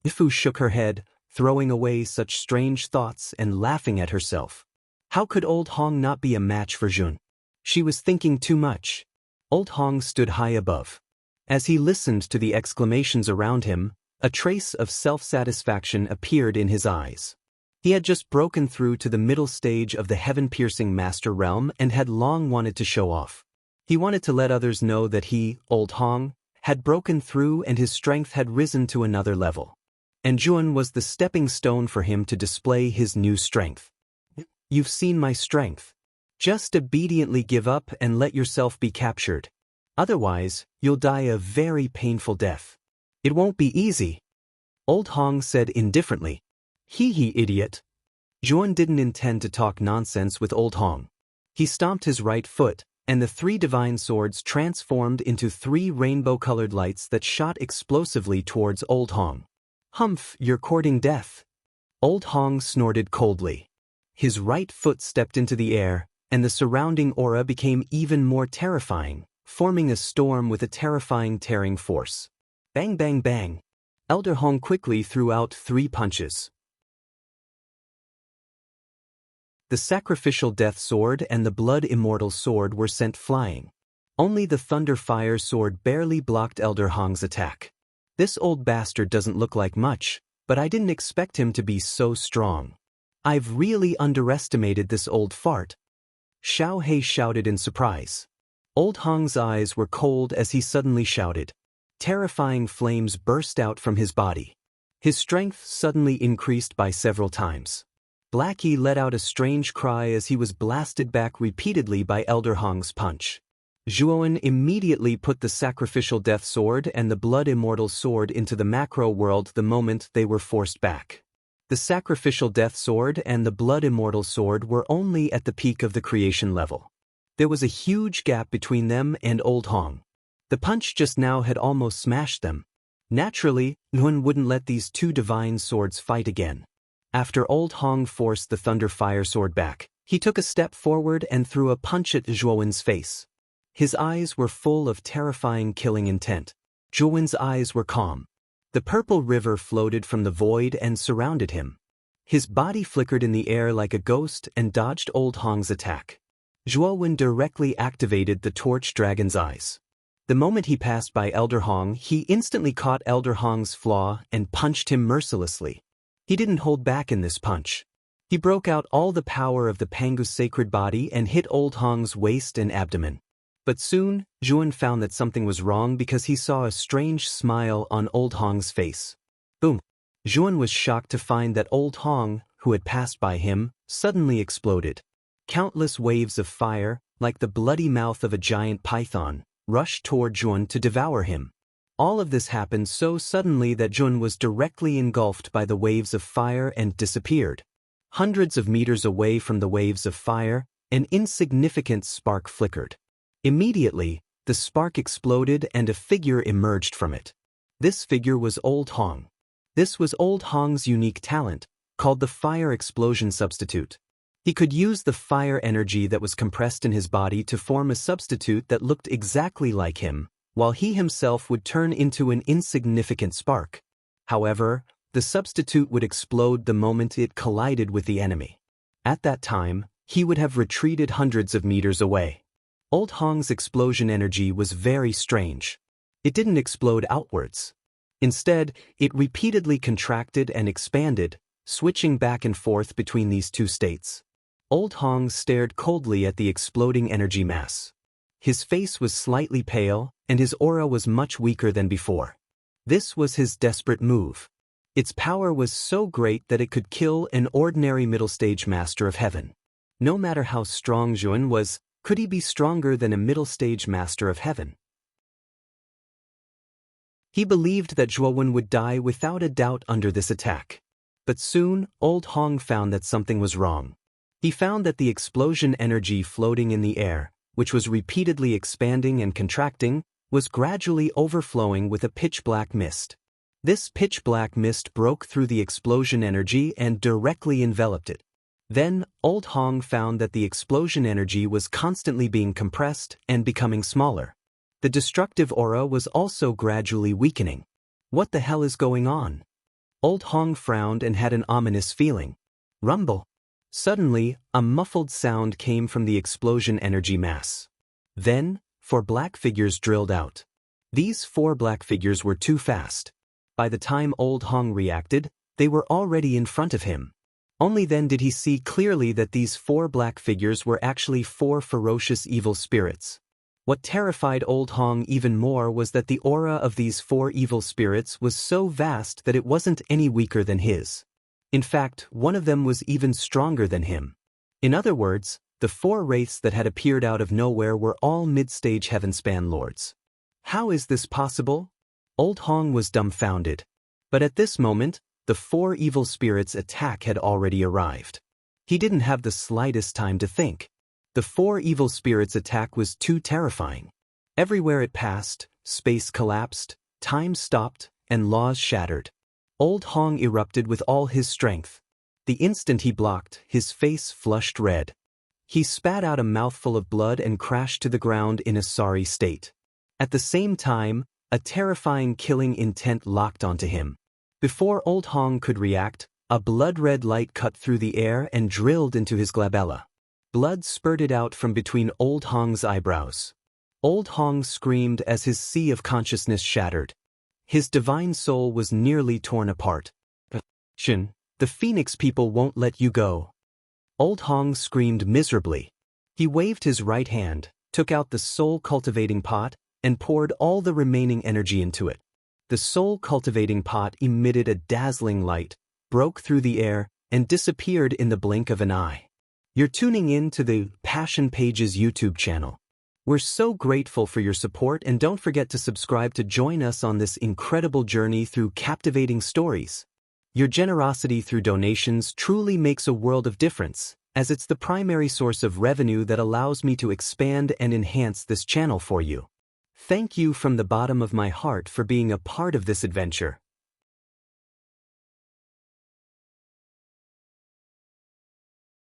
A: Ifu shook her head, throwing away such strange thoughts and laughing at herself. How could Old Hong not be a match for Jun? She was thinking too much. Old Hong stood high above. As he listened to the exclamations around him, a trace of self-satisfaction appeared in his eyes. He had just broken through to the middle stage of the heaven-piercing master realm and had long wanted to show off. He wanted to let others know that he, Old Hong, had broken through and his strength had risen to another level. And Jun was the stepping stone for him to display his new strength. You've seen my strength. Just obediently give up and let yourself be captured. Otherwise, you'll die a very painful death. It won't be easy. Old Hong said indifferently. Hee, idiot. Jun didn't intend to talk nonsense with Old Hong. He stomped his right foot, and the 3 divine swords transformed into 3 rainbow-colored lights that shot explosively towards Old Hong. Humph, you're courting death. Old Hong snorted coldly. His right foot stepped into the air, and the surrounding aura became even more terrifying, forming a storm with a terrifying tearing force. Bang bang bang. Elder Hong quickly threw out 3 punches. The sacrificial death sword and the blood immortal sword were sent flying. Only the thunder fire sword barely blocked Elder Hong's attack. This old bastard doesn't look like much, but I didn't expect him to be so strong. I've really underestimated this old fart. Xiao Hei shouted in surprise. Old Hong's eyes were cold as he suddenly shouted. Terrifying flames burst out from his body. His strength suddenly increased by several times. Blackie let out a strange cry as he was blasted back repeatedly by Elder Hong's punch. Zhuowen immediately put the sacrificial death sword and the blood immortal sword into the macro world the moment they were forced back. The sacrificial death sword and the blood immortal sword were only at the peak of the creation level. There was a huge gap between them and Old Hong. The punch just now had almost smashed them. Naturally, Nguyen wouldn't let these 2 divine swords fight again. After Old Hong forced the thunder fire sword back, he took a step forward and threw a punch at Zhuowen's face. His eyes were full of terrifying killing intent. Zhuowen's eyes were calm. The purple river floated from the void and surrounded him. His body flickered in the air like a ghost and dodged Old Hong's attack. Zhuowen directly activated the torch dragon's eyes. The moment he passed by Elder Hong, he instantly caught Elder Hong's flaw and punched him mercilessly. He didn't hold back in this punch. He broke out all the power of the Pangu's sacred body and hit Old Hong's waist and abdomen. But soon, Zhuowen found that something was wrong because he saw a strange smile on Old Hong's face. Boom! Zhuowen was shocked to find that Old Hong, who had passed by him, suddenly exploded. Countless waves of fire, like the bloody mouth of a giant python, rushed toward Zhuowen to devour him. All of this happened so suddenly that Zhuowen was directly engulfed by the waves of fire and disappeared. Hundreds of meters away from the waves of fire, an insignificant spark flickered. Immediately, the spark exploded and a figure emerged from it. This figure was Old Hong. This was Old Hong's unique talent, called the fire explosion substitute. He could use the fire energy that was compressed in his body to form a substitute that looked exactly like him, while he himself would turn into an insignificant spark. However, the substitute would explode the moment it collided with the enemy. At that time, he would have retreated hundreds of meters away. Old Hong's explosion energy was very strange. It didn't explode outwards. Instead, it repeatedly contracted and expanded, switching back and forth between these 2 states. Old Hong stared coldly at the exploding energy mass. His face was slightly pale, and his aura was much weaker than before. This was his desperate move. Its power was so great that it could kill an ordinary middle-stage master of heaven. No matter how strong Zhuowen was, could he be stronger than a middle-stage master of heaven? He believed that Zhuowen would die without a doubt under this attack. But soon, Old Hong found that something was wrong. He found that the explosion energy floating in the air, which was repeatedly expanding and contracting, was gradually overflowing with a pitch-black mist. This pitch-black mist broke through the explosion energy and directly enveloped it. Then, Old Hong found that the explosion energy was constantly being compressed and becoming smaller. The destructive aura was also gradually weakening. What the hell is going on? Old Hong frowned and had an ominous feeling. Rumble. Suddenly, a muffled sound came from the explosion energy mass. Then, 4 black figures drilled out. These 4 black figures were too fast. By the time Old Hong reacted, they were already in front of him. Only then did he see clearly that these 4 black figures were actually 4 ferocious evil spirits. What terrified Old Hong even more was that the aura of these 4 evil spirits was so vast that it wasn't any weaker than his. In fact, one of them was even stronger than him. In other words, the 4 wraiths that had appeared out of nowhere were all mid-stage Heavenspan lords. How is this possible? Old Hong was dumbfounded. But at this moment, the 4 evil spirits' attack had already arrived. He didn't have the slightest time to think. The 4 evil spirits' attack was too terrifying. Everywhere it passed, space collapsed, time stopped, and laws shattered. Old Hong erupted with all his strength. The instant he blocked, his face flushed red. He spat out a mouthful of blood and crashed to the ground in a sorry state. At the same time, a terrifying killing intent locked onto him. Before Old Hong could react, a blood-red light cut through the air and drilled into his glabella. Blood spurted out from between Old Hong's eyebrows. Old Hong screamed as his sea of consciousness shattered. His divine soul was nearly torn apart. "Shin, the Phoenix people won't let you go." Old Hong screamed miserably. He waved his right hand, took out the soul-cultivating pot, and poured all the remaining energy into it. The soul-cultivating pot emitted a dazzling light, broke through the air, and disappeared in the blink of an eye. You're tuning in to the Passion Pages YouTube channel. We're so grateful for your support, and don't forget to subscribe to join us on this incredible journey through captivating stories. Your generosity through donations truly makes a world of difference, as it's the primary source of revenue that allows me to expand and enhance this channel for you. Thank you from the bottom of my heart for being a part of this adventure.